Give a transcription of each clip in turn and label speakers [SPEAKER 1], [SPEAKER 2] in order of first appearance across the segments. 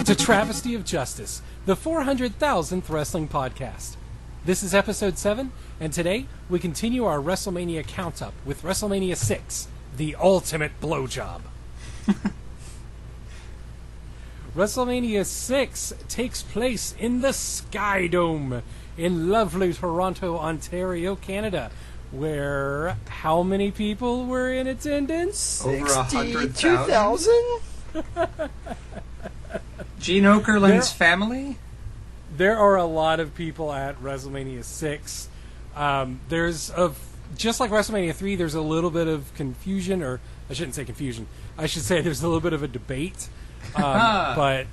[SPEAKER 1] to Travesty of Justice, the 400,000th wrestling podcast. This is episode 7, and today we continue our WrestleMania count-up with WrestleMania 6, the ultimate blowjob. WrestleMania 6 takes place in the Sky Dome in lovely Toronto, Ontario, Canada, where how many people were in attendance?
[SPEAKER 2] Over 100,000?
[SPEAKER 3] Gene Okerlund's family?
[SPEAKER 1] There are a lot of people at WrestleMania 6. Just like WrestleMania 3, there's a little bit of confusion, or I shouldn't say confusion. I should say there's a little bit of a debate. But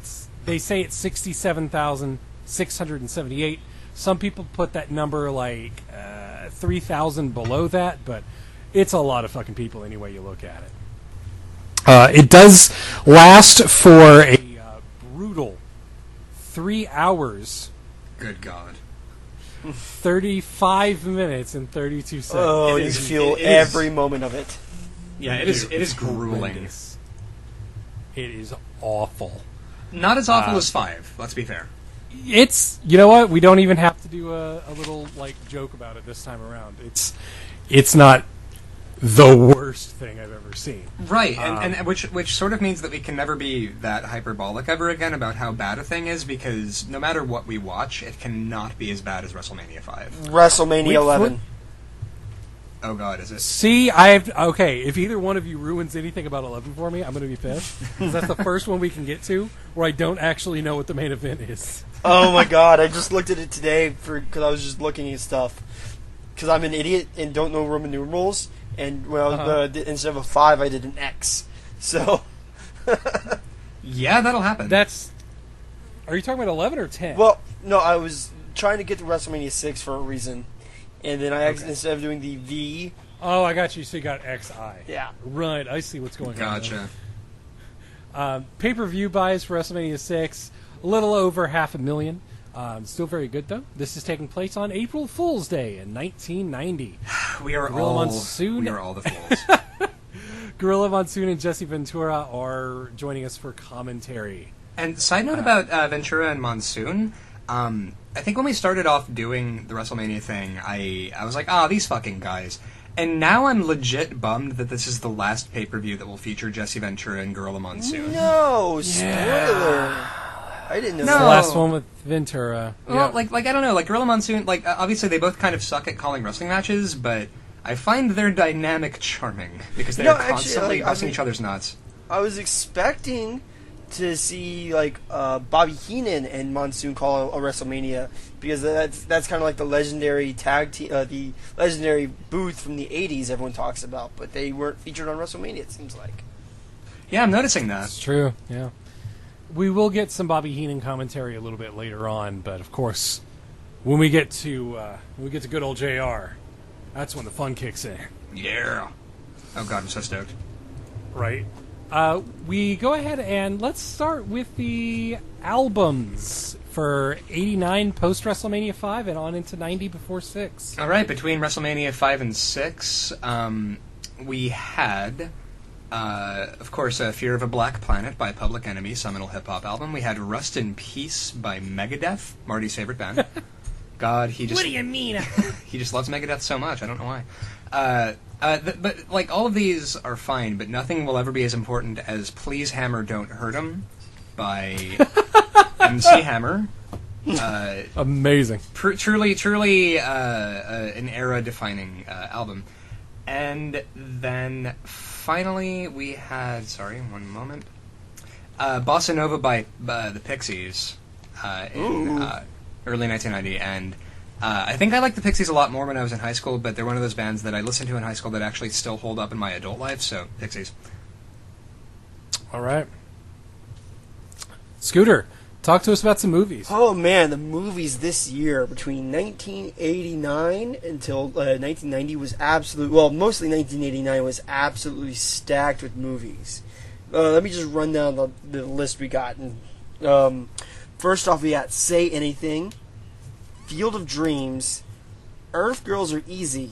[SPEAKER 1] they say it's 67,678. Some people put that number like 3,000 below that, but it's a lot of fucking people any way you look at it. It does last for a brutal 3 hours.
[SPEAKER 3] Good God.
[SPEAKER 1] 35 minutes and 32 seconds.
[SPEAKER 2] Oh, you feel every moment of it.
[SPEAKER 3] Yeah, it is grueling.
[SPEAKER 1] It is awful.
[SPEAKER 3] Not as awful as 5, let's be fair.
[SPEAKER 1] It's, you know what, we don't even have to do a little joke about it this time around. It's not the worst thing I've ever seen.
[SPEAKER 3] Right, and which sort of means that we can never be that hyperbolic ever again about how bad a thing is, because no matter what we watch, it cannot be as bad as WrestleMania 5.
[SPEAKER 2] WrestleMania 11.
[SPEAKER 3] Oh God, is it?
[SPEAKER 1] See, if either one of you ruins anything about 11 for me, I'm going to be pissed. Because that's the first one we can get to where I don't actually know what the main event is.
[SPEAKER 2] Oh my God, I just looked at it today because I was just looking at stuff. Because I'm an idiot and don't know Roman numerals. And when I was, instead of a 5, I did an X. So.
[SPEAKER 3] Yeah, that'll happen.
[SPEAKER 1] Are you talking about 11 or 10?
[SPEAKER 2] Well, no, I was trying to get to WrestleMania 6 for a reason. And then instead of doing the V.
[SPEAKER 1] Oh, I got you. So you got XI.
[SPEAKER 2] Yeah.
[SPEAKER 1] Right, I see what's going on.
[SPEAKER 3] Gotcha.
[SPEAKER 1] Pay-per-view buys for WrestleMania 6, a little over 500,000. Still very good, though. This is taking place on April Fool's Day in 1990.
[SPEAKER 3] We are all the fools.
[SPEAKER 1] Gorilla Monsoon and Jesse Ventura are joining us for commentary.
[SPEAKER 3] And side note about Ventura and Monsoon, I think when we started off doing the WrestleMania thing, I was like, these fucking guys. And now I'm legit bummed that this is the last pay-per-view that will feeter Jesse Ventura and Gorilla Monsoon.
[SPEAKER 2] No, spoiler. I didn't know
[SPEAKER 1] that.
[SPEAKER 2] The
[SPEAKER 1] last one with Ventura.
[SPEAKER 3] Well, I don't know, Gorilla Monsoon, obviously they both kind of suck at calling wrestling matches, but I find their dynamic charming, because they're constantly busting each other's nuts.
[SPEAKER 2] I was expecting to see Bobby Heenan and Monsoon call a WrestleMania, because that's kind of like the legendary tag team, the legendary booth from the '80s everyone talks about, but they weren't featured on WrestleMania. It seems like.
[SPEAKER 3] Yeah, I'm noticing that.
[SPEAKER 1] It's true. Yeah, we will get some Bobby Heenan commentary a little bit later on, but of course, when we get to good old JR, that's when the fun kicks in.
[SPEAKER 3] Yeah. Oh God, I'm so stoked.
[SPEAKER 1] Right. We go ahead and let's start with the albums for 89 post WrestleMania 5 and on into 90 before 6.
[SPEAKER 3] All right, between WrestleMania 5 and 6, we had, of course, Fear of a Black Planet by Public Enemy, seminal hip-hop album. We had Rust in Peace by Megadeth, Marty's favorite band. God, he just...
[SPEAKER 1] What do you mean?
[SPEAKER 3] He just loves Megadeth so much, I don't know why. But all of these are fine, but nothing will ever be as important as Please Hammer Don't Hurt 'Em by MC Hammer.
[SPEAKER 1] Amazing.
[SPEAKER 3] Truly an era-defining album. And then finally we had, sorry, one moment, Bossa Nova by the Pixies in early 1990, and I think I liked the Pixies a lot more when I was in high school, but they're one of those bands that I listened to in high school that actually still hold up in my adult life, so Pixies.
[SPEAKER 1] All right. Scooter, talk to us about some movies.
[SPEAKER 2] Oh man, the movies this year between 1989 until 1990 was mostly 1989 was absolutely stacked with movies. Let me just run down the list we got. First off, we got Say Anything, Field of Dreams, Earth Girls Are Easy.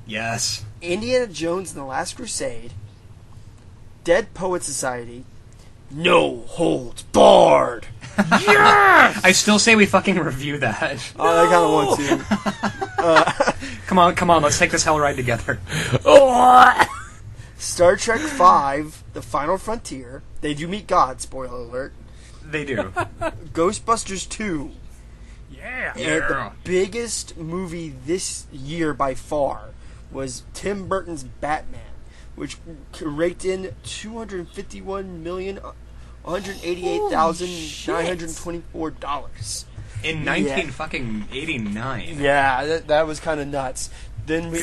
[SPEAKER 3] Yes.
[SPEAKER 2] Indiana Jones and the Last Crusade, Dead Poet Society, No Holds Barred,
[SPEAKER 3] I still say we fucking review that.
[SPEAKER 2] I kind of want to.
[SPEAKER 3] Come on, let's take this hell ride together.
[SPEAKER 2] Star Trek V, The Final Frontier. They do meet God, spoiler alert.
[SPEAKER 3] They do.
[SPEAKER 2] Ghostbusters 2.
[SPEAKER 1] Yeah.
[SPEAKER 2] And the biggest movie this year by far was Tim Burton's Batman, which raked in $251,188,924.
[SPEAKER 3] In 1989.
[SPEAKER 2] Yeah, that was kind of nuts. Then we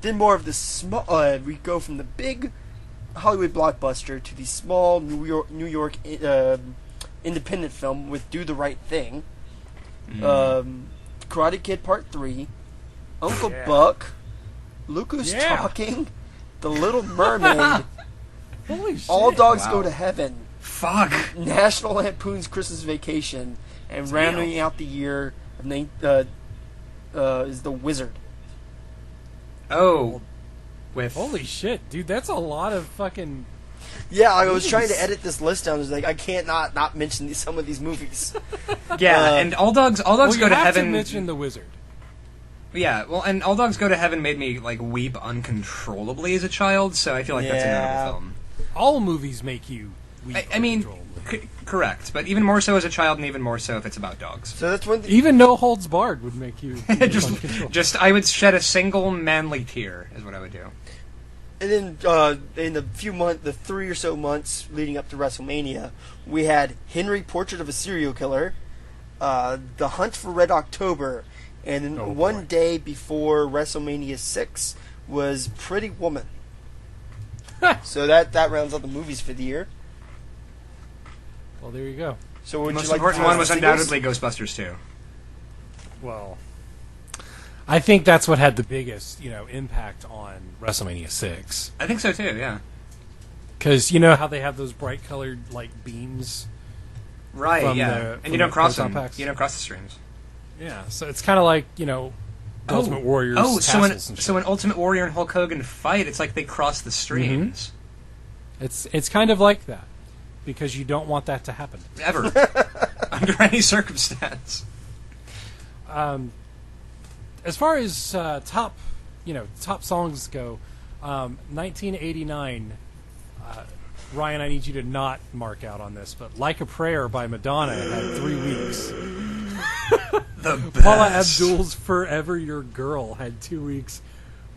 [SPEAKER 2] then more of the small. We go from the big Hollywood blockbuster to the small New York independent film with Do the Right Thing, Karate Kid Part 3, Uncle Buck, Luca's Talking, The Little Mermaid,
[SPEAKER 1] Holy shit.
[SPEAKER 2] All Dogs Go to Heaven,
[SPEAKER 3] Fuck.
[SPEAKER 2] National Lampoon's Christmas Vacation, and rounding out the year is The Wizard.
[SPEAKER 3] Oh, with
[SPEAKER 1] Holy shit, dude, that's a lot of fucking...
[SPEAKER 2] Yeah, I was trying to edit this list down. I was like, I can't not mention some of these movies.
[SPEAKER 3] yeah, and All Dogs
[SPEAKER 1] Well,
[SPEAKER 3] Go
[SPEAKER 1] you
[SPEAKER 3] to
[SPEAKER 1] have
[SPEAKER 3] Heaven.
[SPEAKER 1] to mention The Wizard.
[SPEAKER 3] Yeah, well, and All Dogs Go to Heaven made me like weep uncontrollably as a child, so I feel like that's a notable film.
[SPEAKER 1] All movies make you weep.
[SPEAKER 3] I mean,
[SPEAKER 1] uncontrollably.
[SPEAKER 3] correct, but even more so as a child, and even more so if it's about dogs.
[SPEAKER 2] So that's one thing.
[SPEAKER 1] Even No Holds Barred would make you
[SPEAKER 3] Just I would shed a single manly tear, is what I would do.
[SPEAKER 2] And then in the 3 or so months leading up to WrestleMania, we had Henry, Portrait of a Serial Killer, The Hunt for Red October, and then one day before WrestleMania 6 was Pretty Woman. So that rounds out the movies for the year.
[SPEAKER 1] Well, there you go.
[SPEAKER 2] So
[SPEAKER 3] The
[SPEAKER 2] would
[SPEAKER 3] most
[SPEAKER 2] you like
[SPEAKER 3] important
[SPEAKER 2] to
[SPEAKER 3] one was
[SPEAKER 2] singles?
[SPEAKER 3] undoubtedly Ghostbusters 2.
[SPEAKER 1] Well, I think that's what had the biggest, impact on WrestleMania 6.
[SPEAKER 3] I think so too, yeah.
[SPEAKER 1] Because you know how they have those bright colored beams.
[SPEAKER 3] Right,
[SPEAKER 1] From
[SPEAKER 3] yeah.
[SPEAKER 1] the-
[SPEAKER 3] And
[SPEAKER 1] from
[SPEAKER 3] you don't
[SPEAKER 1] the
[SPEAKER 3] cross
[SPEAKER 1] proton
[SPEAKER 3] them.
[SPEAKER 1] packs.
[SPEAKER 3] You don't cross the streams.
[SPEAKER 1] Yeah, so it's kind of like Ultimate Warriors. tassels and shit.
[SPEAKER 3] So when Ultimate Warrior and Hulk Hogan fight, it's like they cross the streams.
[SPEAKER 1] It's kind of like that because you don't want that to happen.
[SPEAKER 3] Ever. Under any circumstance.
[SPEAKER 1] As far as top songs go, 1989. Ryan, I need you to not mark out on this, but "Like a Prayer" by Madonna had 3 weeks.
[SPEAKER 3] The best.
[SPEAKER 1] Paula Abdul's "Forever Your Girl" had 2 weeks.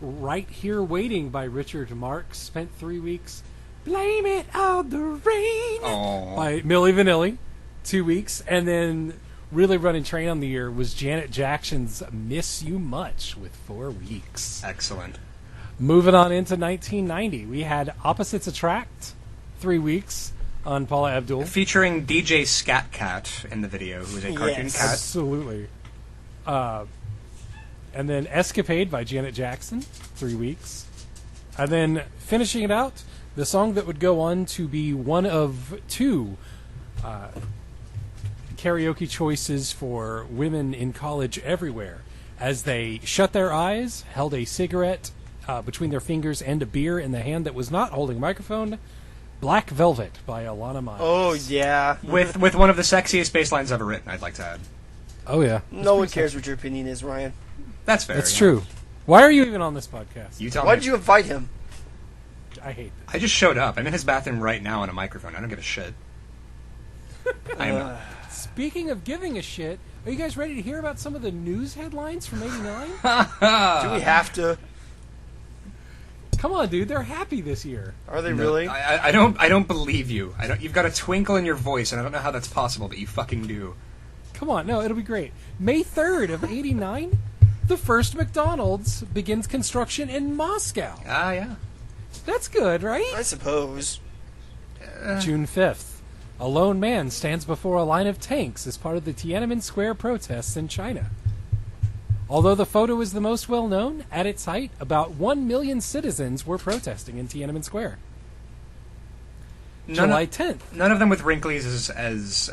[SPEAKER 1] "Right Here Waiting" by Richard Marx spent 3 weeks. "Blame It on the Rain"
[SPEAKER 3] Aw.
[SPEAKER 1] by Milli Vanilli, 2 weeks. And then really running train on the year was Janet Jackson's "Miss You Much" with 4 weeks.
[SPEAKER 3] Excellent.
[SPEAKER 1] Moving on into 1990, we had "Opposites Attract," 3 weeks on Paula Abdul.
[SPEAKER 3] Featuring DJ Scat Cat in the video, who is a cartoon cat.
[SPEAKER 1] Absolutely. And then "Escapade" by Janet Jackson, 3 weeks. And then finishing it out, the song that would go on to be one of 2 karaoke choices for women in college everywhere, as they shut their eyes, held a cigarette between their fingers and a beer in the hand that was not holding a microphone. "Black Velvet" by Alana Miles.
[SPEAKER 2] Oh yeah.
[SPEAKER 3] With one of the sexiest bass lines ever written, I'd like to add.
[SPEAKER 1] Oh yeah.
[SPEAKER 2] No one cares what your opinion is, Ryan.
[SPEAKER 3] That's fair.
[SPEAKER 1] That's
[SPEAKER 3] yeah.
[SPEAKER 1] true. Why are you even on this podcast?
[SPEAKER 3] You tell
[SPEAKER 2] Why
[SPEAKER 3] me.
[SPEAKER 2] did you invite him?
[SPEAKER 1] I hate this.
[SPEAKER 3] I just showed up. I'm in his bathroom right now on a microphone. I don't give a shit. I'm
[SPEAKER 1] Speaking of giving a shit, are you guys ready to hear about some of the news headlines from '89?
[SPEAKER 2] Do we have to?
[SPEAKER 1] Come on, dude. They're happy this year.
[SPEAKER 2] Are they really?
[SPEAKER 3] I don't believe you. You've got a twinkle in your voice, and I don't know how that's possible, but you fucking do.
[SPEAKER 1] Come on. No, it'll be great. May 3rd of '89, the first McDonald's begins construction in Moscow.
[SPEAKER 3] Ah, yeah.
[SPEAKER 1] That's good, right?
[SPEAKER 2] I suppose.
[SPEAKER 1] June 5th, a lone man stands before a line of tanks as part of the Tiananmen Square protests in China. Although the photo is the most well-known, at its height, about 1 million citizens were protesting in Tiananmen Square. July 10th.
[SPEAKER 3] None of them with wrinklies as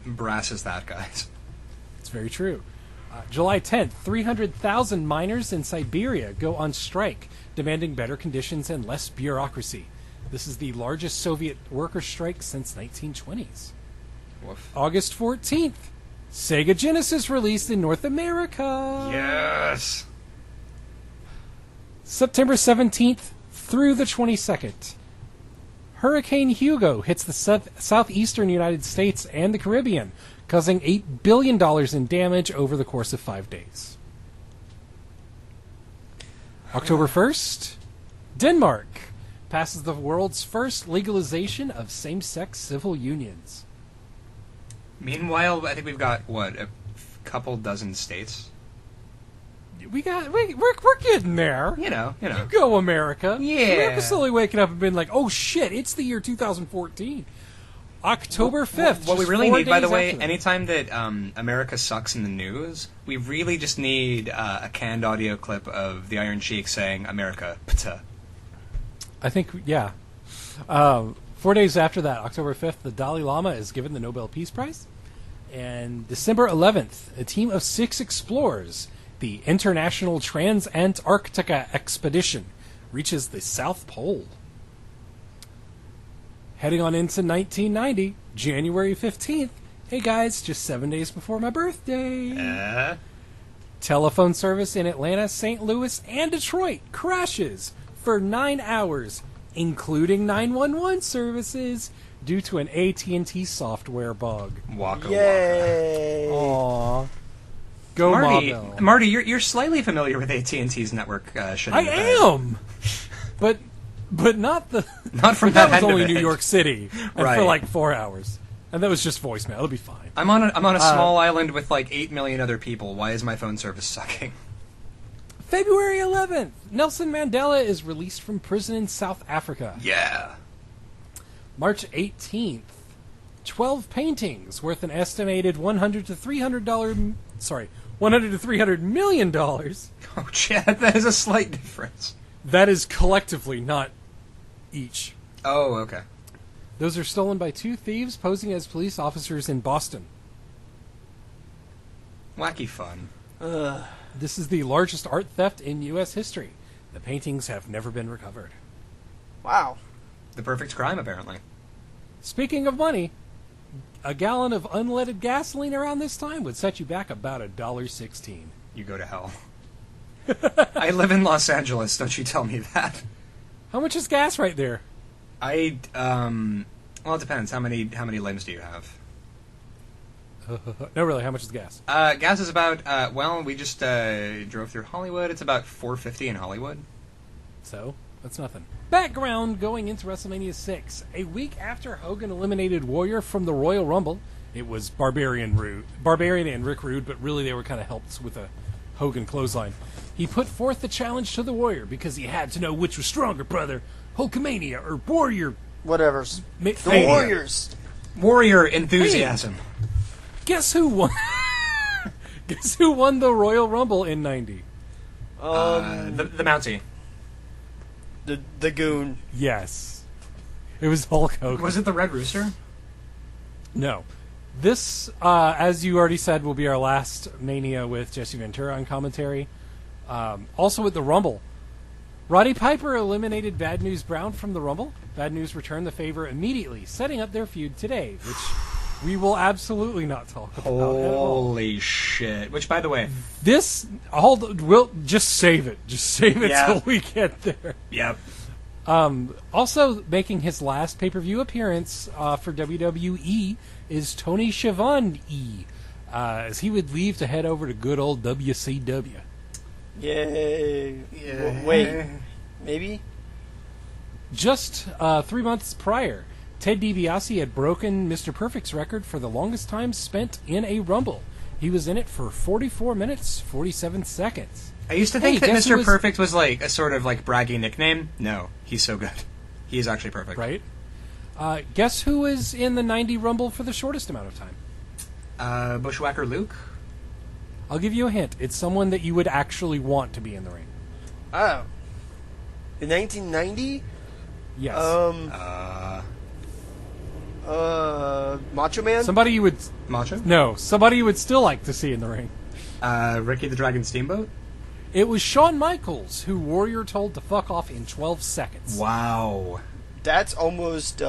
[SPEAKER 3] brass as that, guys.
[SPEAKER 1] It's very true. July 10th, 300,000 miners in Siberia go on strike, demanding better conditions and less bureaucracy. This is the largest Soviet worker strike since 1920s.
[SPEAKER 3] Woof.
[SPEAKER 1] August 14th, Sega Genesis released in North America.
[SPEAKER 3] Yes.
[SPEAKER 1] September 17th through the 22nd, Hurricane Hugo hits the southeastern United States and the Caribbean, causing $8 billion in damage over the course of 5 days. October 1st, Denmark passes the world's first legalization of same-sex civil unions.
[SPEAKER 3] Meanwhile, I think we've got, a couple dozen states?
[SPEAKER 1] We're getting there.
[SPEAKER 3] You know.
[SPEAKER 1] You go, America.
[SPEAKER 3] Yeah.
[SPEAKER 1] America's slowly waking up and being like, oh shit, it's the year 2014. October 5th.
[SPEAKER 3] What we
[SPEAKER 1] just
[SPEAKER 3] really
[SPEAKER 1] 4
[SPEAKER 3] need, by the
[SPEAKER 1] days
[SPEAKER 3] way,
[SPEAKER 1] after that.
[SPEAKER 3] anytime that America sucks in the news, we really just need a canned audio clip of the Iron Sheik saying, America, pta.
[SPEAKER 1] I think, yeah. 4 days after that, October 5th, the Dalai Lama is given the Nobel Peace Prize. And December 11th, a team of 6 explorers, the International Trans-Antarctica Expedition, reaches the South Pole. Heading on into 1990, January 15th. Hey guys, just 7 days before my birthday. Telephone service in Atlanta, St. Louis, and Detroit crashes for 9 hours, including 911 services, due to an AT&T software bug.
[SPEAKER 3] Waka
[SPEAKER 2] Yay!
[SPEAKER 1] Aww. Go Marvel.
[SPEAKER 3] Marty, you're slightly familiar with AT&T's network.
[SPEAKER 1] I am, but not the.
[SPEAKER 3] Not from
[SPEAKER 1] that
[SPEAKER 3] that
[SPEAKER 1] was
[SPEAKER 3] end
[SPEAKER 1] only
[SPEAKER 3] of it.
[SPEAKER 1] New York City, and
[SPEAKER 3] Right.
[SPEAKER 1] for like 4 hours, and that was just voicemail. It'll be fine.
[SPEAKER 3] I'm on a small island with like 8 million other people. Why is my phone service sucking?
[SPEAKER 1] February 11th, Nelson Mandela is released from prison in South Africa.
[SPEAKER 3] Yeah.
[SPEAKER 1] March 18th, 12 paintings worth an estimated $100 to $300 million.
[SPEAKER 3] Oh, Chad, that is a slight difference.
[SPEAKER 1] That is collectively, not each.
[SPEAKER 3] Oh, okay.
[SPEAKER 1] Those are stolen by 2 thieves posing as police officers in Boston.
[SPEAKER 3] Wacky fun.
[SPEAKER 1] This is the largest art theft in U.S. history. The paintings have never been recovered.
[SPEAKER 2] Wow.
[SPEAKER 3] The perfect crime, apparently.
[SPEAKER 1] Speaking of money, a gallon of unleaded gasoline around this time would set you back about $1.16.
[SPEAKER 3] You go to hell. I live in Los Angeles, don't you tell me that.
[SPEAKER 1] How much is gas right there?
[SPEAKER 3] Well, it depends. How many limbs do you have?
[SPEAKER 1] No, really, how much is gas?
[SPEAKER 3] Gas is about, we just drove through Hollywood. It's about $4.50 in Hollywood.
[SPEAKER 1] So, that's nothing. Background going into WrestleMania 6. A week after Hogan eliminated Warrior from the Royal Rumble, it was Barbarian and Rick Rude, but really they were kind of helped with a Hogan clothesline. He put forth the challenge to the Warrior because he had to know which was stronger, brother, Hulkamania or Warrior.
[SPEAKER 2] Whatever's. The
[SPEAKER 1] Mania.
[SPEAKER 2] Warriors.
[SPEAKER 3] Warrior enthusiasm.
[SPEAKER 1] Guess who won? Guess who won the Royal Rumble in '90?
[SPEAKER 3] The Mountie.
[SPEAKER 2] The Goon.
[SPEAKER 1] Yes. It was Hulk Hogan.
[SPEAKER 3] Was it the Red Rooster?
[SPEAKER 1] No. This, as you already said, will be our last Mania with Jesse Ventura on commentary. Also with the Rumble. Roddy Piper eliminated Bad News Brown from the Rumble. Bad News returned the favor immediately, setting up their feud today, which we will absolutely not talk about at all.
[SPEAKER 3] Holy shit. Which, by the way...
[SPEAKER 1] We'll just save it. Just save it till we get there.
[SPEAKER 3] Yep.
[SPEAKER 1] Also making his last pay-per-view appearance for WWE is Tony Schiavone, as he would leave to head over to good old WCW.
[SPEAKER 2] Yay.
[SPEAKER 3] Yeah.
[SPEAKER 2] Wait. Maybe?
[SPEAKER 1] Just 3 months prior, Ted DiBiase had broken Mr. Perfect's record for the longest time spent in a Rumble. He was in it for 44 minutes, 47 seconds.
[SPEAKER 3] I used to think that
[SPEAKER 1] guess
[SPEAKER 3] Mr. Perfect was like a sort of like braggy nickname. No, he's so good. He is actually perfect.
[SPEAKER 1] Right? Guess who was in the 90 Rumble for the shortest amount of time?
[SPEAKER 3] Bushwhacker Luke?
[SPEAKER 1] I'll give you a hint. It's someone that you would actually want to be in the ring.
[SPEAKER 2] Oh. In 1990?
[SPEAKER 1] Yes.
[SPEAKER 2] Macho Man?
[SPEAKER 1] Somebody you would...
[SPEAKER 3] Macho?
[SPEAKER 1] No, somebody you would still like to see in the ring.
[SPEAKER 3] Ricky the Dragon Steamboat?
[SPEAKER 1] It was Shawn Michaels, who Warrior told to fuck off in 12 seconds.
[SPEAKER 3] Wow.
[SPEAKER 2] That's almost,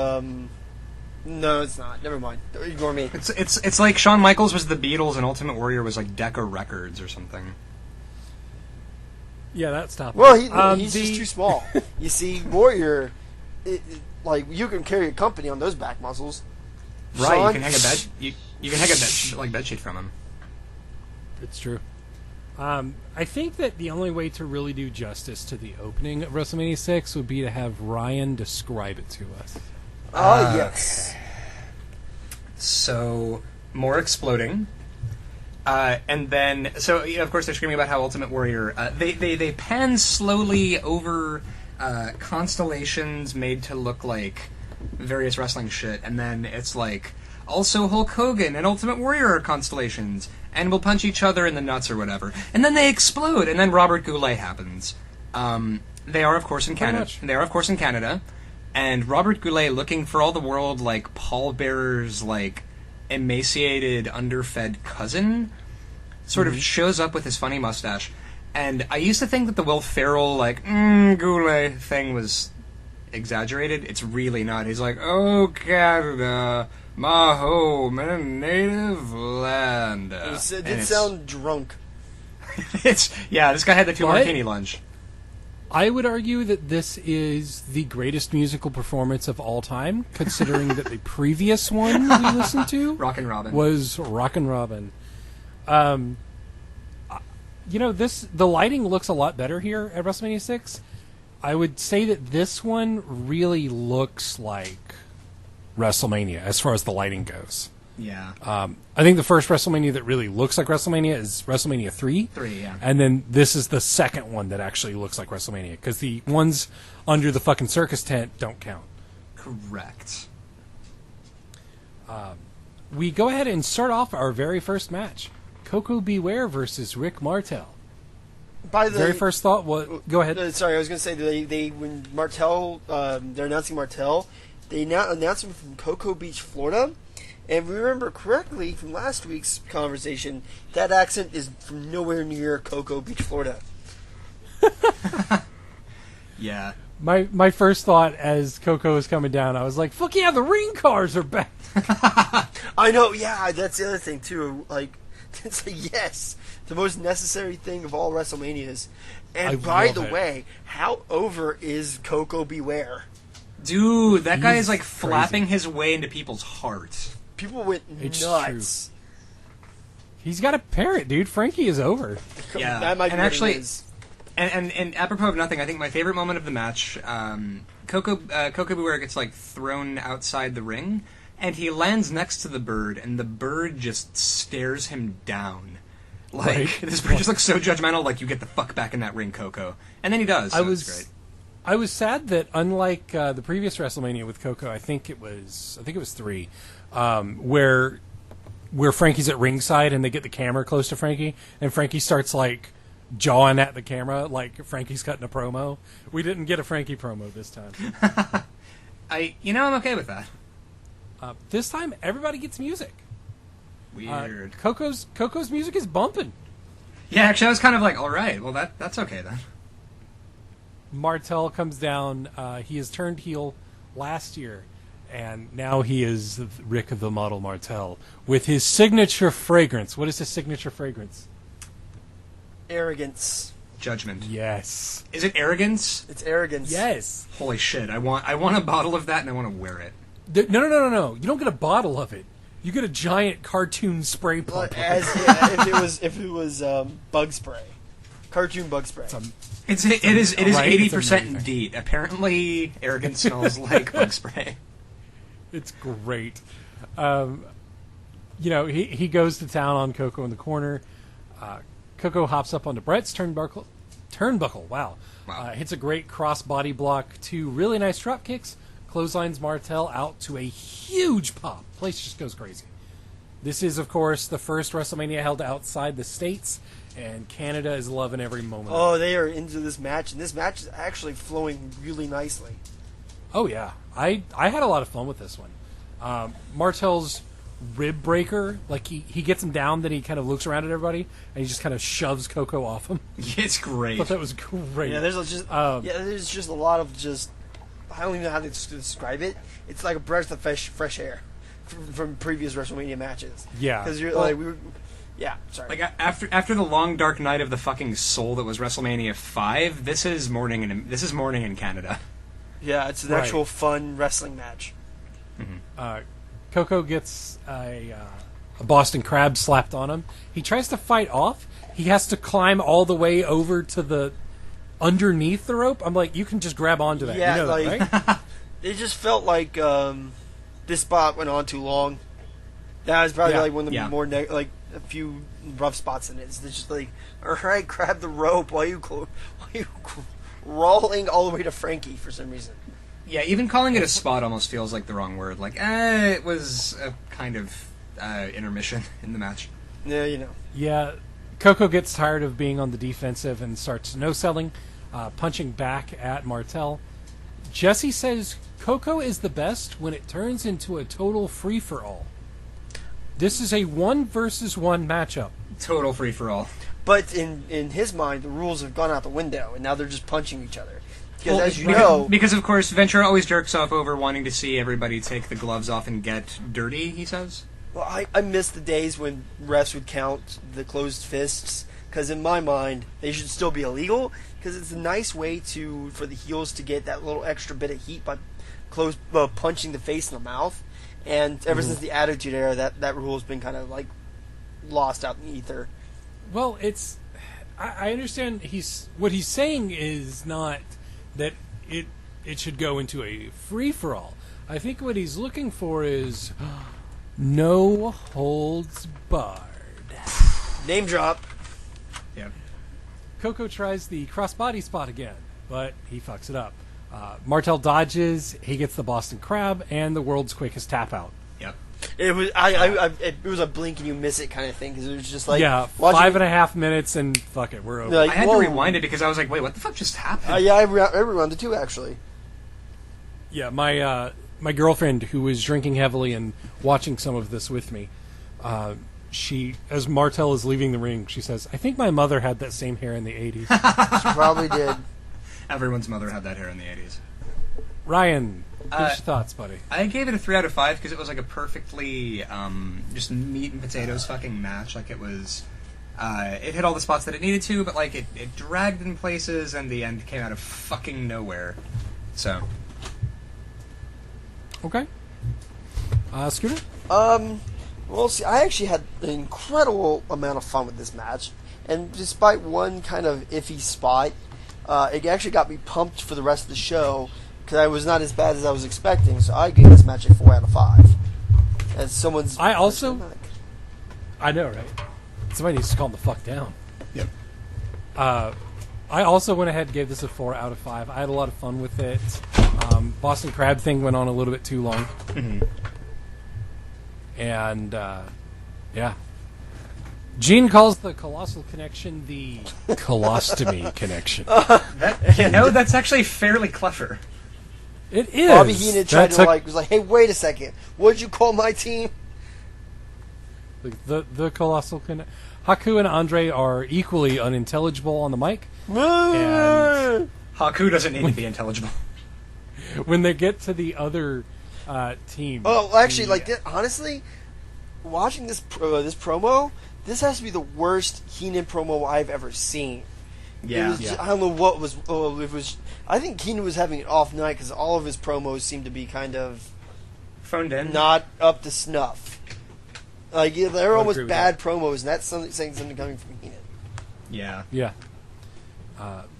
[SPEAKER 2] No, it's not. Never mind. Ignore me.
[SPEAKER 3] It's like Shawn Michaels was the Beatles and Ultimate Warrior was like Decca Records or something.
[SPEAKER 1] Yeah, that's tough.
[SPEAKER 2] Well, he's just too small. You see, Warrior, like you can carry a company on those back muscles.
[SPEAKER 3] Right,
[SPEAKER 2] Shawn,
[SPEAKER 3] you can hang a bed. You can hang a bed sheet from him.
[SPEAKER 1] It's true. I think that the only way to really do justice to the opening of WrestleMania 6 would be to have Ryan describe it to us.
[SPEAKER 2] Oh, yes.
[SPEAKER 3] So, more exploding. And then, so, you know, of course, they're screaming about how Ultimate Warrior... They pan slowly over constellations made to look like various wrestling shit, and then it's like, also Hulk Hogan and Ultimate Warrior are constellations, and will punch each other in the nuts or whatever. And then they explode, and then Robert Goulet happens. They are, of course, in Canada. And Robert Goulet, looking for all the world like Paul Bearer's like emaciated, underfed cousin, sort of shows up with his funny mustache. And I used to think that the Will Ferrell like Goulet thing was exaggerated. It's really not. He's like, "Oh, Canada, my home and native land."
[SPEAKER 2] It did sound drunk.
[SPEAKER 3] This guy had the two
[SPEAKER 1] What?
[SPEAKER 3] martini lunge.
[SPEAKER 1] I would argue that this is the greatest musical performance of all time, considering that the previous one we listened to
[SPEAKER 3] Rockin' Robin
[SPEAKER 1] was Rockin' Robin. You know, the lighting looks a lot better here at WrestleMania 6. I would say that this one really looks like WrestleMania as far as the lighting goes.
[SPEAKER 3] Yeah.
[SPEAKER 1] I think the first WrestleMania that really looks like WrestleMania is WrestleMania 3.
[SPEAKER 3] 3, yeah.
[SPEAKER 1] And then this is the second one that actually looks like WrestleMania, because the ones under the fucking circus tent don't count.
[SPEAKER 3] Correct.
[SPEAKER 1] We go ahead and start off our very first match. Coco Beware versus Rick Martel.
[SPEAKER 2] By the
[SPEAKER 1] Very first thought, what? Go ahead.
[SPEAKER 2] Sorry, I was going to say they when Martel, they're announcing Martel, they announced him from Cocoa Beach, Florida. And if we remember correctly from last week's conversation, that accent is from nowhere near Cocoa Beach, Florida.
[SPEAKER 3] Yeah.
[SPEAKER 1] My first thought as Coco was coming down, I was like, "Fuck yeah, the ring cars are back!"
[SPEAKER 2] I know, yeah, that's the other thing too. Like, it's like, yes, the most necessary thing of all WrestleManias. And
[SPEAKER 1] I
[SPEAKER 2] by
[SPEAKER 1] love
[SPEAKER 2] the
[SPEAKER 1] it.
[SPEAKER 2] way, how over is Coco Beware?
[SPEAKER 3] Dude, that guy
[SPEAKER 1] He's
[SPEAKER 3] is like
[SPEAKER 1] crazy.
[SPEAKER 3] flapping his way into people's hearts.
[SPEAKER 2] People went
[SPEAKER 1] It's
[SPEAKER 2] nuts.
[SPEAKER 1] He's got a parrot, dude. Frankie is over.
[SPEAKER 3] Yeah.
[SPEAKER 2] That might be
[SPEAKER 3] And
[SPEAKER 2] what
[SPEAKER 3] actually-
[SPEAKER 2] it is.
[SPEAKER 3] And apropos of nothing, I think my favorite moment of the match, Coco Beware gets like thrown outside the ring, and he lands next to the bird, and the bird just stares him down. Like,
[SPEAKER 1] Right.
[SPEAKER 3] this bird just looks so judgmental, like, you get the fuck back in that ring, Coco. And then he does, so it's great.
[SPEAKER 1] I was sad that unlike the previous WrestleMania with Coco, I think it was 3, where Frankie's at ringside and they get the camera close to Frankie, and Frankie starts like jawing at the camera like Frankie's cutting a promo. We didn't get a Frankie promo this time.
[SPEAKER 3] I'm okay with that.
[SPEAKER 1] This time, everybody gets music.
[SPEAKER 3] Weird.
[SPEAKER 1] Coco's music is bumping.
[SPEAKER 3] Yeah, actually, I was kind of like, alright, well, that's okay then.
[SPEAKER 1] Martel comes down. He has turned heel last year, and now he is Rick the Model Martel with his signature fragrance. What is his signature fragrance?
[SPEAKER 2] Arrogance.
[SPEAKER 3] Judgment.
[SPEAKER 1] Yes.
[SPEAKER 3] Is it arrogance?
[SPEAKER 2] It's arrogance.
[SPEAKER 1] Yes.
[SPEAKER 3] Holy shit, I want a bottle of that and I want to wear it.
[SPEAKER 1] No. You don't get a bottle of it. You get a giant cartoon spray
[SPEAKER 2] Well,
[SPEAKER 1] pump.
[SPEAKER 2] if it was bug spray, cartoon bug spray.
[SPEAKER 3] It is
[SPEAKER 1] Right,
[SPEAKER 3] 80%
[SPEAKER 1] it's amazing.
[SPEAKER 3] indeed. Apparently, arrogance smells like bug spray.
[SPEAKER 1] It's great. He goes to town on Coco in the corner. Coco hops up onto Brett's turnbuckle. Wow. Hits a great cross body block, 2 really nice drop kicks, clotheslines Martel out to a huge pop. Place just goes crazy. This is, of course, the first WrestleMania held outside the States, and Canada is loving every moment.
[SPEAKER 2] Oh, they are into this match, and this match is actually flowing really nicely.
[SPEAKER 1] Oh yeah, I had a lot of fun with this one. Martel's rib breaker, like he gets him down, then he kind of looks around at everybody, and he just kind of shoves Coco off him.
[SPEAKER 3] It's
[SPEAKER 1] I
[SPEAKER 3] great.
[SPEAKER 1] thought that was great.
[SPEAKER 2] Yeah, there's just a lot of just I don't even know how to describe it. It's like a breath of fresh air from previous WrestleMania matches.
[SPEAKER 1] Yeah.
[SPEAKER 2] Because you're yeah, sorry.
[SPEAKER 3] Like after the long dark night of the fucking soul that was WrestleMania 5, this is morning in Canada.
[SPEAKER 2] Yeah, it's an actual fun wrestling match.
[SPEAKER 1] Coco gets a Boston Crab slapped on him. He tries to fight off. He has to climb all the way over to the underneath the rope. I'm like, you can just grab onto that.
[SPEAKER 2] Yeah,
[SPEAKER 1] you know that, right?
[SPEAKER 2] It just felt like this spot went on too long. That was probably like one of the more like a few rough spots in it. It's just like, all right, grab the rope while you crawling all the way to Frankie for some reason.
[SPEAKER 3] Yeah, even calling it a spot almost feels like the wrong word. Like, it was a kind of intermission in the match.
[SPEAKER 2] Yeah, you know.
[SPEAKER 1] Yeah, Coco gets tired of being on the defensive and starts no-selling, punching back at Martel. Jesse says Coco is the best when it turns into a total free-for-all. This is a 1-versus-1 matchup.
[SPEAKER 3] Total free-for-all.
[SPEAKER 2] But in his mind, the rules have gone out the window, and now they're just punching each other. Because
[SPEAKER 3] Well,
[SPEAKER 2] as you know...
[SPEAKER 3] Because, of course, Ventura always jerks off over wanting to see everybody take the gloves off and get dirty, he says.
[SPEAKER 2] Well, I miss the days when refs would count the closed fists, because in my mind, they should still be illegal, because it's a nice way for the heels to get that little extra bit of heat by punching the face in the mouth. And ever since the Attitude Era, that rule has been kind of like lost out in the ether.
[SPEAKER 1] Well, it's... I understand what he's saying is not that it should go into a free-for-all. I think what he's looking for is no holds barred.
[SPEAKER 2] Name drop.
[SPEAKER 3] Yeah.
[SPEAKER 1] Coco tries the crossbody spot again, but he fucks it up. Martel dodges, he gets the Boston Crab, and the world's quickest tap out.
[SPEAKER 3] Yep.
[SPEAKER 2] It was it was a blink and you miss it kind of thing, because it was just like
[SPEAKER 1] 5.5 minutes and fuck it, we're over.
[SPEAKER 2] Like,
[SPEAKER 3] I had to rewind it because I was like, wait, what the fuck just happened?
[SPEAKER 2] Yeah, I rewound it too, actually.
[SPEAKER 1] Yeah, my girlfriend, who was drinking heavily and watching some of this with me, she, as Martel is leaving the ring, she says, I think my mother had that same hair in the 80s.
[SPEAKER 2] She probably did.
[SPEAKER 3] Everyone's mother had that hair in the 80s.
[SPEAKER 1] Ryan, give us your thoughts, buddy.
[SPEAKER 3] I gave it a 3 out of 5 because it was like a perfectly just meat and potatoes fucking match. Like it was, it hit all the spots that it needed to, but like it dragged in places, and the end came out of fucking nowhere. So,
[SPEAKER 1] okay, Scooter.
[SPEAKER 2] Well, see, I actually had an incredible amount of fun with this match, and despite one kind of iffy spot, it actually got me pumped for the rest of the show, because I was not as bad as I was expecting, so I gave this match a 4 out of 5. As someone's...
[SPEAKER 1] I know, right? Somebody needs to calm the fuck down.
[SPEAKER 3] Yep.
[SPEAKER 1] I also went ahead and gave this a 4 out of 5. I had a lot of fun with it. Boston Crab thing went on a little bit too long.
[SPEAKER 3] Mm-hmm.
[SPEAKER 1] And, yeah. Gene calls the Colossal Connection the Colostomy Connection.
[SPEAKER 3] That's actually fairly clever.
[SPEAKER 1] It is.
[SPEAKER 2] Bobby Heenan tried to was like, hey, wait a second. What'd you call my team?
[SPEAKER 1] The Colossal Connection. Haku and Andre are equally unintelligible on the mic.
[SPEAKER 2] And
[SPEAKER 3] Haku doesn't need to be intelligible.
[SPEAKER 1] When they get to the other team.
[SPEAKER 2] Oh, actually, honestly, watching this promo, this has to be the worst Heenan promo I've ever seen.
[SPEAKER 3] Yeah.
[SPEAKER 2] I don't know what was. It was. I think Heenan was having an off night because all of his promos seemed to be kind of
[SPEAKER 3] phoned in,
[SPEAKER 2] not up to snuff. Like they're almost bad promos, and that's saying something coming from Heenan.
[SPEAKER 3] Yeah.
[SPEAKER 1] Yeah.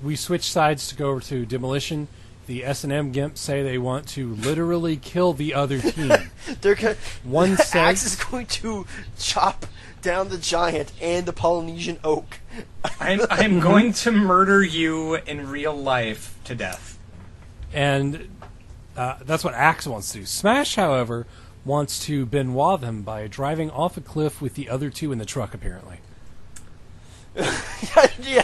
[SPEAKER 1] We switch sides to go over to Demolition. The S&M Gimps say they want to literally kill the other team.
[SPEAKER 2] One Axe is going to chop down the Giant and the Polynesian Oak.
[SPEAKER 3] I'm going to murder you in real life to death.
[SPEAKER 1] And that's what Axe wants to do. Smash, however, wants to Benoit them by driving off a cliff with the other two in the truck, apparently.
[SPEAKER 2] Yeah,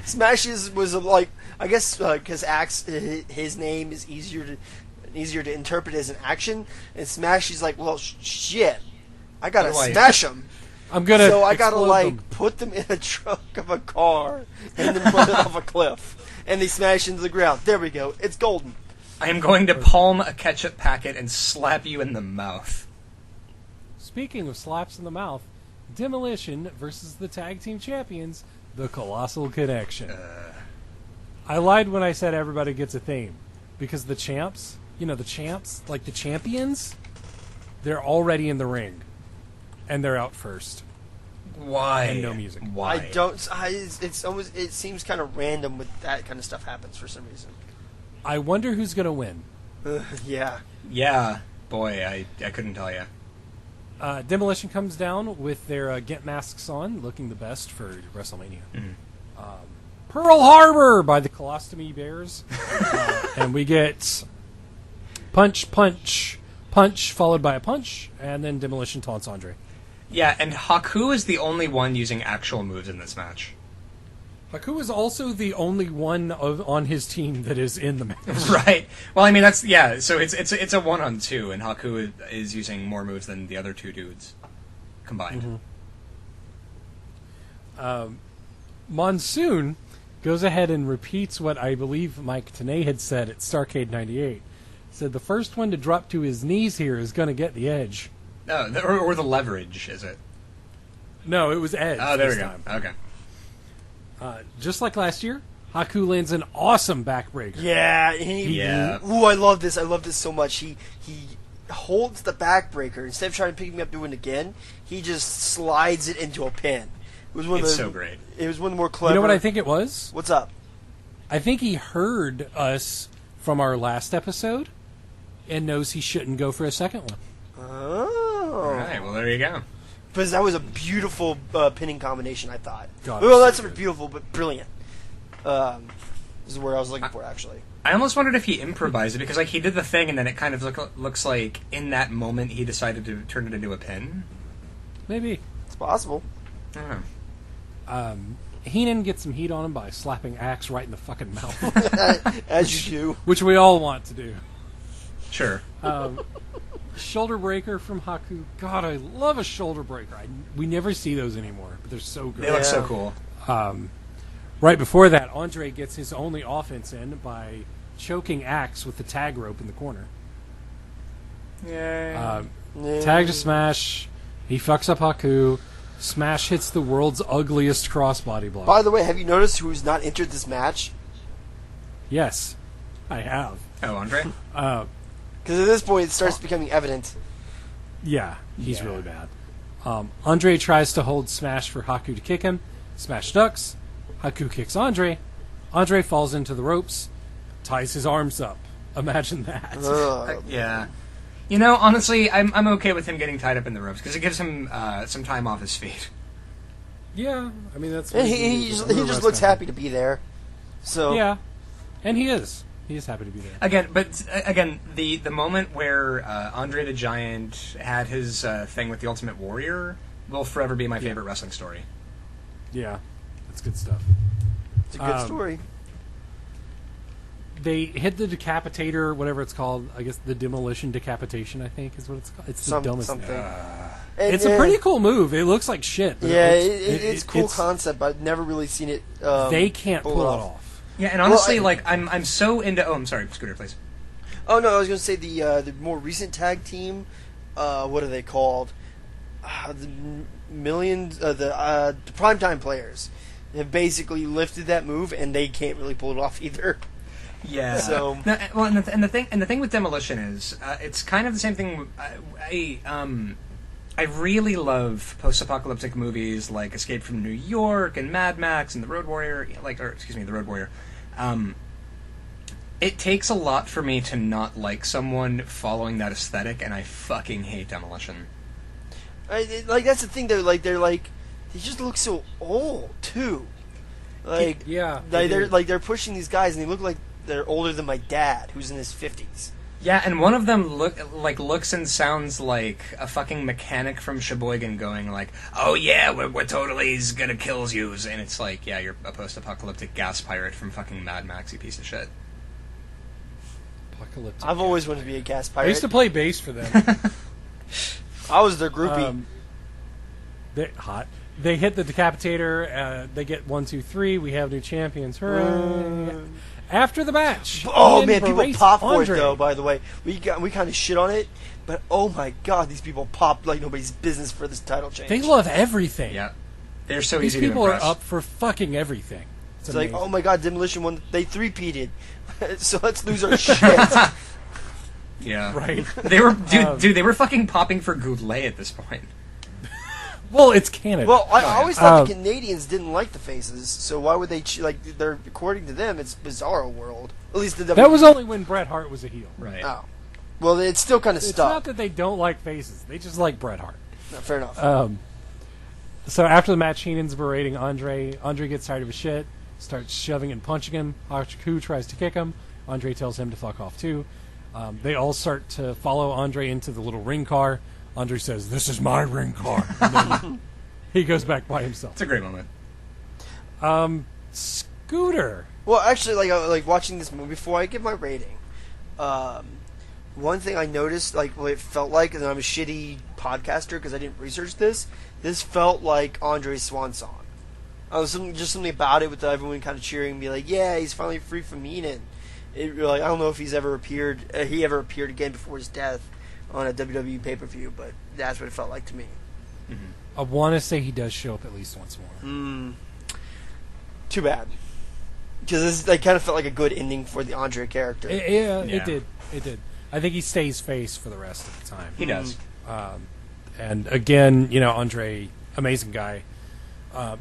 [SPEAKER 2] Smash was like, I guess because Axe, his name is easier to interpret as an action, and Smash is like, well, shit, I gotta smash them.
[SPEAKER 1] I gotta
[SPEAKER 2] them. Put them in a trunk of a car and then run it off a cliff, and they smash into the ground. There we go. It's golden.
[SPEAKER 3] I am going to palm a ketchup packet and slap you in the mouth.
[SPEAKER 1] Speaking of slaps in the mouth, Demolition versus the tag team champions, the Colossal Connection. I lied when I said everybody gets a theme. Because the champs, like the champions, they're already in the ring. And they're out first.
[SPEAKER 3] Why?
[SPEAKER 1] And no music.
[SPEAKER 3] Why?
[SPEAKER 2] It seems kind of random when that kind of stuff happens for some reason.
[SPEAKER 1] I wonder who's going to win.
[SPEAKER 2] Yeah.
[SPEAKER 3] Yeah. Boy, I couldn't tell you.
[SPEAKER 1] Demolition comes down with their Get Masks on, looking the best for WrestleMania.
[SPEAKER 3] Mm-hmm.
[SPEAKER 1] Pearl Harbor by the Colostomy Bears. And we get punch, punch, punch, followed by a punch, and then Demolition taunts Andre.
[SPEAKER 3] Yeah, and Haku is the only one using actual moves in this match.
[SPEAKER 1] Haku is also the only one on his team that is in the match.
[SPEAKER 3] Right. Well, I mean, that's... Yeah, so it's a 1-on-2, and Haku is using more moves than the other two dudes combined.
[SPEAKER 1] Mm-hmm. Monsoon goes ahead and repeats what I believe Mike Tenay had said at Starrcade 98. Said the first one to drop to his knees here is going to get the edge.
[SPEAKER 3] No, or the leverage, is it?
[SPEAKER 1] No, it was edge.
[SPEAKER 3] Oh, there we
[SPEAKER 1] time.
[SPEAKER 3] go. Okay.
[SPEAKER 1] Just like last year, Haku lands an awesome backbreaker.
[SPEAKER 2] Yeah. Ooh, I love this. I love this so much. He holds the backbreaker. Instead of trying to pick me up doing it again, he just slides it into a pin. It was
[SPEAKER 3] so great.
[SPEAKER 2] It was one of the more clever...
[SPEAKER 1] You know what I think it was?
[SPEAKER 2] What's up?
[SPEAKER 1] I think he heard us from our last episode and knows he shouldn't go for a second one.
[SPEAKER 2] Oh.
[SPEAKER 3] All right, well, there you go.
[SPEAKER 2] Because that was a beautiful pinning combination, I thought.
[SPEAKER 1] God,
[SPEAKER 2] well, that's
[SPEAKER 1] so
[SPEAKER 2] not beautiful, but brilliant. This is where I was looking for, actually.
[SPEAKER 3] I almost wondered if he improvised it, because he did the thing, and then it kind of looks like in that moment he decided to turn it into a pin.
[SPEAKER 1] Maybe.
[SPEAKER 2] It's possible.
[SPEAKER 3] I don't know.
[SPEAKER 1] Heenan gets some heat on him by slapping Axe right in the fucking mouth.
[SPEAKER 2] As you do.
[SPEAKER 1] Which we all want to do.
[SPEAKER 3] Sure.
[SPEAKER 1] Shoulder breaker from Haku. God, I love a shoulder breaker. We never see those anymore, but they're so good.
[SPEAKER 3] They look so cool.
[SPEAKER 1] Right before that, Andre gets his only offense in by choking Axe with the tag rope in the corner.
[SPEAKER 3] Yay.
[SPEAKER 1] Tag to Smash. He fucks up Haku. Smash hits the world's ugliest crossbody blow.
[SPEAKER 2] By the way, have you noticed who's not entered this match?
[SPEAKER 1] Yes, I have.
[SPEAKER 3] Oh, Andre?
[SPEAKER 2] Because at this point, it starts becoming evident.
[SPEAKER 1] Yeah, he's really bad. Andre tries to hold Smash for Haku to kick him. Smash ducks. Haku kicks Andre. Andre falls into the ropes, ties his arms up. Imagine that.
[SPEAKER 3] Yeah. You know, honestly, I'm okay with him getting tied up in the ropes, because it gives him some time off his feet.
[SPEAKER 1] Yeah, I mean, that's...
[SPEAKER 2] And he just looks happy to be there. So
[SPEAKER 1] yeah, and he is. He is happy to be there.
[SPEAKER 3] Again, the moment where Andre the Giant had his thing with the Ultimate Warrior will forever be my favorite wrestling story.
[SPEAKER 1] Yeah, that's good stuff.
[SPEAKER 2] it's a good story.
[SPEAKER 1] They hit the decapitator, whatever it's called. I guess the demolition decapitation, I think, is what it's called. It's the dumbest
[SPEAKER 2] something.
[SPEAKER 1] thing.
[SPEAKER 2] And,
[SPEAKER 1] It's a pretty cool move. It looks like shit. But
[SPEAKER 2] Yeah, it's cool concept, but I've never really seen it.
[SPEAKER 1] They can't pull it off.
[SPEAKER 3] Yeah, and honestly, I'm so into... Oh, I'm sorry, Scooter, please.
[SPEAKER 2] Oh no, I was going to say the more recent tag team. What are they called? The primetime players have basically lifted that move, and they can't really pull it off either.
[SPEAKER 3] Yeah.
[SPEAKER 2] So
[SPEAKER 3] no, well, and the thing with Demolition is it's kind of the same thing. I really love post-apocalyptic movies like Escape from New York and Mad Max and The Road Warrior. The Road Warrior. It takes a lot for me to not like someone following that aesthetic, and I fucking hate Demolition.
[SPEAKER 2] That's the thing. They just look so old too. They're pushing these guys, and they look like they're older than my dad, who's in his 50s.
[SPEAKER 3] Yeah, and one of them looks and sounds like a fucking mechanic from Sheboygan going like, "Oh yeah, we're totally gonna kill yous," and it's like, yeah, you're a post-apocalyptic gas pirate from fucking Mad Max, you piece of shit.
[SPEAKER 2] I've always wanted to be a gas pirate.
[SPEAKER 1] I used to play bass for them.
[SPEAKER 2] I was their groupie.
[SPEAKER 1] They hit the decapitator. They get 1, 2, 3. We have new champions. Hooray! After the match,
[SPEAKER 2] Oh
[SPEAKER 1] Ian
[SPEAKER 2] man, people
[SPEAKER 1] berates
[SPEAKER 2] pop for it
[SPEAKER 1] Andre.
[SPEAKER 2] though. By the way, we kind of shit on it, but oh my god, these people pop like nobody's business for this title change.
[SPEAKER 1] They love everything.
[SPEAKER 3] Yeah. They're so
[SPEAKER 1] These
[SPEAKER 3] easy to
[SPEAKER 1] people are
[SPEAKER 3] impress.
[SPEAKER 1] up for fucking everything.
[SPEAKER 2] It's like,
[SPEAKER 1] amazing.
[SPEAKER 2] oh my god, Demolition won. They three-peated, so let's lose our shit.
[SPEAKER 3] Yeah.
[SPEAKER 1] Right.
[SPEAKER 3] They were dude, they were fucking popping for Goulet at this point.
[SPEAKER 1] Well, it's Canada.
[SPEAKER 2] Well, I always thought the Canadians didn't like the faces, so why would they they're according to them it's Bizarro World. At least
[SPEAKER 1] that was only when Bret Hart was a heel.
[SPEAKER 3] Right.
[SPEAKER 2] Oh. Well, it's still kind of
[SPEAKER 1] It's
[SPEAKER 2] stuck.
[SPEAKER 1] not that they don't like faces; they just like Bret Hart.
[SPEAKER 2] No, fair enough.
[SPEAKER 1] So after the match, Heenan's berating Andre. Andre gets tired of his shit, starts shoving and punching him. Haku tries to kick him. Andre tells him to fuck off too. They all start to follow Andre into the little ring car. Andre says, "This is my ring car." And then he goes back by himself.
[SPEAKER 3] It's a great moment.
[SPEAKER 1] Scooter.
[SPEAKER 2] Well, actually, like watching this movie before I give my rating, one thing I noticed, like what it felt like, and I'm a shitty podcaster because I didn't research this. This felt like Andre's swan song. Something about it with everyone kind of cheering and be like, "Yeah, he's finally free from Heenan." I don't know if he's ever appeared. He ever appeared again before his death on a WWE pay-per-view, but that's what it felt like to me.
[SPEAKER 3] Mm-hmm.
[SPEAKER 1] I want to say he does show up at least once more.
[SPEAKER 2] Too bad, because this kind of felt like a good ending for the Andre character.
[SPEAKER 1] It did. It did. I think he stays face for the rest of the time.
[SPEAKER 3] He does.
[SPEAKER 1] And again, Andre, amazing guy,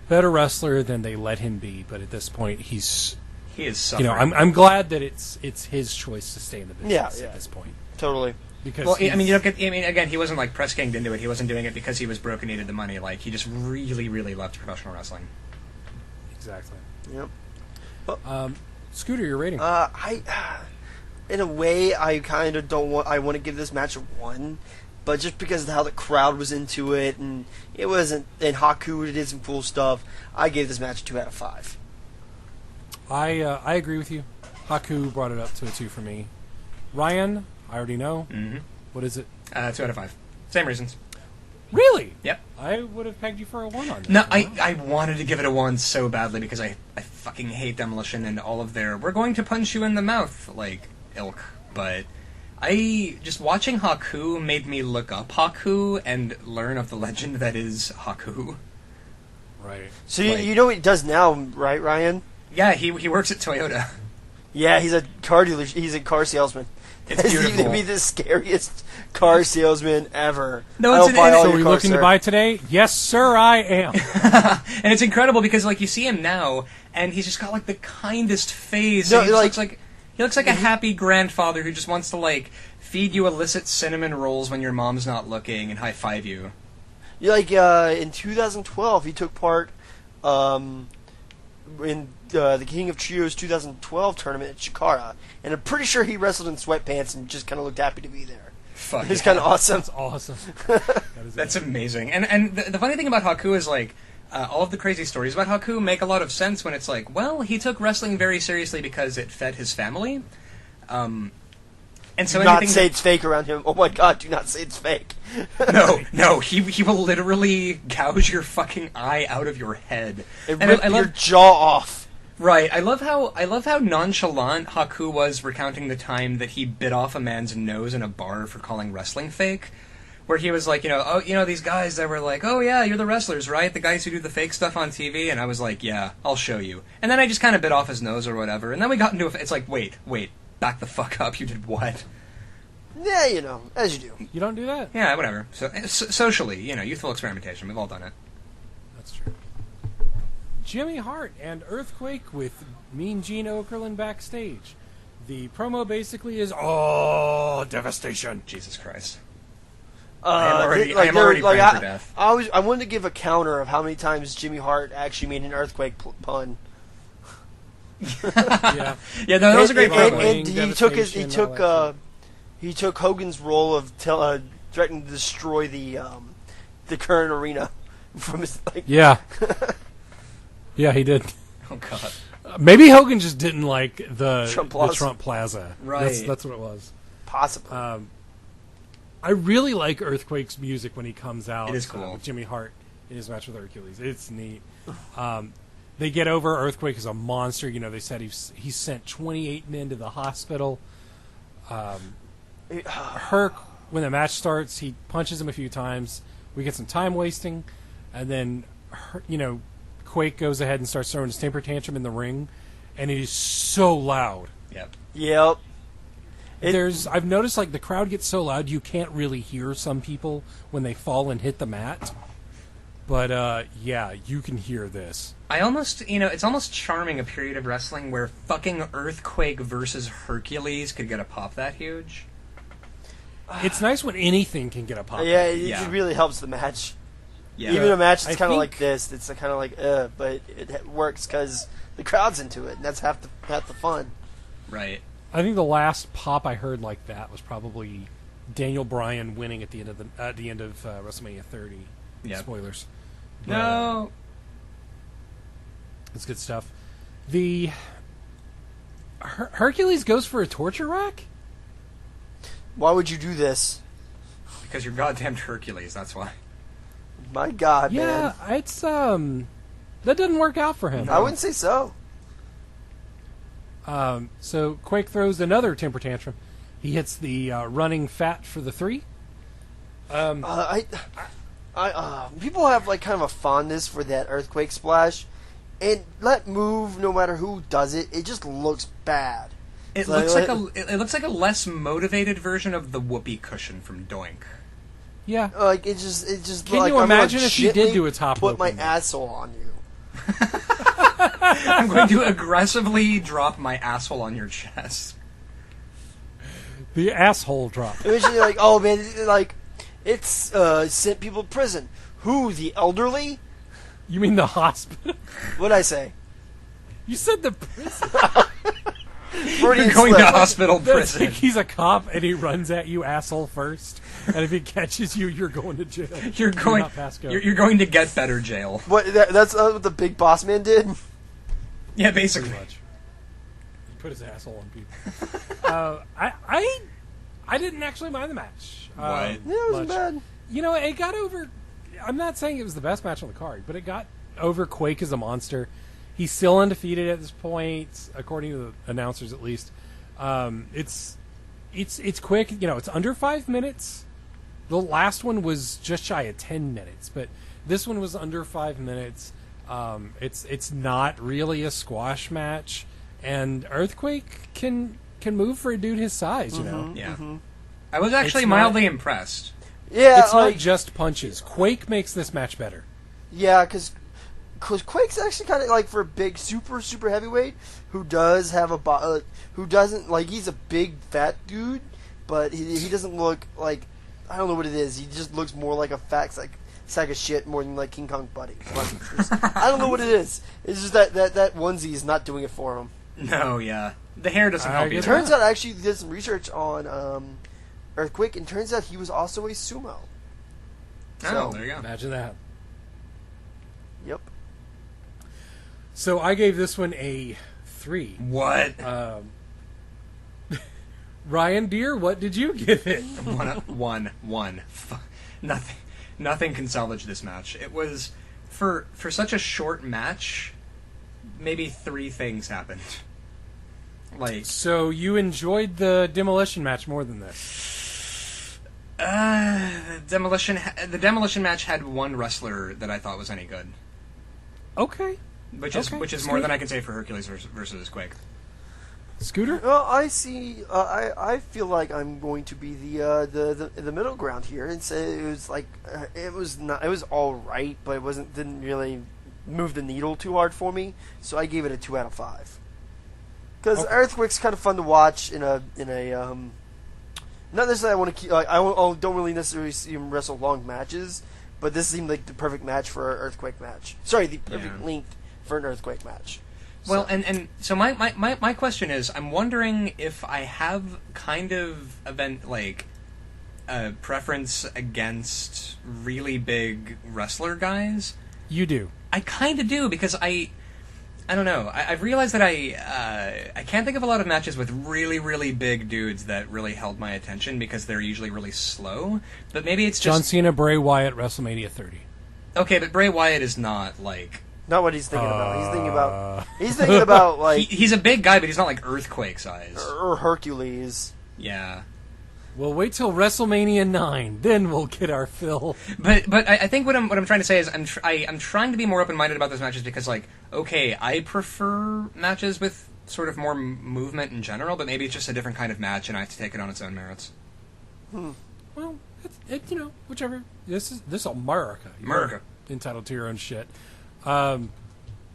[SPEAKER 1] better wrestler than they let him be. But at this point, he is suffering. I'm glad that it's his choice to stay in the business at this point.
[SPEAKER 2] Totally.
[SPEAKER 1] Because
[SPEAKER 3] again, he wasn't like press ganged into it. He wasn't doing it because he was broke and needed the money. Like he just really, really loved professional wrestling.
[SPEAKER 1] Exactly.
[SPEAKER 2] Yep.
[SPEAKER 1] Scooter, your rating?
[SPEAKER 2] In a way, I kind of don't want. I want to give this match a 1, but just because of how the crowd was into it, and it wasn't, and Haku did some cool stuff, I gave this match a 2 out of 5.
[SPEAKER 1] I agree with you. Haku brought it up to a 2 for me. Ryan, I already know.
[SPEAKER 3] Mm-hmm.
[SPEAKER 1] What is it?
[SPEAKER 3] 2 out of 5. Same reasons.
[SPEAKER 1] Really?
[SPEAKER 3] Yep.
[SPEAKER 1] I would have pegged you for a 1 on that.
[SPEAKER 3] No, I wanted to give it a 1 so badly because I fucking hate Demolition and all of their "we're going to punch you in the mouth" ilk. But just watching Haku made me look up Haku and learn of the legend that is Haku.
[SPEAKER 1] Right.
[SPEAKER 2] So you know what he does now, right, Ryan?
[SPEAKER 3] Yeah, he works at Toyota.
[SPEAKER 2] Yeah, he's a car dealer. He's a car salesman.
[SPEAKER 3] It's beautiful.
[SPEAKER 2] He's gonna be the scariest car salesman ever.
[SPEAKER 3] No,
[SPEAKER 2] I'll buy all
[SPEAKER 1] So
[SPEAKER 2] your
[SPEAKER 1] are you
[SPEAKER 2] cars,
[SPEAKER 1] looking
[SPEAKER 2] sir.
[SPEAKER 1] to buy today? Yes, sir, I am.
[SPEAKER 3] And it's incredible because you see him now and he's just got the kindest face.
[SPEAKER 2] No,
[SPEAKER 3] And he looks like a happy grandfather who just wants to feed you illicit cinnamon rolls when your mom's not looking and high five you.
[SPEAKER 2] In 2012, he took part in the King of Trios 2012 tournament at Chikara, and I'm pretty sure he wrestled in sweatpants and just kind of looked happy to be there.
[SPEAKER 3] Fuck,
[SPEAKER 2] It's kind of awesome.
[SPEAKER 1] That's awesome.
[SPEAKER 3] That's amazing. And the funny thing about Haku is all of the crazy stories about Haku make a lot of sense when it's he took wrestling very seriously because it fed his family. And so
[SPEAKER 2] Do not say it's fake around him. Oh my god, do not say it's fake.
[SPEAKER 3] No, he will literally gouge your fucking eye out of your head
[SPEAKER 2] And rip your jaw off.
[SPEAKER 3] Right, I love how nonchalant Haku was recounting the time that he bit off a man's nose in a bar for calling wrestling fake. Where he was these guys that were oh yeah, you're the wrestlers, right? The guys who do the fake stuff on TV, and I was yeah, I'll show you. And then I just kind of bit off his nose or whatever, and then we got into it's wait, back the fuck up, you did what?
[SPEAKER 2] Yeah, as you do.
[SPEAKER 1] You don't do that?
[SPEAKER 3] Yeah, whatever. So socially, youthful experimentation, we've all done it.
[SPEAKER 1] That's true. Jimmy Hart and Earthquake with Mean Gene Okerlund backstage. The promo basically is, devastation.
[SPEAKER 3] Jesus Christ. I am already praying for death.
[SPEAKER 2] I wanted to give a counter of how many times Jimmy Hart actually made an earthquake pun.
[SPEAKER 1] Yeah.
[SPEAKER 3] Yeah, no, that was a great promo.
[SPEAKER 2] And he took Hogan's role of threatening to destroy the current arena from his
[SPEAKER 1] Yeah. Yeah, he did.
[SPEAKER 3] Oh god.
[SPEAKER 1] Maybe Hogan just didn't like the Trump Plaza.
[SPEAKER 3] Right.
[SPEAKER 1] That's what it was.
[SPEAKER 2] Possibly.
[SPEAKER 1] I really like Earthquake's music when he comes out.
[SPEAKER 3] It is cool.
[SPEAKER 1] With Jimmy Hart in his match with Hercules. It's neat. They get over. Earthquake is a monster. They said he sent 28 men to the hospital. Herc, when the match starts, he punches him a few times. We get some time wasting, and then Quake goes ahead and starts throwing his temper tantrum in the ring, and it is so loud.
[SPEAKER 2] Yep.
[SPEAKER 1] I've noticed the crowd gets so loud you can't really hear some people when they fall and hit the mat. But you can hear this.
[SPEAKER 3] I almost, it's almost charming a period of wrestling where fucking Earthquake versus Hercules could get a pop that huge.
[SPEAKER 1] It's nice when anything can get a pop.
[SPEAKER 2] Yeah, it really helps the match.
[SPEAKER 3] Yeah.
[SPEAKER 2] Even a match that's kind of like this, it's kind of but it works because the crowd's into it, and that's half the fun.
[SPEAKER 3] Right.
[SPEAKER 1] I think the last pop I heard like that was probably Daniel Bryan winning at the end of WrestleMania 30.
[SPEAKER 3] Yeah.
[SPEAKER 1] Spoilers.
[SPEAKER 3] No.
[SPEAKER 1] It's good stuff. The Hercules goes for a torture rack?
[SPEAKER 2] Why would you do this?
[SPEAKER 3] Because you're goddamn Hercules, that's why.
[SPEAKER 2] My God, man.
[SPEAKER 1] Yeah, it's that doesn't work out for him.
[SPEAKER 2] I wouldn't say so.
[SPEAKER 1] So Quake throws another temper tantrum. He hits the running fat for the 3.
[SPEAKER 2] People have kind of a fondness for that Earthquake splash, and that move, no matter who does it, it just looks bad.
[SPEAKER 3] It looks like a less motivated version of the whoopee cushion from Doink.
[SPEAKER 1] Yeah.
[SPEAKER 2] It just.
[SPEAKER 1] Can you imagine if you did do a top
[SPEAKER 2] put my
[SPEAKER 1] open?
[SPEAKER 2] asshole on you.
[SPEAKER 3] I'm going to aggressively drop my asshole on your chest.
[SPEAKER 1] The asshole drop.
[SPEAKER 2] Eventually, oh man, it's sent people to prison. Who? The elderly?
[SPEAKER 1] You mean the hospital?
[SPEAKER 2] What'd I say?
[SPEAKER 1] You said the prison.
[SPEAKER 3] You're going to hospital prison.
[SPEAKER 1] Like he's a cop and he runs at you asshole first, and if he catches you, you're going to jail.
[SPEAKER 3] You're going to get better jail.
[SPEAKER 2] What? That's what the big boss man did.
[SPEAKER 3] Yeah, basically.
[SPEAKER 1] Pretty much. He put his asshole on people. I didn't actually mind the match.
[SPEAKER 3] Why?
[SPEAKER 2] Yeah, it wasn't bad.
[SPEAKER 1] It got over. I'm not saying it was the best match on the card, but it got over Quake as a monster. He's still undefeated at this point, according to the announcers at least. It's quick. It's under 5 minutes. The last one was just shy of 10 minutes, but this one was under 5 minutes. It's not really a squash match, and Earthquake can move for a dude his size.
[SPEAKER 3] Yeah. Mm-hmm. I was actually mildly impressed.
[SPEAKER 2] Yeah,
[SPEAKER 1] it's not just punches. Quake makes this match better.
[SPEAKER 2] Yeah, because Quake's actually kind of for a big, super heavyweight who does have who doesn't he's a big fat dude, but he doesn't look like, I don't know what it is. He just looks more like a fat sack of shit more than like King Kong Buddy. I don't know what it is. It's just that onesie is not doing it for him.
[SPEAKER 3] No, yeah, the hair doesn't help you.
[SPEAKER 2] It turns out I actually did some research on Earthquake, and turns out he was also a sumo.
[SPEAKER 3] Oh, there you go.
[SPEAKER 1] Imagine that.
[SPEAKER 2] Yep.
[SPEAKER 1] So I gave this one a 3.
[SPEAKER 3] What?
[SPEAKER 1] Ryan Deere, what did you give it?
[SPEAKER 3] One. Nothing can salvage this match. It was for such a short match. Maybe 3 things happened.
[SPEAKER 1] So you enjoyed the demolition match more than this?
[SPEAKER 3] The demolition match had one wrestler that I thought was any good.
[SPEAKER 1] Okay.
[SPEAKER 3] Which is more than I can say for Hercules versus Quake.
[SPEAKER 1] Scooter?
[SPEAKER 2] Well, I see. I feel like I'm going to be the middle ground here and say it was all right, but it didn't really move the needle too hard for me. So I gave it a 2 out of 5. Because Earthquake's kind of fun to watch in a not necessarily I want to keep I don't really necessarily see him wrestle long matches, but this seemed like the perfect match for an Earthquake match. Sorry, the perfect length for an Earthquake match.
[SPEAKER 3] Well, and so my question is, I'm wondering if I have kind of a preference against really big wrestler guys.
[SPEAKER 1] You do.
[SPEAKER 3] I kind of do, because I don't know. I've realized that I can't think of a lot of matches with really, really big dudes that really held my attention because they're usually really slow. But maybe it's just
[SPEAKER 1] John Cena, Bray Wyatt, WrestleMania 30.
[SPEAKER 3] Okay, but Bray Wyatt is not
[SPEAKER 2] Not what he's thinking about. He's thinking about like
[SPEAKER 3] he's a big guy, but he's not like earthquake size.
[SPEAKER 2] or Hercules.
[SPEAKER 3] Yeah.
[SPEAKER 1] We'll wait till WrestleMania 9, then we'll get our fill.
[SPEAKER 3] But I think what I'm trying to say is I'm trying to be more open-minded about those matches because, like, okay, I prefer matches with sort of more movement in general, but maybe it's just a different kind of match and I have to take it on its own merits.
[SPEAKER 1] Well, whichever. This is America.
[SPEAKER 3] America.
[SPEAKER 1] You're entitled to your own shit.
[SPEAKER 3] Not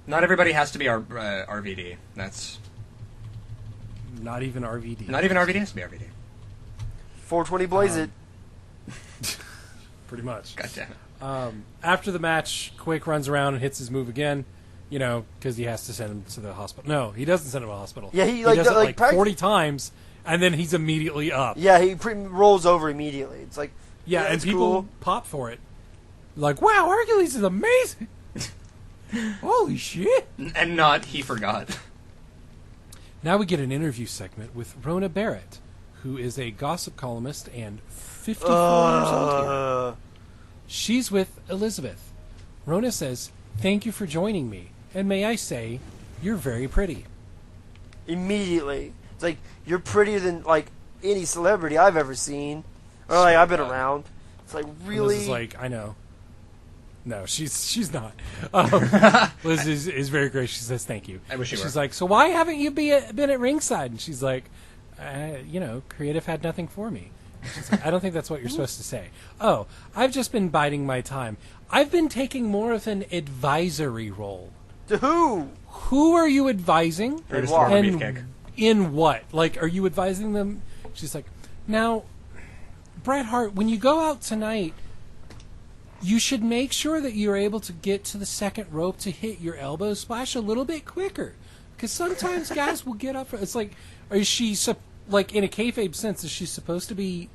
[SPEAKER 3] everybody has to be RVD. That's...
[SPEAKER 1] Not even RVD.
[SPEAKER 3] Not even RVD has to be RVD.
[SPEAKER 2] 420 blaze it.
[SPEAKER 1] Pretty much.
[SPEAKER 3] God damn it.
[SPEAKER 1] After the match, Quake runs around and hits his move again, because he has to send him to the hospital. No, he doesn't send him to the hospital.
[SPEAKER 2] Yeah, he
[SPEAKER 1] does it like 40 times, and then he's immediately up.
[SPEAKER 2] Yeah, he rolls over immediately. It's like,
[SPEAKER 1] yeah, and people
[SPEAKER 2] cool.
[SPEAKER 1] pop for it. Like, wow, Hercules is amazing. Holy shit.
[SPEAKER 3] And not he forgot.
[SPEAKER 1] Now we get an interview segment with Rona Barrett, who is a gossip columnist and 54 years old here. She's with Elizabeth. Rona says, "Thank you for joining me, and may I say, you're very pretty."
[SPEAKER 2] Immediately. It's like, you're prettier than, like, any celebrity I've ever seen. Or, like, I've been around. It's like, really?
[SPEAKER 1] Liz is like, I know. No, she's not. Liz is very gracious. She says, "Thank you."
[SPEAKER 3] I wish you were.
[SPEAKER 1] She's like, "So why haven't you been at ringside?" And she's like, creative had nothing for me. She's like, "I don't think that's what you're supposed to say." "Oh, I've just been biding my time. I've been taking more of an advisory role."
[SPEAKER 2] To who?
[SPEAKER 1] Who are you advising?
[SPEAKER 3] Brutus the Barber
[SPEAKER 1] And
[SPEAKER 3] Beefcake.
[SPEAKER 1] in what? Like, are you advising them? She's like, "Now, Bret Hart, when you go out tonight, you should make sure that you're able to get to the second rope to hit your elbow splash a little bit quicker. Because sometimes guys will get up." It's like, is she, like, in a kayfabe sense, is she supposed to be,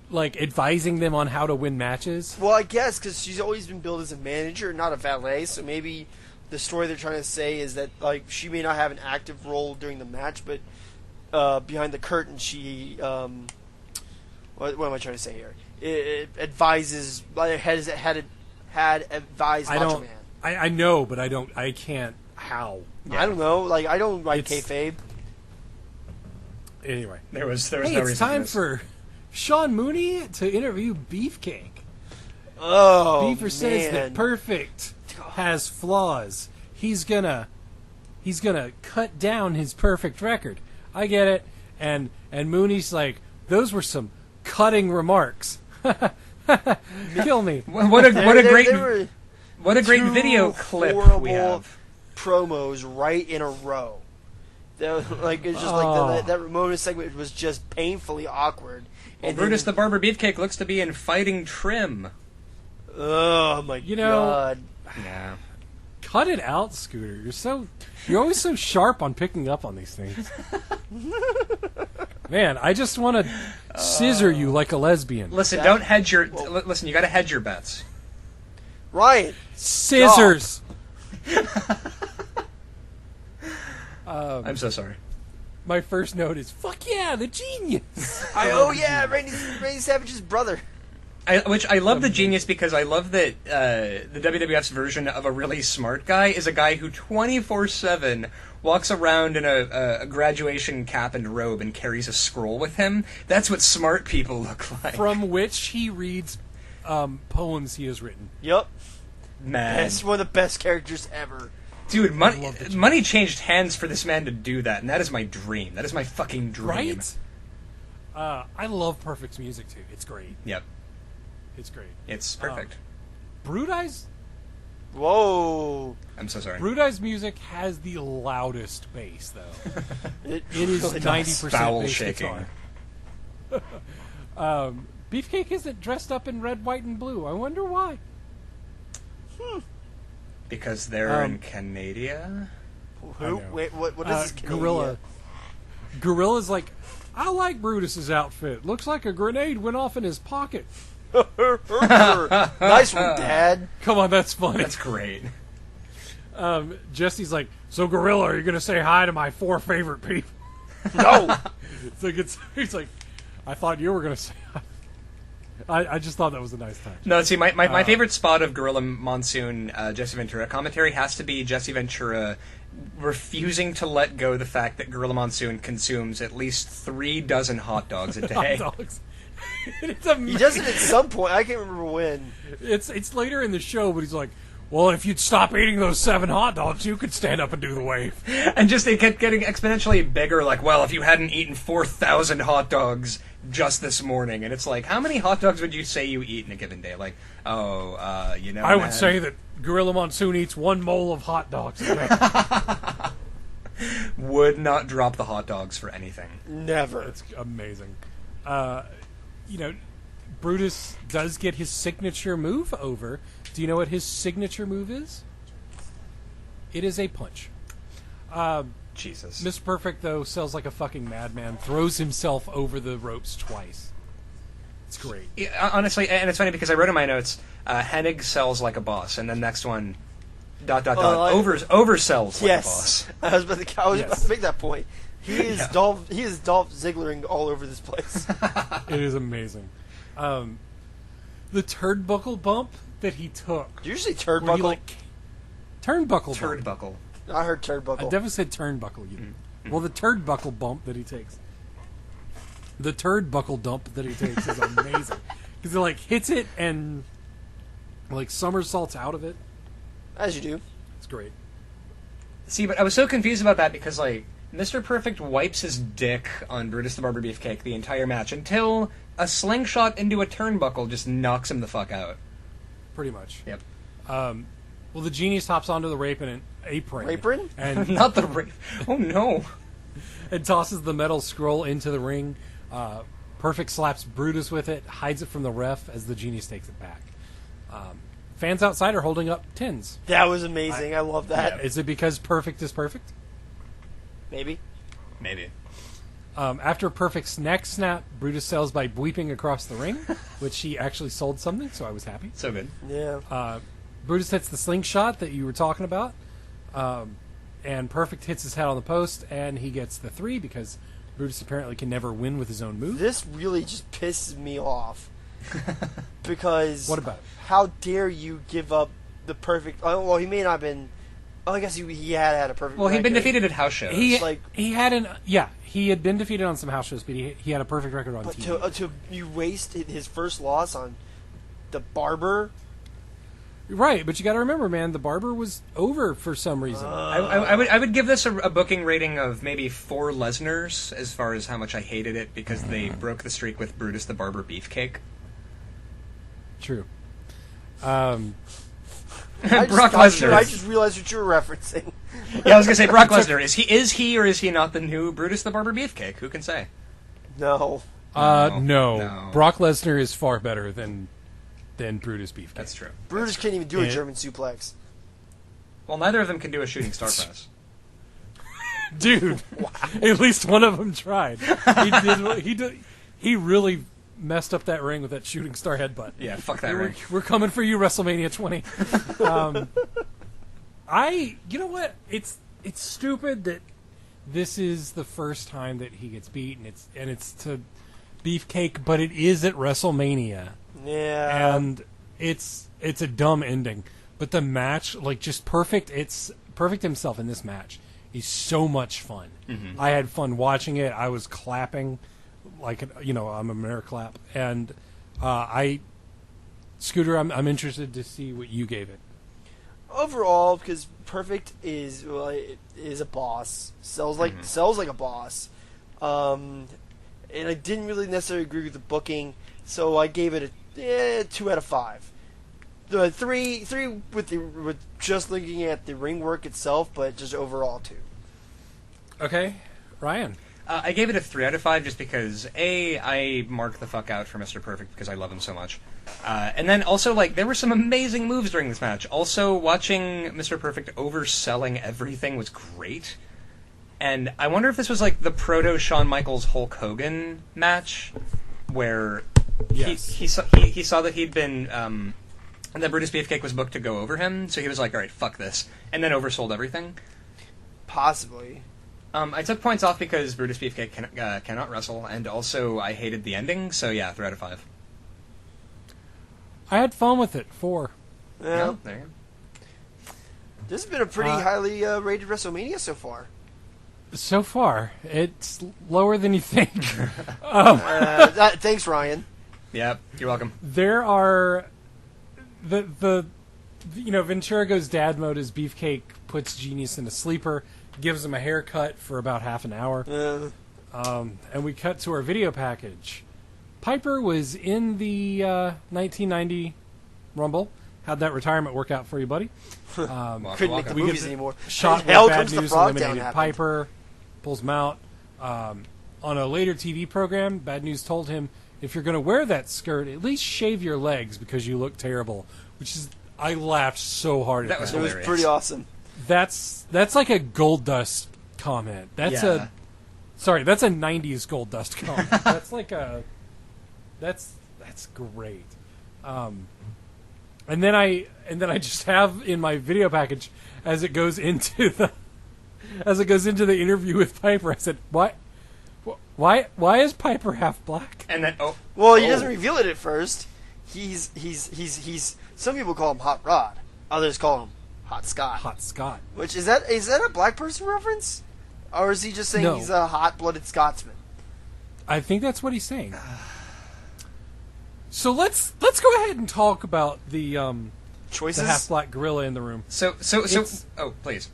[SPEAKER 1] like, advising them on how to win matches?
[SPEAKER 2] Well, I guess, because she's always been billed as a manager, not a valet, so maybe the story they're trying to say is that, like, she may not have an active role during the match, but behind the curtain she, what am I trying to say here? It advises, like, had advised Macho Man.
[SPEAKER 1] I know, but I can't, how?
[SPEAKER 2] Yeah. I don't know, like, I don't write
[SPEAKER 1] It's-
[SPEAKER 2] kayfabe.
[SPEAKER 1] Anyway.
[SPEAKER 3] There was
[SPEAKER 1] Hey,
[SPEAKER 3] no
[SPEAKER 1] it's
[SPEAKER 3] reason
[SPEAKER 1] time
[SPEAKER 3] this.
[SPEAKER 1] for Sean Mooney to interview Beefcake.
[SPEAKER 2] Oh,
[SPEAKER 1] Beaver says that
[SPEAKER 2] man.
[SPEAKER 1] Perfect has flaws. He's gonna cut down his perfect record. I get it. And Mooney's like, "Those were some cutting remarks." Kill me.
[SPEAKER 3] What a
[SPEAKER 2] There were
[SPEAKER 3] great
[SPEAKER 2] two
[SPEAKER 3] video clip
[SPEAKER 2] horrible
[SPEAKER 3] we have.
[SPEAKER 2] promos right in a row. Like, it's just like that Ramona segment was just painfully awkward. And
[SPEAKER 3] Brutus the
[SPEAKER 2] then,
[SPEAKER 3] Barber Beefcake looks to be in fighting trim.
[SPEAKER 2] oh my god!
[SPEAKER 3] Yeah.
[SPEAKER 1] Cut it out, Scooter. You're always so sharp on picking up on these things. Man, I just want to scissor you like a lesbian.
[SPEAKER 3] Listen, don't hedge your. Listen, you got to hedge your bets.
[SPEAKER 2] Ryan,
[SPEAKER 1] Scissors.
[SPEAKER 3] I'm so sorry.
[SPEAKER 1] My first note is, "Fuck yeah, the genius."
[SPEAKER 2] oh yeah, Randy Savage's brother.
[SPEAKER 3] Which I love the genius because I love that the WWF's version of a really smart guy is a guy who 24/7 walks around in a graduation cap and robe and carries a scroll with him. That's what smart people look like.
[SPEAKER 1] From which he reads poems he has written.
[SPEAKER 2] Yep,
[SPEAKER 3] Man.
[SPEAKER 2] that's one of the best characters ever.
[SPEAKER 3] Dude, money changed hands for this man to do that, and that is my dream. That is my fucking dream.
[SPEAKER 1] Right? I love Perfect's music, too. It's great.
[SPEAKER 3] Yep.
[SPEAKER 1] It's great.
[SPEAKER 3] It's perfect.
[SPEAKER 1] Brute Eye's
[SPEAKER 2] Whoa!
[SPEAKER 3] I'm so sorry.
[SPEAKER 1] Brute Eye's music has the loudest bass, though.
[SPEAKER 2] It
[SPEAKER 1] It is
[SPEAKER 2] really
[SPEAKER 1] 90%
[SPEAKER 3] Bowel
[SPEAKER 1] bass
[SPEAKER 3] shaking.
[SPEAKER 1] guitar. Beefcake isn't dressed up in red, white, and blue. I wonder why.
[SPEAKER 3] Because they're in Canada?
[SPEAKER 2] Who?
[SPEAKER 1] know.
[SPEAKER 2] Wait, what is this?
[SPEAKER 1] Gorilla. Gorilla's like, "I like Brutus's outfit. Looks like a grenade went off in his pocket."
[SPEAKER 2] Nice one, Dad.
[SPEAKER 1] Come on, that's funny.
[SPEAKER 3] That's great.
[SPEAKER 1] Jesse's like, "So Gorilla, are you gonna say hi to my 4 favorite people?"
[SPEAKER 2] No.
[SPEAKER 1] It's like, he's like, "I thought you were gonna say hi." I just thought that was a nice touch.
[SPEAKER 3] No, see, my favorite spot of Gorilla Monsoon Jesse Ventura commentary has to be Jesse Ventura refusing to let go the fact that Gorilla Monsoon consumes at least 3 dozen hot dogs a day.
[SPEAKER 1] Hot dogs.
[SPEAKER 2] He does it at some point. I can't remember when.
[SPEAKER 1] It's later in the show, but he's like, well, if you'd stop eating those 7 hot dogs, you could stand up and do the wave.
[SPEAKER 3] And just they kept getting exponentially bigger, like, well, if you hadn't eaten 4,000 hot dogs just this morning. And it's like, how many hot dogs would you say you eat in a given day? Like,
[SPEAKER 1] I would say that Gorilla Monsoon eats 1 mole of hot dogs a day.
[SPEAKER 3] Would not drop the hot dogs for anything.
[SPEAKER 2] Never.
[SPEAKER 1] It's amazing. Brutus does get his signature move over. Do you know what his signature move is? It is a punch.
[SPEAKER 3] Jesus.
[SPEAKER 1] Mr. Perfect, though, sells like a fucking madman, throws himself over the ropes twice. It's great.
[SPEAKER 3] Yeah, honestly, and it's funny because I wrote in my notes, Hennig sells like a boss, and then next one, ... oversells like a boss.
[SPEAKER 2] I was about to make that point. He is Dolph Ziggling all over this place.
[SPEAKER 1] It is amazing. The turnbuckle bump that he took.
[SPEAKER 2] Did you say turnbuckle?
[SPEAKER 1] Turnbuckle.
[SPEAKER 3] Turnbuckle.
[SPEAKER 2] I heard turnbuckle.
[SPEAKER 1] I definitely said turnbuckle. Well, the turnbuckle bump that he takes. The turnbuckle dump that he takes is amazing. Because he, hits it and, somersaults out of it.
[SPEAKER 2] As you do.
[SPEAKER 1] It's great.
[SPEAKER 3] See, but I was so confused about that because, Mr. Perfect wipes his dick on Brutus the Barber Beefcake the entire match until a slingshot into a turnbuckle just knocks him the fuck out.
[SPEAKER 1] Pretty much.
[SPEAKER 3] Yep.
[SPEAKER 1] Well, the genius hops onto the apron.
[SPEAKER 2] Apron?
[SPEAKER 1] And
[SPEAKER 3] not the rape. Oh, no.
[SPEAKER 1] And tosses the metal scroll into the ring. Perfect slaps Brutus with it, hides it from the ref as the genius takes it back. Fans outside are holding up tins.
[SPEAKER 2] That was amazing. I love that.
[SPEAKER 1] Yeah. Is it because Perfect is perfect?
[SPEAKER 2] Maybe.
[SPEAKER 1] After Perfect's neck snap, Brutus sells by weeping across the ring, which he actually sold something, so I was happy.
[SPEAKER 3] So good.
[SPEAKER 2] Yeah.
[SPEAKER 1] Brutus hits the slingshot that you were talking about, and Perfect hits his head on the post, and he gets the 3 because Brutus apparently can never win with his own move.
[SPEAKER 2] This really just pisses me off. Because...
[SPEAKER 1] What about it?
[SPEAKER 2] How dare you give up the perfect... well, he may not have been... I guess he had a perfect...
[SPEAKER 3] Well, he'd been defeated at house shows.
[SPEAKER 1] He had been defeated on some house shows, but he had a perfect record on TV.
[SPEAKER 2] But to you waste his first loss on the Barber...
[SPEAKER 1] Right, but you got to remember, man, the Barber was over for some reason.
[SPEAKER 3] I would give this a booking rating of maybe 4 Lesnars as far as how much I hated it because they broke the streak with Brutus the Barber Beefcake.
[SPEAKER 1] True.
[SPEAKER 3] Brock Lesnar.
[SPEAKER 2] I just realized what you were referencing.
[SPEAKER 3] Yeah, I was gonna say Brock Lesnar. Is he or is he not the new Brutus the Barber Beefcake? Who can say?
[SPEAKER 2] No.
[SPEAKER 1] No. Brock Lesnar is far better than Brutus Beefcake.
[SPEAKER 3] That's true.
[SPEAKER 2] Brutus can't even do a German suplex.
[SPEAKER 3] Well, neither of them can do a shooting star press.
[SPEAKER 1] Dude, wow. At least one of them tried. He really messed up that ring with that shooting star headbutt.
[SPEAKER 3] Yeah, fuck that ring.
[SPEAKER 1] We're coming for you, WrestleMania 20. You know what? It's stupid that this is the first time that he gets beat, and it's to Beefcake, but it is at WrestleMania.
[SPEAKER 2] Yeah.
[SPEAKER 1] And it's a dumb ending. But the match, just Perfect, it's Perfect himself in this match. He's so much fun. Mm-hmm. I had fun watching it. I was clapping I'm a mirror clap. And Scooter, I'm interested to see what you gave it.
[SPEAKER 2] Overall, because Perfect is a boss, sells like a boss, and I didn't really necessarily agree with the booking, so I gave it a 2 out of 5. The 3 with just looking at the ring work itself, but just overall 2.
[SPEAKER 1] Okay, Ryan.
[SPEAKER 3] I gave it a 3 out of 5 just because, I mark the fuck out for Mr. Perfect because I love him so much. And then also, there were some amazing moves during this match. Also, watching Mr. Perfect overselling everything was great. And I wonder if this was, the proto-Shawn Michaels Hulk Hogan match, where he saw that he'd been, and that Brutus Beefcake was booked to go over him, so he was like, alright, fuck this, and then oversold everything.
[SPEAKER 2] Possibly.
[SPEAKER 3] I took points off because Brutus Beefcake cannot wrestle, and also I hated the ending, so yeah, 3 out of 5.
[SPEAKER 1] I had fun with it. 4.
[SPEAKER 2] Yeah.
[SPEAKER 3] No, there you go.
[SPEAKER 2] This has been a pretty highly rated WrestleMania so far.
[SPEAKER 1] So far, it's lower than you think.
[SPEAKER 2] Thanks, Ryan.
[SPEAKER 3] Yep, you're welcome.
[SPEAKER 1] There are the Ventura goes dad mode as Beefcake puts Genius in a sleeper, gives him a haircut for about half an hour, and we cut to our video package. Piper was in the 1990 Rumble. How'd that retirement work out for you, buddy?
[SPEAKER 2] Couldn't make the movies anymore.
[SPEAKER 1] Shot
[SPEAKER 2] Hell
[SPEAKER 1] where Bad
[SPEAKER 2] comes the
[SPEAKER 1] News
[SPEAKER 2] frog
[SPEAKER 1] eliminated
[SPEAKER 2] down
[SPEAKER 1] Piper, pulls him out. On a later TV program, Bad News told him, if you're going to wear that skirt, at least shave your legs because you look terrible. Which is, I laughed so hard at that.
[SPEAKER 3] That
[SPEAKER 2] It was pretty awesome.
[SPEAKER 1] That's like a Gold Dust comment. That's a 90s Gold Dust comment. That's like a that's great. And then I just have in my video package as it goes into the interview with Piper. I said, why is Piper half black?
[SPEAKER 3] And then
[SPEAKER 2] He doesn't reveal it at first. He's some people call him Hot Rod, others call him Hot Scott.
[SPEAKER 1] Hot Scott.
[SPEAKER 2] Which is that a black person reference, or is he just saying he's a hot-blooded Scotsman? I
[SPEAKER 1] think that's what he's saying. So let's go ahead and talk about the
[SPEAKER 2] choices.
[SPEAKER 1] The half black gorilla in the room.
[SPEAKER 3] So please.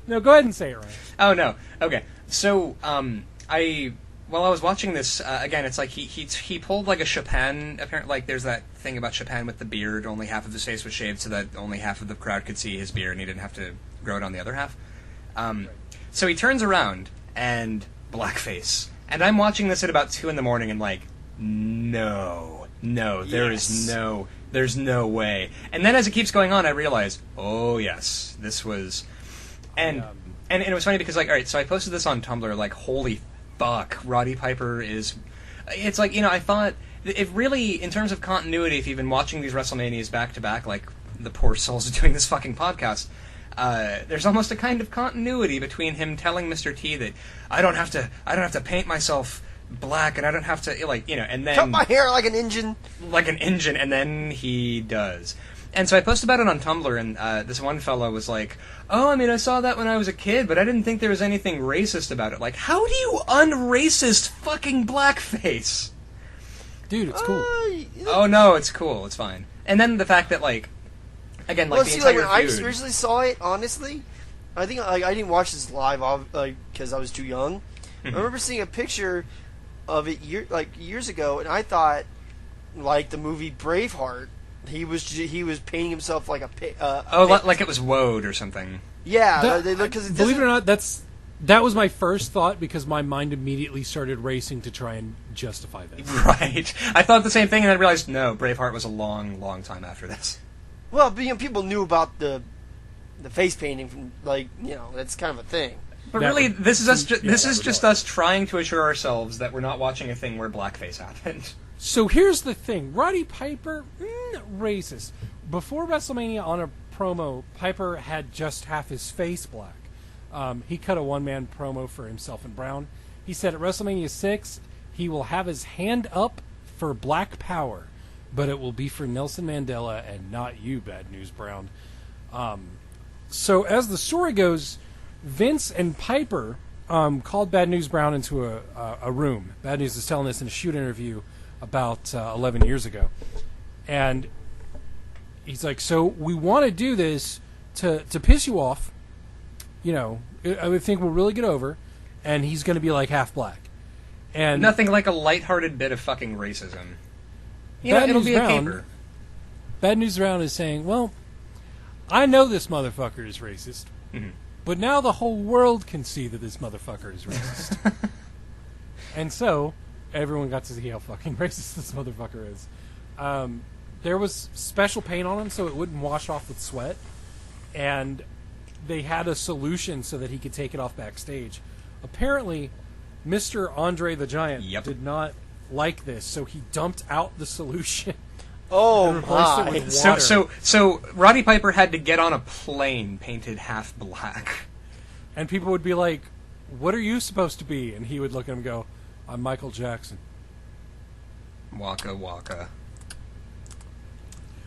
[SPEAKER 1] No, go ahead and say it, Ryan.
[SPEAKER 3] Oh no. Okay. So while I was watching this again, it's like he pulled like a Chopin. Apparently, like there's that thing about Chopin with the beard. Only half of his face was shaved, so that only half of the crowd could see his beard, and he didn't have to grow it on the other half. So he turns around and blackface, and I'm watching this at about 2 a.m. and like, no, there's no way. And then as it keeps going on, I realize, oh yes, this was, and it was funny because like, all right, so I posted this on Tumblr, like, holy fuck, Roddy Piper is, it's like, I thought, if really, in terms of continuity, if you've been watching these WrestleManias back to back, like the poor souls doing this fucking podcast, there's almost a kind of continuity between him telling Mr. T that I don't have to paint myself black, and I don't have to, and then
[SPEAKER 2] cut my hair like an engine,
[SPEAKER 3] and then he does. And so I posted about it on Tumblr, and this one fellow was like, oh, I mean, I saw that when I was a kid, but I didn't think there was anything racist about it. Like, how do you un-racist fucking blackface?
[SPEAKER 1] Dude, it's cool.
[SPEAKER 3] Oh, no, it's cool. It's fine. And then the fact that, like, again, like, the entire
[SPEAKER 2] when I
[SPEAKER 3] feud...
[SPEAKER 2] originally saw it, honestly, I think, like, I didn't watch this live, because I was too young. I remember seeing a picture of it years ago, and I thought, like the movie Braveheart, he was painting himself like a
[SPEAKER 3] like it was Woad or something.
[SPEAKER 2] Yeah,
[SPEAKER 1] believe it or not, that was my first thought, because my mind immediately started racing to try and justify that.
[SPEAKER 3] Right. I thought the same thing, and then realized, no, Braveheart was a long, long time after this.
[SPEAKER 2] Well, people knew about the face painting from, like, that's kind of a thing.
[SPEAKER 3] But really, this is just us trying to assure ourselves that we're not watching a thing where blackface happened.
[SPEAKER 1] So here's the thing. Roddy Piper, racist. Before WrestleMania, on a promo, Piper had just half his face black. He cut a one-man promo for himself and Brown. He said at WrestleMania 6, he will have his hand up for Black Power, but it will be for Nelson Mandela and not you, Bad News Brown. So as the story goes, Vince and Piper called Bad News Brown into a room. Bad News is telling this in a shoot interview about 11 years ago. And he's like, so we want to do this to piss you off. I would think we'll really get over. And he's going to be like half black. And
[SPEAKER 3] nothing like a lighthearted bit of fucking racism. It'll be a caper.
[SPEAKER 1] Bad News Brown is saying, well, I know this motherfucker is racist. Mm-hmm. But now the whole world can see that this motherfucker is racist. And so, everyone got to see how fucking racist this motherfucker is. There was special paint on him so it wouldn't wash off with sweat. And they had a solution so that he could take it off backstage. Apparently, Mr. Andre the Giant did not like this, so he dumped out the solution.
[SPEAKER 2] Oh my!
[SPEAKER 3] So Roddy Piper had to get on a plane painted half black,
[SPEAKER 1] and people would be like, "What are you supposed to be?" And he would look at him and go, "I'm Michael Jackson."
[SPEAKER 3] Waka waka.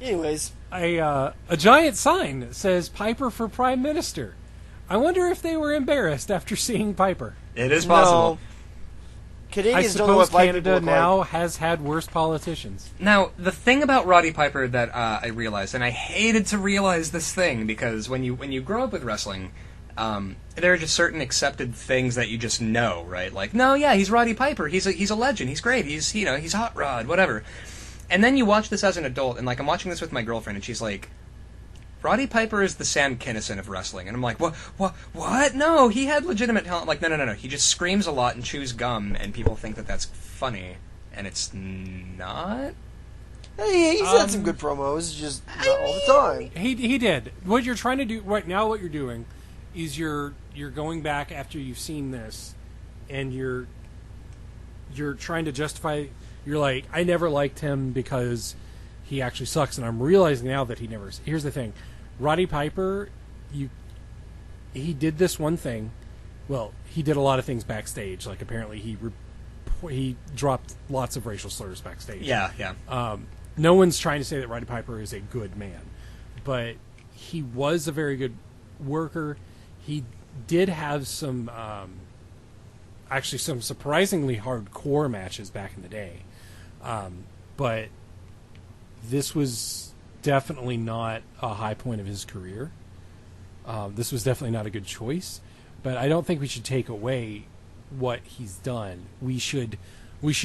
[SPEAKER 2] Anyways,
[SPEAKER 1] A giant sign says Piper for Prime Minister. I wonder if they were embarrassed after seeing Piper.
[SPEAKER 3] It is possible.
[SPEAKER 2] no. Canadians
[SPEAKER 1] I
[SPEAKER 2] don't know what
[SPEAKER 1] suppose
[SPEAKER 2] black
[SPEAKER 1] Canada
[SPEAKER 2] people look
[SPEAKER 1] now
[SPEAKER 2] like.
[SPEAKER 1] has had worse politicians.
[SPEAKER 3] Now, the thing about Roddy Piper that I realized, and I hated to realize this thing, because when you grow up with wrestling, there are just certain accepted things that you just know, right? Like, no, yeah, he's Roddy Piper. He's a legend. He's great. He's Hot Rod, whatever. And then you watch this as an adult, and like I'm watching this with my girlfriend, and she's like, Roddy Piper is the Sam Kinison of wrestling. And I'm like, what? No, he had legitimate talent. Like, no. He just screams a lot and chews gum, and people think that that's funny, and it's not.
[SPEAKER 2] Hey, he's had some good promos, just not all the time.
[SPEAKER 1] He did. What you're trying to do right now, what you're doing, is you're going back after you've seen this, and you're trying to justify. You're like, I never liked him because he actually sucks, and I'm realizing now that he never. Here's the thing, Roddy Piper, he did this one thing. Well, he did a lot of things backstage. Like apparently he dropped lots of racial slurs backstage.
[SPEAKER 3] Yeah.
[SPEAKER 1] No one's trying to say that Roddy Piper is a good man, but he was a very good worker. He did have some, actually some surprisingly hardcore matches back in the day. But this was definitely not a high point of his career. This was definitely not a good choice, but I don't think we should take away what he's done. We should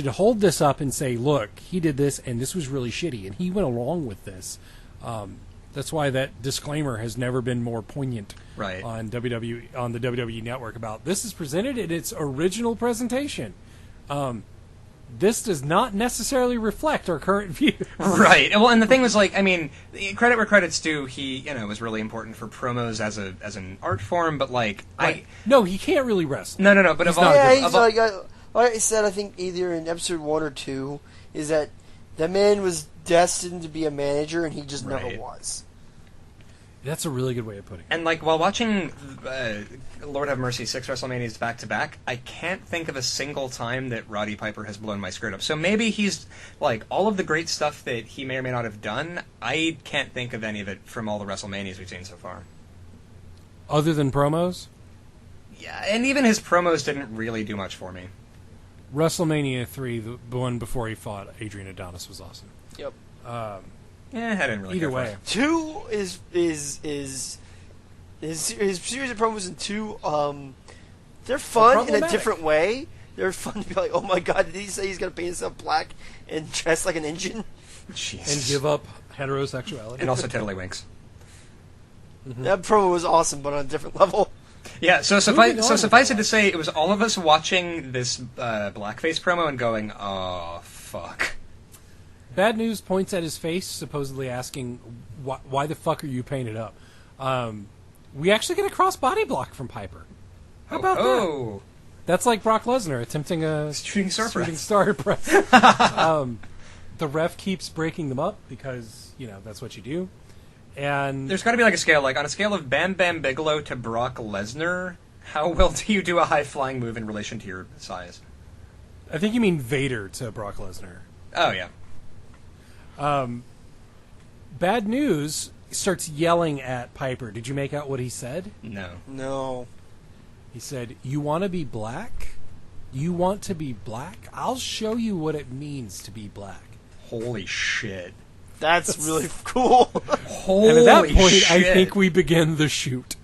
[SPEAKER 1] hold this up and say, look, he did this and this was really shitty and he went along with this. That's why that disclaimer has never been more poignant
[SPEAKER 3] Right.
[SPEAKER 1] on the WWE Network about this is presented in its original presentation. This does not necessarily reflect our current view.
[SPEAKER 3] Right. Well, and the thing was, like, I mean, credit where credit's due. He, was really important for promos as an art form. But like,
[SPEAKER 1] Right. No, he can't really wrestle.
[SPEAKER 3] No. But
[SPEAKER 1] He's
[SPEAKER 3] of all,
[SPEAKER 1] not
[SPEAKER 2] Yeah,
[SPEAKER 1] good.
[SPEAKER 2] he's like I said, I think either in episode 1 or 2, is that the man was destined to be a manager, and he just never
[SPEAKER 3] Right.
[SPEAKER 2] was.
[SPEAKER 1] That's a really good way of putting it.
[SPEAKER 3] And like while watching Lord Have Mercy 6 WrestleManias back to back, I can't think of a single time that Roddy Piper has blown my skirt up. So maybe he's like all of the great stuff that he may or may not have done. I can't think of any of it from all the WrestleManias we've seen so far.
[SPEAKER 1] Other than promos,
[SPEAKER 3] Yeah, and even his promos didn't really do much for me.
[SPEAKER 1] WrestleMania 3, the one before he fought Adrian Adonis, was awesome.
[SPEAKER 2] Yep.
[SPEAKER 3] Yeah, I didn't really.
[SPEAKER 1] Either
[SPEAKER 3] care for
[SPEAKER 1] way,
[SPEAKER 3] it.
[SPEAKER 2] 2 is his series of promos in 2. They're fun in a
[SPEAKER 1] problematic.
[SPEAKER 2] different way. They're fun to be like, oh my god, did he say he's gonna paint himself black and dress like an engine?
[SPEAKER 3] Jesus.
[SPEAKER 1] and give up heterosexuality.
[SPEAKER 3] And also tiddlywinks.
[SPEAKER 2] That promo was awesome, but on a different level.
[SPEAKER 3] Yeah, so
[SPEAKER 1] Moving on
[SPEAKER 3] suffice it
[SPEAKER 1] with
[SPEAKER 3] to say, it was all of us watching this blackface promo and going, "Oh fuck."
[SPEAKER 1] Bad News points at his face, supposedly asking, why the fuck are you painted up? We actually get a cross body block from Piper. How about that?
[SPEAKER 3] Oh,
[SPEAKER 1] That's like Brock Lesnar attempting a
[SPEAKER 3] shooting star
[SPEAKER 1] shooting
[SPEAKER 3] press.
[SPEAKER 1] star press. The ref keeps breaking them up because, that's what you do. And
[SPEAKER 3] There's got to be like a scale, like on a scale of Bam Bam Bigelow to Brock Lesnar. How well do you do a high flying move in relation to your size?
[SPEAKER 1] I think you mean Vader to Brock Lesnar.
[SPEAKER 3] Oh yeah.
[SPEAKER 1] Bad News starts yelling at Piper. Did you make out what he said?
[SPEAKER 3] No.
[SPEAKER 2] No.
[SPEAKER 1] He said, "You want to be black? You want to be black? I'll show you what it means to be black."
[SPEAKER 3] Holy shit.
[SPEAKER 2] That's really cool.
[SPEAKER 3] Holy
[SPEAKER 1] And at that point,
[SPEAKER 3] shit.
[SPEAKER 1] I think we begin the shoot.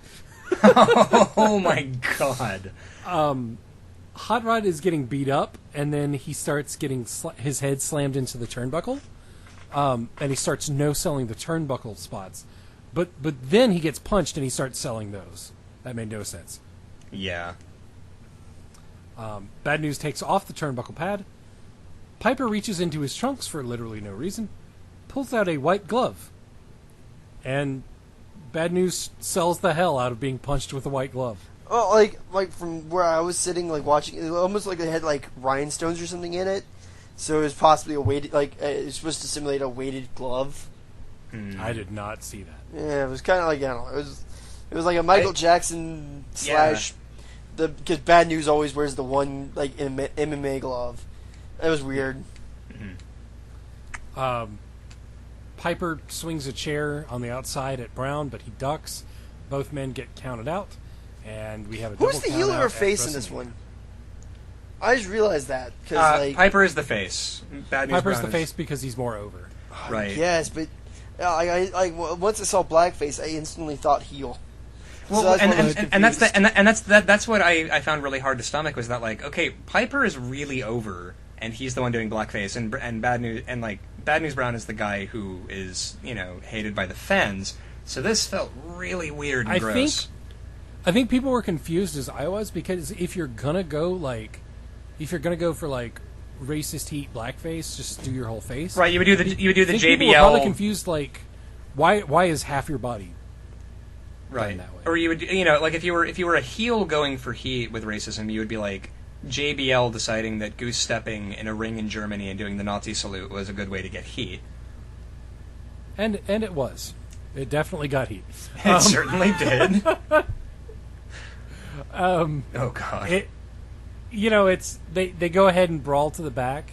[SPEAKER 3] Oh my god.
[SPEAKER 1] Hot Rod is getting beat up, and then he starts getting his head slammed into the turnbuckle, and he starts no-selling the turnbuckle spots. But then he gets punched, and he starts selling those. That made no sense.
[SPEAKER 3] Yeah.
[SPEAKER 1] Bad News takes off the turnbuckle pad. Piper reaches into his trunks for literally no reason, pulls out a white glove, and Bad News sells the hell out of being punched with a white glove.
[SPEAKER 2] Well, like from where I was sitting, like watching, it almost like they had like rhinestones or something in it. So it was possibly a weighted, it's supposed to simulate a weighted glove.
[SPEAKER 1] I did not see that.
[SPEAKER 2] Yeah, it was kind of like, I don't know, it was like a Michael Jackson slash, because Bad News always wears the one like MMA glove. That was weird.
[SPEAKER 1] Piper swings a chair on the outside at Brown, but he ducks. Both men get counted out, and we have a double
[SPEAKER 2] Who's the heel or face in this one? I just realized that because
[SPEAKER 3] Piper is the face. Bad News
[SPEAKER 1] Piper's
[SPEAKER 3] Brown
[SPEAKER 1] the
[SPEAKER 3] is-
[SPEAKER 1] face because he's more over.
[SPEAKER 3] Right.
[SPEAKER 2] Yes, but once I saw blackface, I instantly thought heel.
[SPEAKER 3] Well,
[SPEAKER 2] So
[SPEAKER 3] that's what I found really hard to stomach was that like, okay, Piper is really over, and he's the one doing blackface, and Bad News Brown is the guy who is hated by the fans. So this felt really weird and gross.
[SPEAKER 1] I think people were confused as I was because if you're gonna go for like racist heat blackface, just do your whole face.
[SPEAKER 3] Right, you would do the
[SPEAKER 1] I think
[SPEAKER 3] JBL.
[SPEAKER 1] People were probably confused like why is half your body
[SPEAKER 3] right
[SPEAKER 1] that way?
[SPEAKER 3] Or you would like if you were a heel going for heat with racism, you would be like JBL deciding that goose stepping in a ring in Germany and doing the Nazi salute was a good way to get heat.
[SPEAKER 1] And it was. It definitely got heat.
[SPEAKER 3] It certainly did. Oh God.
[SPEAKER 1] It's they go ahead and brawl to the back.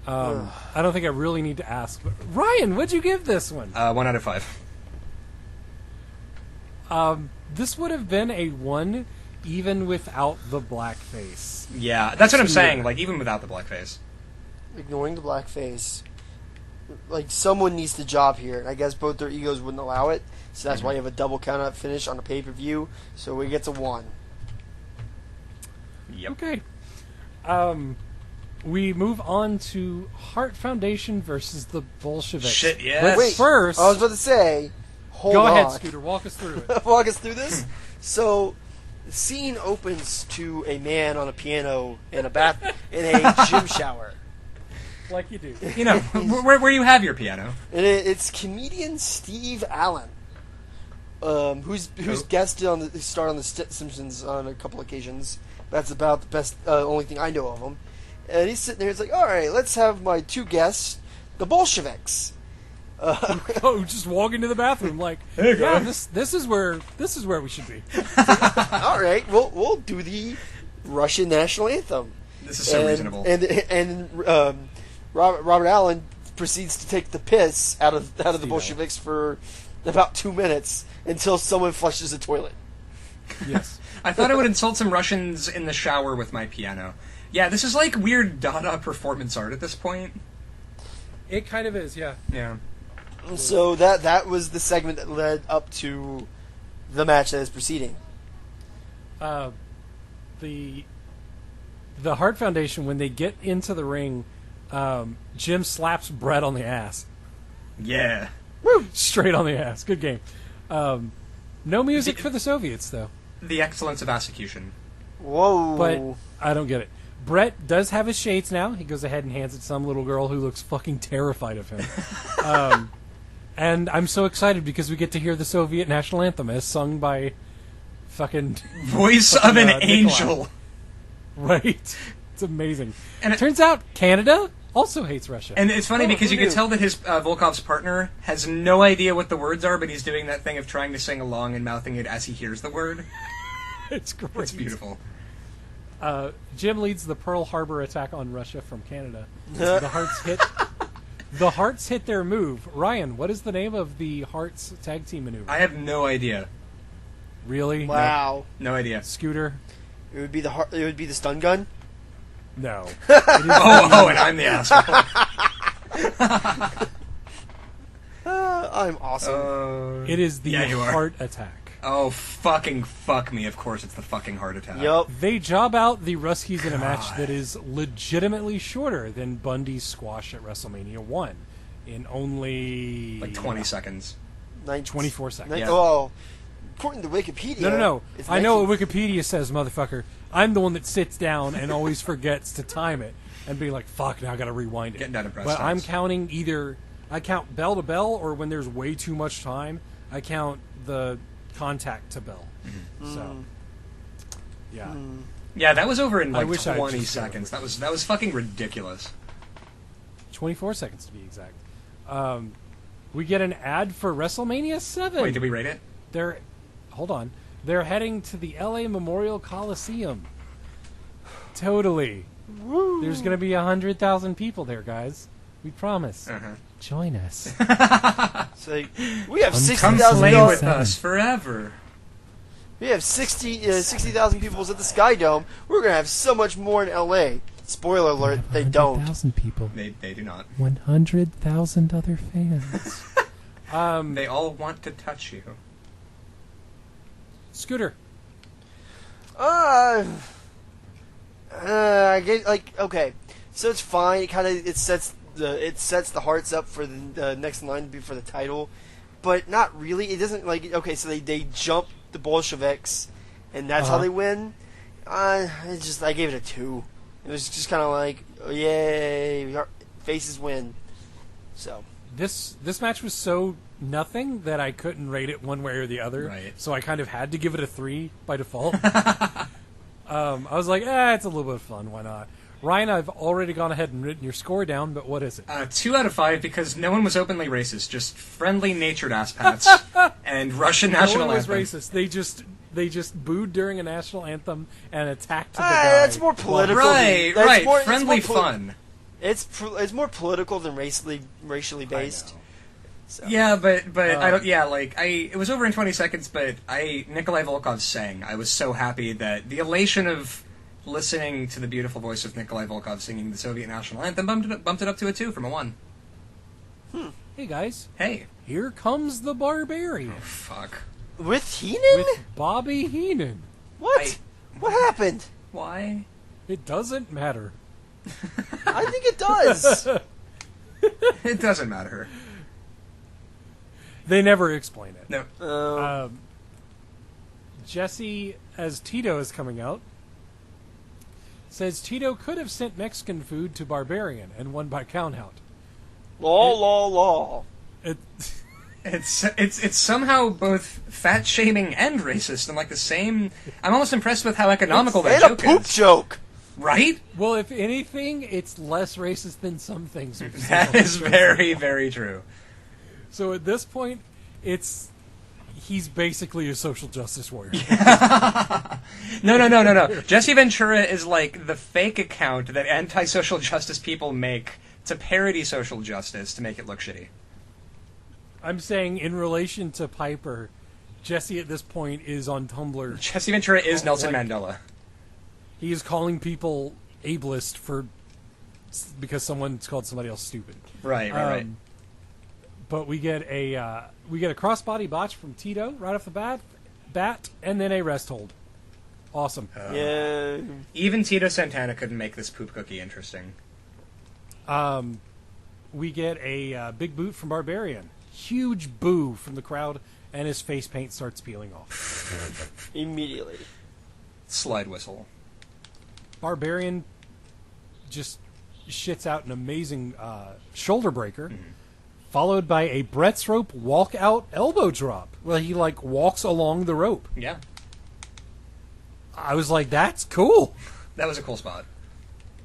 [SPEAKER 1] I don't think I really need to ask. But Ryan, what'd you give this one?
[SPEAKER 3] 1 out of 5.
[SPEAKER 1] This would have been a 1 even without the blackface.
[SPEAKER 3] Yeah, that's what I'm saying. Like even without the blackface.
[SPEAKER 2] Ignoring the blackface. Like, someone needs the job here, and I guess both their egos wouldn't allow it, so that's why you have a double count-out finish on a pay-per-view, so we get to 1.
[SPEAKER 3] Yep.
[SPEAKER 1] Okay. We move on to Hart Foundation versus the Bolsheviks.
[SPEAKER 3] Shit, yes.
[SPEAKER 1] But
[SPEAKER 2] Wait,
[SPEAKER 1] first...
[SPEAKER 2] I was about to say, hold
[SPEAKER 1] Go
[SPEAKER 2] on.
[SPEAKER 1] ahead, Scooter. Walk us through it.
[SPEAKER 2] Walk us through this? So, the scene opens to a man on a piano in a gym shower.
[SPEAKER 1] Like you do.
[SPEAKER 3] Where you have your piano.
[SPEAKER 2] And it's comedian Steve Allen, who's guested on the Simpsons on a couple occasions. That's about the best, only thing I know of him. And he's sitting there. He's like, "All right, let's have my 2 guests, the Bolsheviks."
[SPEAKER 1] Just walk into the bathroom like, yeah, this is where we should be.
[SPEAKER 2] All right, we'll do the Russian national anthem.
[SPEAKER 3] This is so reasonable.
[SPEAKER 2] And Robert Allen proceeds to take the piss out of the Bolsheviks for about 2 minutes until someone flushes the toilet.
[SPEAKER 1] Yes.
[SPEAKER 3] I thought I would insult some Russians in the shower with my piano. Yeah, this is like weird Dada performance art at this point.
[SPEAKER 1] It kind of is, yeah.
[SPEAKER 3] Yeah.
[SPEAKER 2] So that was the segment that led up to the match that is proceeding.
[SPEAKER 1] The Hart Foundation, when they get into the ring, Jim slaps Brett on the ass.
[SPEAKER 3] Yeah.
[SPEAKER 1] Woo! Straight on the ass. Good game. No music for the Soviets, though.
[SPEAKER 3] The excellence of execution.
[SPEAKER 2] Whoa.
[SPEAKER 1] But I don't get it. Brett does have his shades now. He goes ahead and hands it to some little girl who looks fucking terrified of him. And I'm so excited because we get to hear the Soviet national anthem as sung by fucking...
[SPEAKER 3] Voice of an angel.
[SPEAKER 1] Right. It's amazing.
[SPEAKER 3] And
[SPEAKER 1] it turns out Canada also hates Russia.
[SPEAKER 3] And it's funny because you can tell that his Volkov's partner has no idea what the words are, but he's doing that thing of trying to sing along and mouthing it as he hears the word.
[SPEAKER 1] It's great.
[SPEAKER 3] It's beautiful.
[SPEAKER 1] Jim leads the Pearl Harbor attack on Russia from Canada. The Hearts hit their move. Ryan, what is the name of the Hearts tag team maneuver?
[SPEAKER 3] I have no idea.
[SPEAKER 1] Really?
[SPEAKER 2] Wow.
[SPEAKER 3] No idea.
[SPEAKER 1] Scooter?
[SPEAKER 2] It would be the stun gun.
[SPEAKER 1] No.
[SPEAKER 3] And I'm the asshole.
[SPEAKER 2] I'm awesome.
[SPEAKER 1] It is the
[SPEAKER 3] you are.
[SPEAKER 1] Heart attack.
[SPEAKER 3] Oh, fucking fuck me. Of course it's the fucking heart attack.
[SPEAKER 2] Yup.
[SPEAKER 1] They job out the Ruskies in a match that is legitimately shorter than Bundy's squash at WrestleMania 1 in only...
[SPEAKER 3] Like 20 seconds.
[SPEAKER 1] 24 seconds.
[SPEAKER 3] Yeah.
[SPEAKER 2] Well, according to Wikipedia...
[SPEAKER 1] No.
[SPEAKER 2] it's
[SPEAKER 1] I know what Wikipedia says, motherfucker. I'm the one that sits down and always forgets to time it and be like, fuck, now I gotta rewind it.
[SPEAKER 3] Getting down to press
[SPEAKER 1] But
[SPEAKER 3] starts.
[SPEAKER 1] I'm counting either... I count bell to bell, or when there's way too much time, I count the contact to bell. Mm-hmm. So, yeah.
[SPEAKER 3] Yeah, that was over in
[SPEAKER 1] I
[SPEAKER 3] like
[SPEAKER 1] wish I
[SPEAKER 3] 20
[SPEAKER 1] just
[SPEAKER 3] seconds. That was fucking ridiculous.
[SPEAKER 1] 24 seconds to be exact. We get an ad for WrestleMania 7.
[SPEAKER 3] Wait, did we rate it?
[SPEAKER 1] Hold on. They're heading to the LA Memorial Coliseum. Totally.
[SPEAKER 2] Woo.
[SPEAKER 1] There's going to be 100,000 people there, guys. We promise.
[SPEAKER 3] Uh-huh.
[SPEAKER 1] Join us.
[SPEAKER 2] It's like, we have
[SPEAKER 1] Come
[SPEAKER 2] 60,000
[SPEAKER 3] Play
[SPEAKER 1] Play
[SPEAKER 3] with
[SPEAKER 1] seven.
[SPEAKER 3] us forever.
[SPEAKER 2] We have 60,000 people at the Sky Dome. We're gonna have so much more in LA. Spoiler alert: they don't.
[SPEAKER 1] 100,000 people.
[SPEAKER 3] They do not.
[SPEAKER 1] 100,000 other fans.
[SPEAKER 3] They all want to touch you.
[SPEAKER 1] Scooter.
[SPEAKER 2] I get okay. So it's fine. It sets the hearts up for the next line to be for the title, but not really. It doesn't okay. So they jump the Bolsheviks, and that's how they win. I gave it a 2. It was just kind of like, oh, yay, faces win. So
[SPEAKER 1] This match was so nothing that I couldn't rate it one way or the other.
[SPEAKER 3] Right.
[SPEAKER 1] So I kind of had to give it a 3 by default. I was like, it's a little bit of fun. Why not? Ryan, I've already gone ahead and written your score down, but what is it?
[SPEAKER 3] 2 out of 5 because no one was openly racist, just friendly-natured ass-pats and Russian national
[SPEAKER 1] No one was
[SPEAKER 3] anthem.
[SPEAKER 1] racist. They just booed during a national anthem and attacked the guy.
[SPEAKER 2] That's more political.
[SPEAKER 3] Right,
[SPEAKER 2] that's
[SPEAKER 3] right.
[SPEAKER 2] more-
[SPEAKER 3] Friendly
[SPEAKER 2] it's more
[SPEAKER 3] fun.
[SPEAKER 2] It's more political than racially based.
[SPEAKER 3] I know.
[SPEAKER 2] So.
[SPEAKER 3] Yeah, but I don't. Yeah, it was over in 20 seconds. But Nikolai Volkov sang. I was so happy that the elation of listening to the beautiful voice of Nikolai Volkov singing the Soviet national anthem bumped it up to a 2 from a 1.
[SPEAKER 1] Hey guys,
[SPEAKER 3] Hey,
[SPEAKER 1] here comes the Barbarian
[SPEAKER 3] fuck.
[SPEAKER 2] With Heenan?
[SPEAKER 1] with Bobby Heenan.
[SPEAKER 2] What? What happened?
[SPEAKER 3] Why?
[SPEAKER 1] It doesn't matter.
[SPEAKER 2] I think it does.
[SPEAKER 3] It doesn't matter.
[SPEAKER 1] They never explain it.
[SPEAKER 3] No.
[SPEAKER 1] Jesse, as Tito is coming out, says Tito could have sent Mexican food to Barbarian and won by countout.
[SPEAKER 2] Law.
[SPEAKER 1] It,
[SPEAKER 3] It's somehow both fat shaming and racist. I'm the same. I'm almost impressed with how economical that
[SPEAKER 2] And a
[SPEAKER 3] joke
[SPEAKER 2] poop
[SPEAKER 3] is.
[SPEAKER 2] joke.
[SPEAKER 3] Right?
[SPEAKER 1] well, if anything, it's less racist than some things. we've seen
[SPEAKER 3] That
[SPEAKER 1] on
[SPEAKER 3] is
[SPEAKER 1] the show.
[SPEAKER 3] very, very true.
[SPEAKER 1] So at this point, he's basically a social justice warrior.
[SPEAKER 3] No. Jesse Ventura is like the fake account that anti-social justice people make to parody social justice to make it look shitty.
[SPEAKER 1] I'm saying in relation to Piper, Jesse at this point is on Tumblr.
[SPEAKER 3] Jesse Ventura is Nelson
[SPEAKER 1] like-
[SPEAKER 3] Mandela.
[SPEAKER 1] He is calling people ableist because someone's called somebody else stupid.
[SPEAKER 3] Right.
[SPEAKER 1] But we get a crossbody botch from Tito right off the bat, and then a rest hold. Awesome.
[SPEAKER 2] Yeah.
[SPEAKER 3] Even Tito Santana couldn't make this poop cookie interesting.
[SPEAKER 1] We get a big boot from Barbarian. Huge boo from the crowd, and his face paint starts peeling off.
[SPEAKER 2] Immediately.
[SPEAKER 3] Slide whistle.
[SPEAKER 1] Barbarian just shits out an amazing shoulder breaker, followed by a Brett's rope walk-out elbow drop. Well, he walks along the rope.
[SPEAKER 3] Yeah.
[SPEAKER 1] I was like, that's cool.
[SPEAKER 3] That was a cool spot.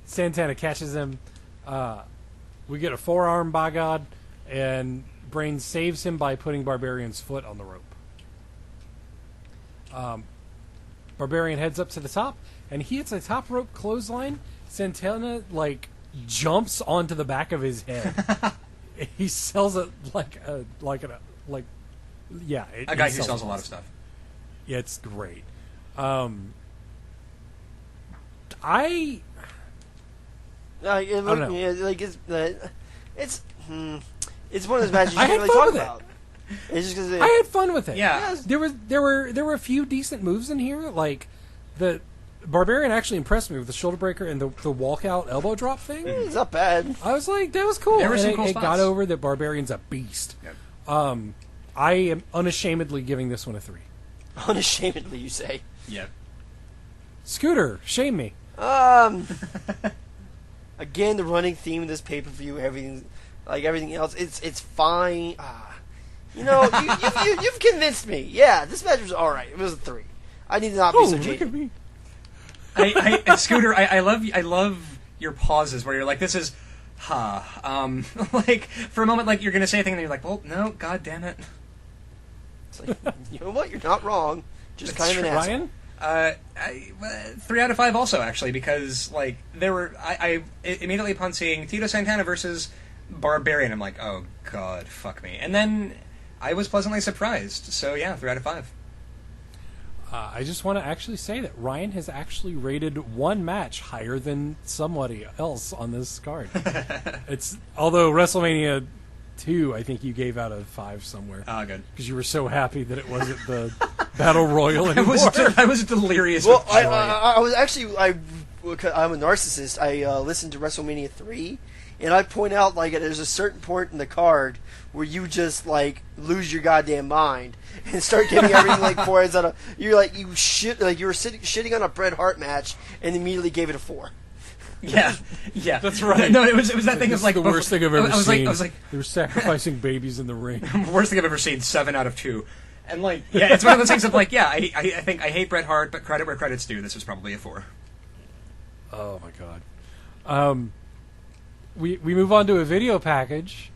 [SPEAKER 1] Santana catches him. We get a forearm by God, and Brain saves him by putting Barbarian's foot on the rope. Barbarian heads up to the top, and he hits a top rope clothesline. Santana jumps onto the back of his head. He sells it
[SPEAKER 3] A guy who sells a lot of stuff.
[SPEAKER 1] Yeah, it's great.
[SPEAKER 2] I don't
[SPEAKER 1] know.
[SPEAKER 2] Yeah, it's one of those matches you
[SPEAKER 1] I
[SPEAKER 2] can't
[SPEAKER 1] had
[SPEAKER 2] really
[SPEAKER 1] fun
[SPEAKER 2] talk
[SPEAKER 1] with it.
[SPEAKER 2] about. It's just because
[SPEAKER 1] I had fun with it.
[SPEAKER 3] Yeah.
[SPEAKER 1] There were a few decent moves in here. Like the Barbarian actually impressed me with the shoulder breaker and the walkout elbow drop thing.
[SPEAKER 2] it's not bad.
[SPEAKER 1] I was like, that was cool.
[SPEAKER 3] There were
[SPEAKER 1] And
[SPEAKER 3] some
[SPEAKER 1] it,
[SPEAKER 3] cool
[SPEAKER 1] it
[SPEAKER 3] spots.
[SPEAKER 1] got over that Barbarian's a beast.
[SPEAKER 3] Yep.
[SPEAKER 1] I am unashamedly giving this one a 3.
[SPEAKER 2] Unashamedly, you say.
[SPEAKER 3] Yep.
[SPEAKER 1] Scooter, shame me.
[SPEAKER 2] Again, the running theme of this pay-per-view, everything else, it's fine. You've convinced me. Yeah, this match was all right. It was a 3. I need to not be so
[SPEAKER 1] look at
[SPEAKER 2] jaded.
[SPEAKER 1] me.
[SPEAKER 3] Scooter, I love your pauses where you're like, this is, for a moment, you're gonna say a thing, and you're like, well, no, god damn it.
[SPEAKER 2] It's like, you know what? You're not wrong. Just
[SPEAKER 3] That's
[SPEAKER 2] kind of an asshole.
[SPEAKER 1] Ryan?
[SPEAKER 3] 3 out of 5 also, actually, because, there were, I immediately upon seeing Tito Santana versus Barbarian, I'm like, oh god, fuck me. And then I was pleasantly surprised. So yeah, 3 out of 5.
[SPEAKER 1] I just want to actually say that Ryan has actually rated one match higher than somebody else on this card. Although WrestleMania 2, I think you gave out a 5 somewhere.
[SPEAKER 3] Ah, good.
[SPEAKER 1] Because you were so happy that it wasn't the Battle Royal anymore.
[SPEAKER 3] I was delirious.
[SPEAKER 2] Well,
[SPEAKER 3] with joy.
[SPEAKER 2] I was actually I'm a narcissist. I listened to WrestleMania 3, and I point out like there's a certain point in the card where you just like lose your goddamn mind and start giving everything like 4 out of. You're like you shit like you were shitting on a Bret Hart match and immediately gave it a 4.
[SPEAKER 3] Yeah,
[SPEAKER 1] that's right.
[SPEAKER 3] No, it was that thing. It was like
[SPEAKER 1] the worst thing I've ever seen.
[SPEAKER 3] I was like,
[SPEAKER 1] they were sacrificing babies in the ring.
[SPEAKER 3] Worst thing I've ever seen. 7 out of 2. And like, yeah, it's one of those things of like, yeah, I think I hate Bret Hart, but credit where credit's due. This was probably a 4.
[SPEAKER 1] Oh my god. We move on to a video package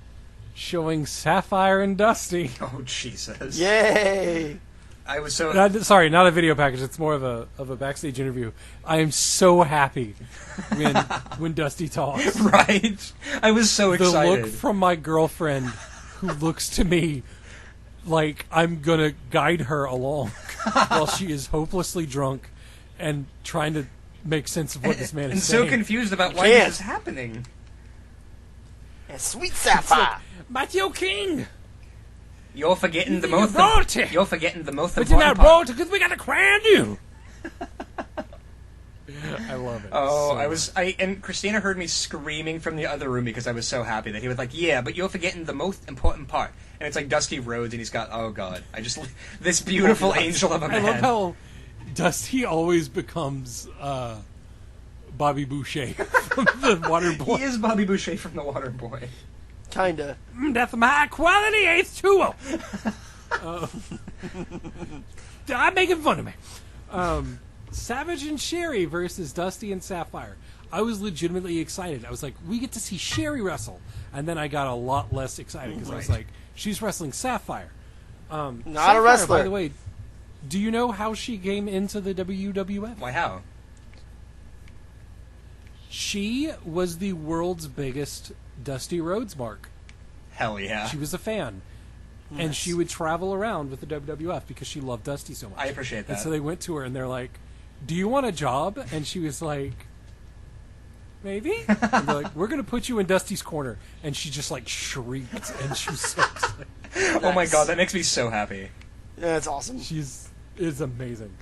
[SPEAKER 1] showing Sapphire and Dusty.
[SPEAKER 3] Oh Jesus!
[SPEAKER 2] Yay!
[SPEAKER 3] I was so
[SPEAKER 1] sorry, not a video package. It's more of a backstage interview. I am so happy when Dusty talks.
[SPEAKER 3] Right? I was so excited.
[SPEAKER 1] The look from my girlfriend, who looks to me like I'm gonna guide her along while she is hopelessly drunk and trying to make sense of what this man is saying.
[SPEAKER 3] And so confused about why this is happening.
[SPEAKER 2] And sweet Sapphire,
[SPEAKER 1] Matthew King.
[SPEAKER 3] You're forgetting the most. You're forgetting the most
[SPEAKER 1] But you're
[SPEAKER 3] important
[SPEAKER 1] not
[SPEAKER 3] part.
[SPEAKER 1] because we got to crown you. I love it.
[SPEAKER 3] Oh,
[SPEAKER 1] so
[SPEAKER 3] and Christina heard me screaming from the other room because I was so happy that he was like, yeah, but you're forgetting the most important part. And it's like Dusty Rhodes, and he's got, oh god, this beautiful angel of a man.
[SPEAKER 1] I love how Dusty always becomes Bobby Boucher from the Water Boy.
[SPEAKER 3] He is Bobby Boucher from the Water Boy.
[SPEAKER 2] kinda.
[SPEAKER 1] That's my quality H2O. I'm making fun of me. Savage and Sherry versus Dusty and Sapphire. I was legitimately excited. I was like, we get to see Sherry wrestle. And then I got a lot less excited because I was like, she's wrestling Sapphire.
[SPEAKER 2] Not
[SPEAKER 1] Sapphire,
[SPEAKER 2] a wrestler.
[SPEAKER 1] By the way, do you know how she came into the WWF?
[SPEAKER 3] Why, how?
[SPEAKER 1] She was the world's biggest Dusty Rhodes mark.
[SPEAKER 3] Hell yeah.
[SPEAKER 1] She was a fan.
[SPEAKER 2] Yes.
[SPEAKER 1] And she would travel around with the WWF because she loved Dusty so much.
[SPEAKER 3] I appreciate that.
[SPEAKER 1] And so they went to her and they're like, do you want a job? And she was like, maybe? And they're like, we're going to put you in Dusty's corner. And she just like shrieked and she was so excited.
[SPEAKER 3] Oh my god, that makes me so happy.
[SPEAKER 2] Yeah, that's awesome.
[SPEAKER 1] It's amazing.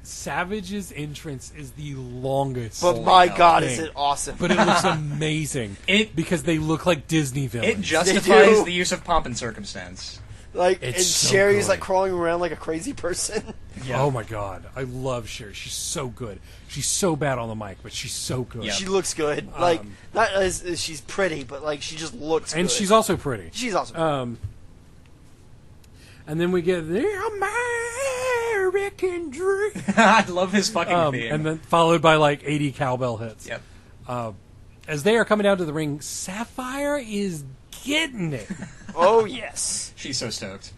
[SPEAKER 1] Savage's entrance is the longest.
[SPEAKER 2] But my
[SPEAKER 3] hell
[SPEAKER 2] god,
[SPEAKER 1] thing.
[SPEAKER 2] is it awesome.
[SPEAKER 1] But it looks amazing. Because they look like Disney villains.
[SPEAKER 3] It justifies the use of pomp and circumstance.
[SPEAKER 2] Like,
[SPEAKER 1] It's
[SPEAKER 2] and
[SPEAKER 1] so
[SPEAKER 2] Sherry's
[SPEAKER 1] good.
[SPEAKER 2] like crawling around like a crazy person.
[SPEAKER 3] Yeah.
[SPEAKER 1] Oh my god, I love Sherry. She's so good. She's so bad on the mic, but she's so good.
[SPEAKER 3] Yeah.
[SPEAKER 2] She looks good. Like, not as she's pretty, but like she just looks good.
[SPEAKER 1] And she's also pretty.
[SPEAKER 2] She's awesome.
[SPEAKER 1] And then we get the American Dream.
[SPEAKER 3] I love his fucking theme.
[SPEAKER 1] And then followed by like 80 cowbell hits.
[SPEAKER 3] Yep.
[SPEAKER 1] As they are coming down to the ring, Sapphire is getting it.
[SPEAKER 2] Oh yes.
[SPEAKER 3] She's so stoked.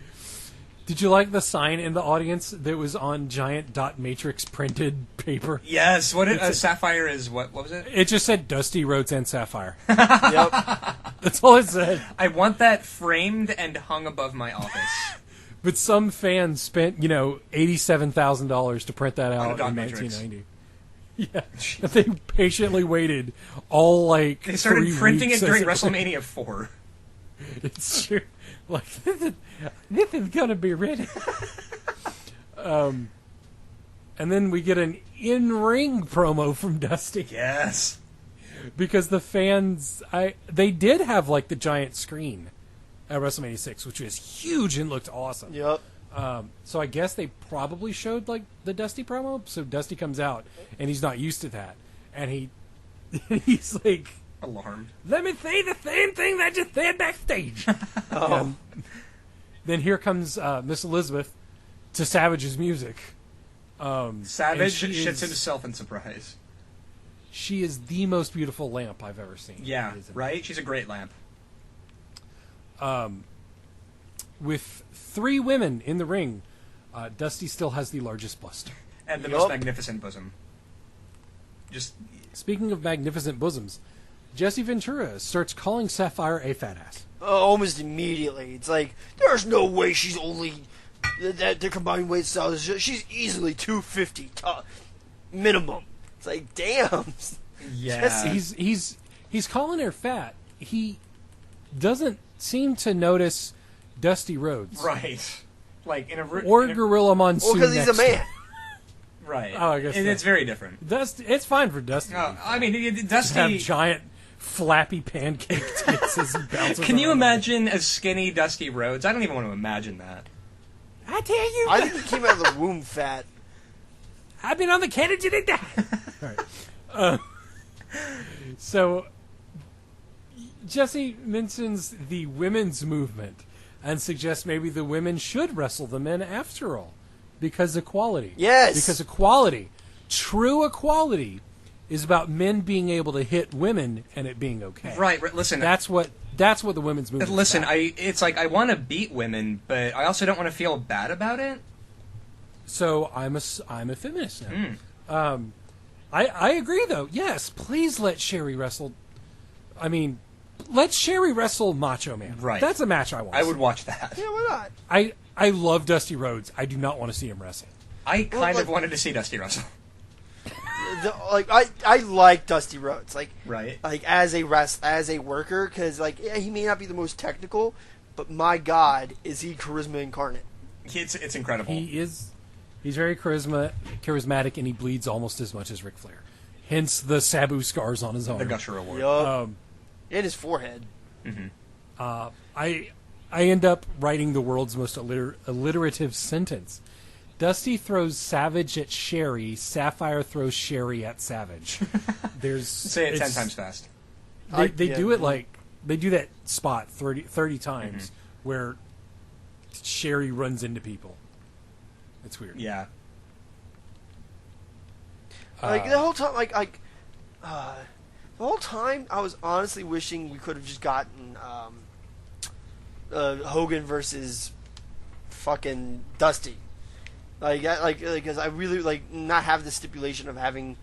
[SPEAKER 1] Did you like the sign in the audience that was on giant dot matrix printed paper?
[SPEAKER 3] Yes, what did Sapphire is what was it?
[SPEAKER 1] It just said Dusty Rhodes and Sapphire.
[SPEAKER 2] Yep.
[SPEAKER 1] That's all it said.
[SPEAKER 3] I want that framed and hung above my office.
[SPEAKER 1] But some fans spent, $87,000 to print that out
[SPEAKER 3] dot
[SPEAKER 1] in
[SPEAKER 3] matrix.
[SPEAKER 1] 1990. Yeah, they patiently waited all like.
[SPEAKER 3] They started
[SPEAKER 1] 3
[SPEAKER 3] printing it
[SPEAKER 1] weeks
[SPEAKER 3] during
[SPEAKER 1] as
[SPEAKER 3] WrestleMania 4.
[SPEAKER 1] It's true. Like this is gonna be ready. And then we get an in-ring promo from Dusty
[SPEAKER 3] Yes.
[SPEAKER 1] because the fans, they did have like the giant screen at WrestleMania 6, which was huge and looked awesome.
[SPEAKER 2] Yep.
[SPEAKER 1] So I guess they probably showed like the Dusty promo. So Dusty comes out and he's not used to that, and he's like,
[SPEAKER 3] Alarmed.
[SPEAKER 1] "Let me say the same thing that I just said backstage."
[SPEAKER 2] Oh.
[SPEAKER 1] Then here comes Miss Elizabeth to Savage's music.
[SPEAKER 3] Savage
[SPEAKER 1] and she
[SPEAKER 3] shits
[SPEAKER 1] is-
[SPEAKER 3] himself in surprise.
[SPEAKER 1] She is the most beautiful lamp I've ever seen.
[SPEAKER 3] Yeah,
[SPEAKER 1] It is
[SPEAKER 3] right? She's a great lamp.
[SPEAKER 1] With 3 women in the ring, Dusty still has the largest bust.
[SPEAKER 3] And the
[SPEAKER 2] Yup.
[SPEAKER 3] most magnificent bosom. Just,
[SPEAKER 1] Speaking of magnificent bosoms, Jesse Ventura starts calling Sapphire a fat ass.
[SPEAKER 2] Almost immediately. It's like, there's no way she's only... That their combined weight style is... She's easily 250 minimum. It's like, damn.
[SPEAKER 3] Yeah.
[SPEAKER 2] Jesse,
[SPEAKER 1] He's calling her fat. He doesn't seem to notice Dusty Rhodes.
[SPEAKER 3] Right. Like in a
[SPEAKER 1] Or Gorilla Monsoon.
[SPEAKER 2] well, because he's a man.
[SPEAKER 3] Right.
[SPEAKER 1] Oh, I guess
[SPEAKER 3] it's very different.
[SPEAKER 1] Dusty, it's fine for Dusty.
[SPEAKER 3] No, I mean,
[SPEAKER 1] to
[SPEAKER 3] Dusty
[SPEAKER 1] have giant flappy pancake tits as he bounces.
[SPEAKER 3] Can you
[SPEAKER 1] around.
[SPEAKER 3] imagine a skinny Dusty Rhodes? I don't even want to imagine that.
[SPEAKER 1] I tell you,
[SPEAKER 2] I think he came out of the womb fat.
[SPEAKER 1] I've been on the ketogenic diet. All right. So Jesse mentions the women's movement and suggests maybe the women should wrestle the men after all, because equality.
[SPEAKER 2] Yes.
[SPEAKER 1] Because equality, true equality, is about men being able to hit women and it being okay.
[SPEAKER 3] Right. Listen.
[SPEAKER 1] That's what the women's movement.
[SPEAKER 3] Listen.
[SPEAKER 1] is about.
[SPEAKER 3] It's like I want to beat women, but I also don't want to feel bad about it.
[SPEAKER 1] So I'm a feminist now. I agree though. Yes, please let Sherry wrestle. I mean, let Sherry wrestle Macho Man.
[SPEAKER 3] Right.
[SPEAKER 1] That's a match I want.
[SPEAKER 3] I would watch that.
[SPEAKER 2] Yeah, why not?
[SPEAKER 1] I love Dusty Rhodes. I do not want to see him wrestle.
[SPEAKER 3] I kind of wanted to see Dusty wrestle.
[SPEAKER 2] I like Dusty Rhodes, like
[SPEAKER 3] Right.
[SPEAKER 2] like as a worker, because like yeah, he may not be the most technical, but my God, is he charisma incarnate?
[SPEAKER 3] It's incredible.
[SPEAKER 1] He's very charismatic, and he bleeds almost as much as Ric Flair. Hence the Sabu scars on his arm.
[SPEAKER 3] The Gusher Award.
[SPEAKER 2] Yup. And his forehead.
[SPEAKER 1] I end up writing the world's most alliterative sentence. Dusty throws Savage at Sherry. Sapphire throws Sherry at Savage.
[SPEAKER 3] Say it 10 times fast.
[SPEAKER 1] They do it like they do that spot 30 times where Sherry runs into people. It's weird.
[SPEAKER 3] Yeah.
[SPEAKER 2] Like the whole time, the whole time, I was honestly wishing we could have just gotten Hogan versus fucking Dusty. Because I really like not have the stipulation of having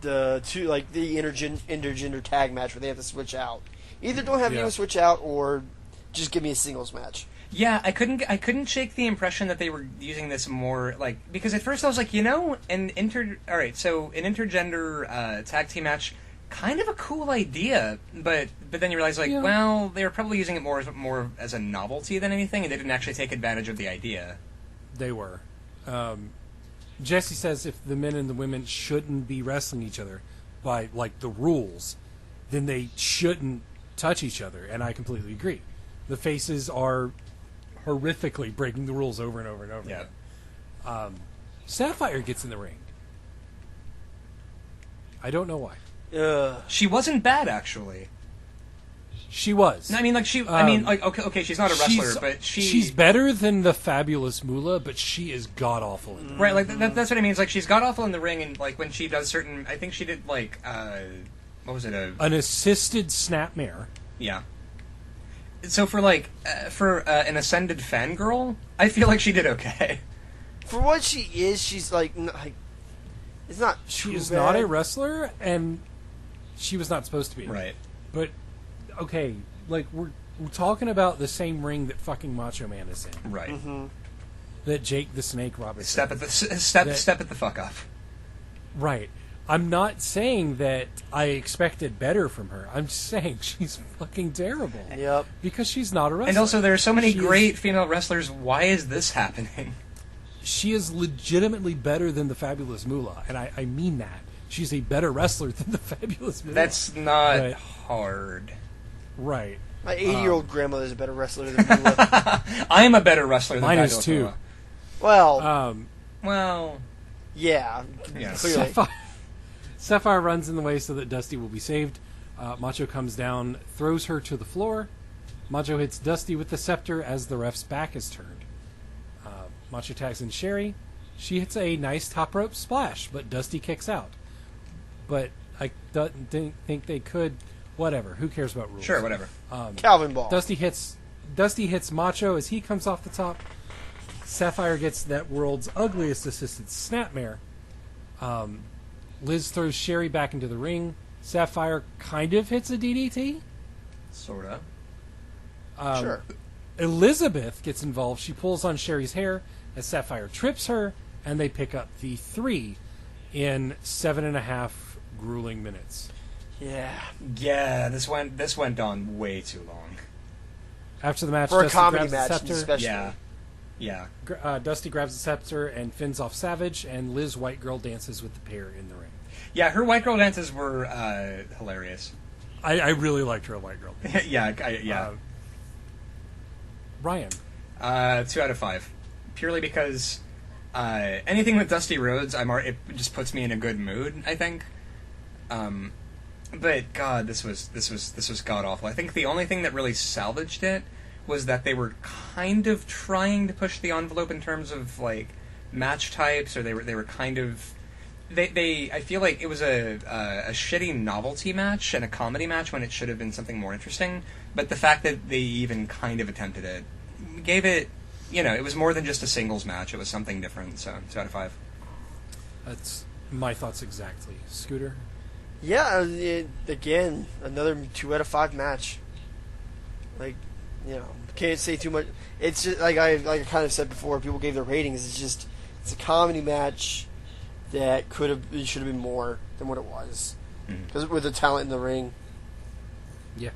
[SPEAKER 2] the two the intergender tag match where they have to switch out. Either don't have anyone switch out or just give me a singles match.
[SPEAKER 3] Yeah, I couldn't shake the impression that they were using this more because at first I was like, an intergender tag team match, kind of a cool idea, but then you realize well, they were probably using it more as a novelty than anything, and they didn't actually take advantage of the idea.
[SPEAKER 1] They were. Jesse says if the men and the women shouldn't be wrestling each other by the rules, then they shouldn't touch each other, and I completely agree. The faces are horrifically breaking the rules over and over and over again. Sapphire gets in the ring. I don't know why.
[SPEAKER 3] She wasn't bad, actually.
[SPEAKER 1] She was.
[SPEAKER 3] I mean, okay, she's not a wrestler, but
[SPEAKER 1] she's better than the Fabulous Moolah, but she is god awful in the ring.
[SPEAKER 3] Right, that's what I mean. It's she's god awful in the ring, and when she does certain, I think she did what was it?
[SPEAKER 1] An assisted snapmare.
[SPEAKER 3] Yeah. So for an ascended fangirl, I feel like she did okay.
[SPEAKER 2] For what she is, she's it's not.
[SPEAKER 1] She is not a wrestler, and she was not supposed to be.
[SPEAKER 3] Right.
[SPEAKER 1] But okay, we're talking about the same ring that fucking Macho Man is in.
[SPEAKER 3] Right.
[SPEAKER 2] Mm-hmm.
[SPEAKER 1] That Jake the Snake Roberts.
[SPEAKER 3] Step it the fuck up.
[SPEAKER 1] Right. I'm not saying that I expected better from her. I'm just saying she's fucking terrible.
[SPEAKER 2] Yep.
[SPEAKER 1] Because she's not a wrestler.
[SPEAKER 3] And also, there are so many great female wrestlers. Why is this happening?
[SPEAKER 1] She is legitimately better than the Fabulous Moolah, and I mean that. She's a better wrestler than the Fabulous Moolah.
[SPEAKER 3] That's not hard.
[SPEAKER 1] Right.
[SPEAKER 2] My 80-year-old grandmother is a better wrestler than Moolah.
[SPEAKER 3] I am a better wrestler than
[SPEAKER 1] mine
[SPEAKER 3] Fabulous
[SPEAKER 1] is too.
[SPEAKER 2] Well, yeah, clearly.
[SPEAKER 1] Sapphire runs in the way so that Dusty will be saved. Macho comes down, throws her to the floor. Macho hits Dusty with the scepter as the ref's back is turned. Macho tags in Sherry. She hits a nice top rope splash, but Dusty kicks out. But I didn't think they could. Whatever. Who cares about rules?
[SPEAKER 3] Sure, whatever.
[SPEAKER 2] Calvin Ball.
[SPEAKER 1] Dusty hits Macho as he comes off the top. Sapphire gets that world's ugliest assisted snapmare. Liz throws Sherry back into the ring. Sapphire kind of hits a DDT.
[SPEAKER 3] Sorta.
[SPEAKER 2] Sure.
[SPEAKER 1] Elizabeth gets involved. She pulls on Sherry's hair as Sapphire trips her, and they pick up the 3 in 7.5 grueling minutes.
[SPEAKER 2] Yeah.
[SPEAKER 3] Yeah, this went on way too long.
[SPEAKER 1] After the match,
[SPEAKER 2] For a
[SPEAKER 1] Dusty
[SPEAKER 2] comedy
[SPEAKER 1] grabs the
[SPEAKER 2] match,
[SPEAKER 1] scepter.
[SPEAKER 2] especially.
[SPEAKER 3] Yeah.
[SPEAKER 1] Dusty grabs the scepter and fins off Savage, and Liz White Girl dances with the pair in the ring.
[SPEAKER 3] Yeah, her white girl dances were hilarious.
[SPEAKER 1] I really liked her white girl.
[SPEAKER 3] yeah.
[SPEAKER 1] Ryan.
[SPEAKER 3] 2 out of 5. Purely because anything with Dusty Rhodes, it just puts me in a good mood, I think. But God, this was god awful. I think the only thing that really salvaged it was that they were kind of trying to push the envelope in terms of like match types, or they were kind of I feel like it was a shitty novelty match and a comedy match when it should have been something more interesting. But the fact that they even kind of attempted it gave it, it was more than just a singles match. It was something different. So 2 out of 5.
[SPEAKER 1] That's my thoughts exactly. Scooter?
[SPEAKER 2] Yeah, again, another 2 out of 5 match. Like, can't say too much. It's just like I kind of said before. People gave their ratings. It's a comedy match that should have been more than what it was, because with the talent in the ring.
[SPEAKER 1] Yeah.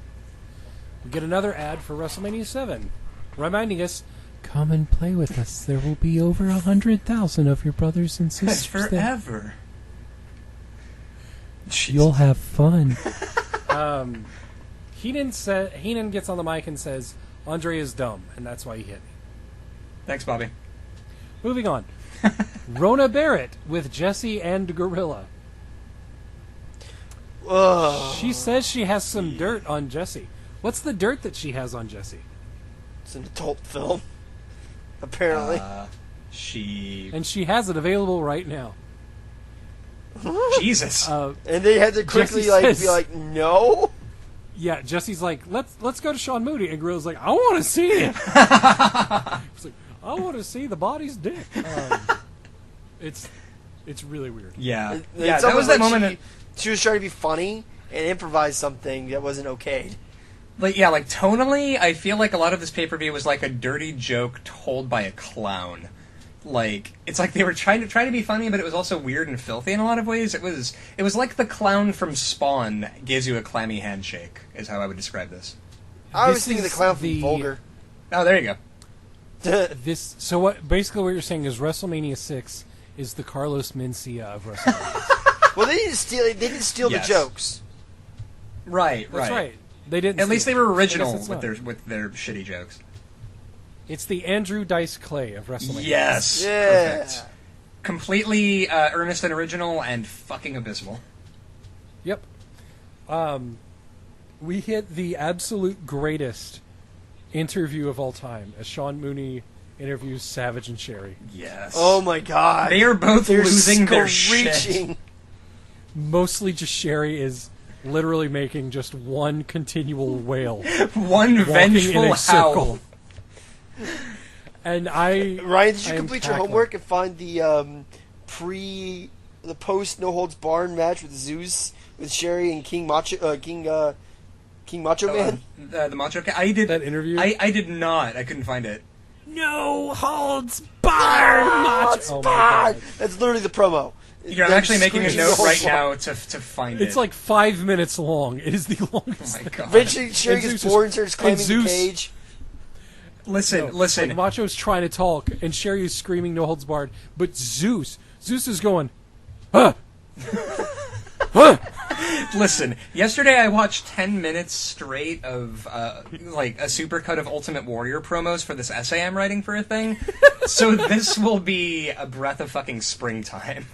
[SPEAKER 1] We get another ad for WrestleMania 7, reminding us, come and play with us. There will be over 100,000 of your brothers and sisters.
[SPEAKER 3] Forever.
[SPEAKER 1] You'll have fun. Heenan gets on the mic and says, Andre is dumb, and that's why he hit me.
[SPEAKER 3] Thanks, Bobby.
[SPEAKER 1] Moving on. Rona Barrett with Jesse and Gorilla. She says she has some dirt on Jesse. What's the dirt that she has on Jesse?
[SPEAKER 2] It's an adult film, apparently.
[SPEAKER 1] And she has it available right now.
[SPEAKER 3] Jesus.
[SPEAKER 2] And they had to quickly be like, no.
[SPEAKER 1] Yeah, Jesse's like, let's go to Sean Mooney, and Gorilla's like, I want to see it. It's like, I want to see the body's dick. It's really weird.
[SPEAKER 3] Yeah,
[SPEAKER 2] that was that moment. She was trying to be funny and improvise something that wasn't okayed.
[SPEAKER 3] Like tonally, I feel like a lot of this pay-per-view was like a dirty joke told by a clown. Like, it's like they were trying to be funny, but it was also weird and filthy in a lot of ways. It was like the clown from Spawn gives you a clammy handshake, is how I would describe this.
[SPEAKER 2] I was thinking the clown from Vulgar.
[SPEAKER 3] Oh, there you go.
[SPEAKER 1] So what you're saying is WrestleMania 6 is the Carlos Mencia of WrestleMania.
[SPEAKER 2] Well, they didn't steal the jokes.
[SPEAKER 3] Right.
[SPEAKER 1] That's right. They didn't.
[SPEAKER 3] At least they were original with their shitty jokes.
[SPEAKER 1] It's the Andrew Dice Clay of WrestleMania.
[SPEAKER 3] Yes.
[SPEAKER 2] Yeah.
[SPEAKER 3] Perfect. Completely earnest and original and fucking abysmal.
[SPEAKER 1] Yep. We hit the absolute greatest interview of all time as Sean Mooney interviews Savage and Sherry.
[SPEAKER 3] Yes.
[SPEAKER 2] Oh my God.
[SPEAKER 3] They are both losing their shit.
[SPEAKER 1] Mostly just Sherry is literally making just one continual wail.
[SPEAKER 3] One vengeful howl.
[SPEAKER 1] And
[SPEAKER 2] Ryan, did you complete your homework and find the post No Holds Barred match with Zeus with Sherry and King Macho Man?
[SPEAKER 3] The Macho King. I did
[SPEAKER 1] that interview.
[SPEAKER 3] I did not. I couldn't find it.
[SPEAKER 1] No Holds Barred.
[SPEAKER 2] Oh my God. That's literally the promo.
[SPEAKER 3] I'm actually making a note right now to find it.
[SPEAKER 1] It's like 5 minutes long. It is the longest.
[SPEAKER 3] Oh my God.
[SPEAKER 2] Eventually, Sherry gets bored and starts claiming the cage.
[SPEAKER 3] Listen.
[SPEAKER 1] Like Macho's trying to talk, and Sherry is screaming "No holds barred," but Zeus is going, huh.
[SPEAKER 3] Listen, yesterday I watched 10 minutes straight of like a supercut of Ultimate Warrior promos for this essay I'm writing for a thing. So this will be a breath of fucking springtime.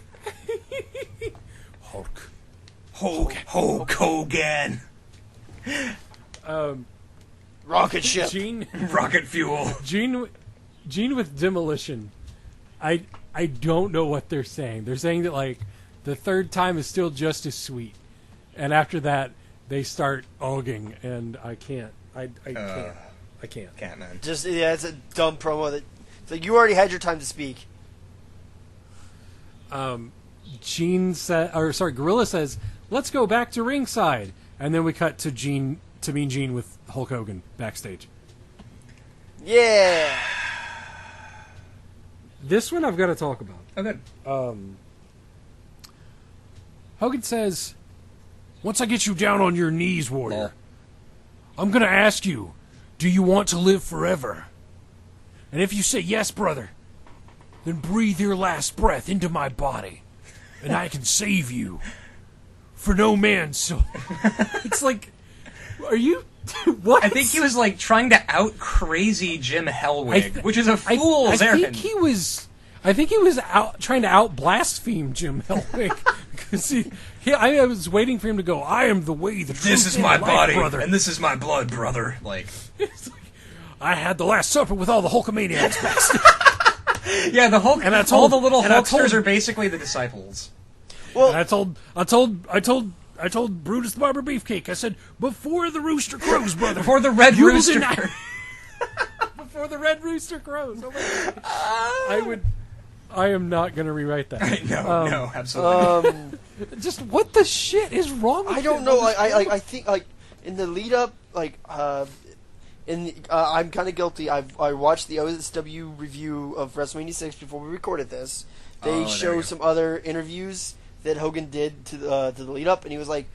[SPEAKER 3] Hulk Hogan.
[SPEAKER 2] Rocket ship.
[SPEAKER 3] Rocket fuel.
[SPEAKER 1] Gene with Demolition. I don't know what they're saying. They're saying that like the third time is still just as sweet, and after that they start ogging, and I can't. I can't.
[SPEAKER 3] Can't, man.
[SPEAKER 2] Just it's a dumb promo that it's like you already had your time to speak.
[SPEAKER 1] Gorilla says, let's go back to ringside. And then we cut to Mean Gene with Hulk Hogan backstage.
[SPEAKER 2] Yeah.
[SPEAKER 1] This one I've got to talk about.
[SPEAKER 3] Oh, good.
[SPEAKER 1] Hogan says, once I get you down on your knees, Warrior, I'm going to ask you, do you want to live forever? And if you say yes, brother, then breathe your last breath into my body, and I can save you. For no man, so... It's like, are you... What?
[SPEAKER 3] I think he was like trying to out crazy Jim Hellwig, which is a fool's errand.
[SPEAKER 1] I think he was trying to out blaspheme Jim Hellwig because I was waiting for him to go. I am the way, the truth,
[SPEAKER 3] this is my body,
[SPEAKER 1] brother,
[SPEAKER 3] and this is my blood, brother. Like,
[SPEAKER 1] I had the Last Supper with all the Hulkamaniacs backstage.
[SPEAKER 3] Yeah, the Hulk,
[SPEAKER 1] and
[SPEAKER 3] all the little Hulksters are basically the disciples.
[SPEAKER 1] Well, and I told Brutus the Barber Beefcake. I said, before the rooster crows, brother.
[SPEAKER 3] Before the red rooster crows.
[SPEAKER 1] Before the red rooster crows. Oh my God. I am not going to rewrite that.
[SPEAKER 3] No, absolutely.
[SPEAKER 1] Just what the shit is wrong with
[SPEAKER 2] I don't know. I think like in the lead up, like I'm kind of guilty. I watched the OSW review of WrestleMania 6 before we recorded this. They show some other interviews that Hogan did to the lead up, and he's like,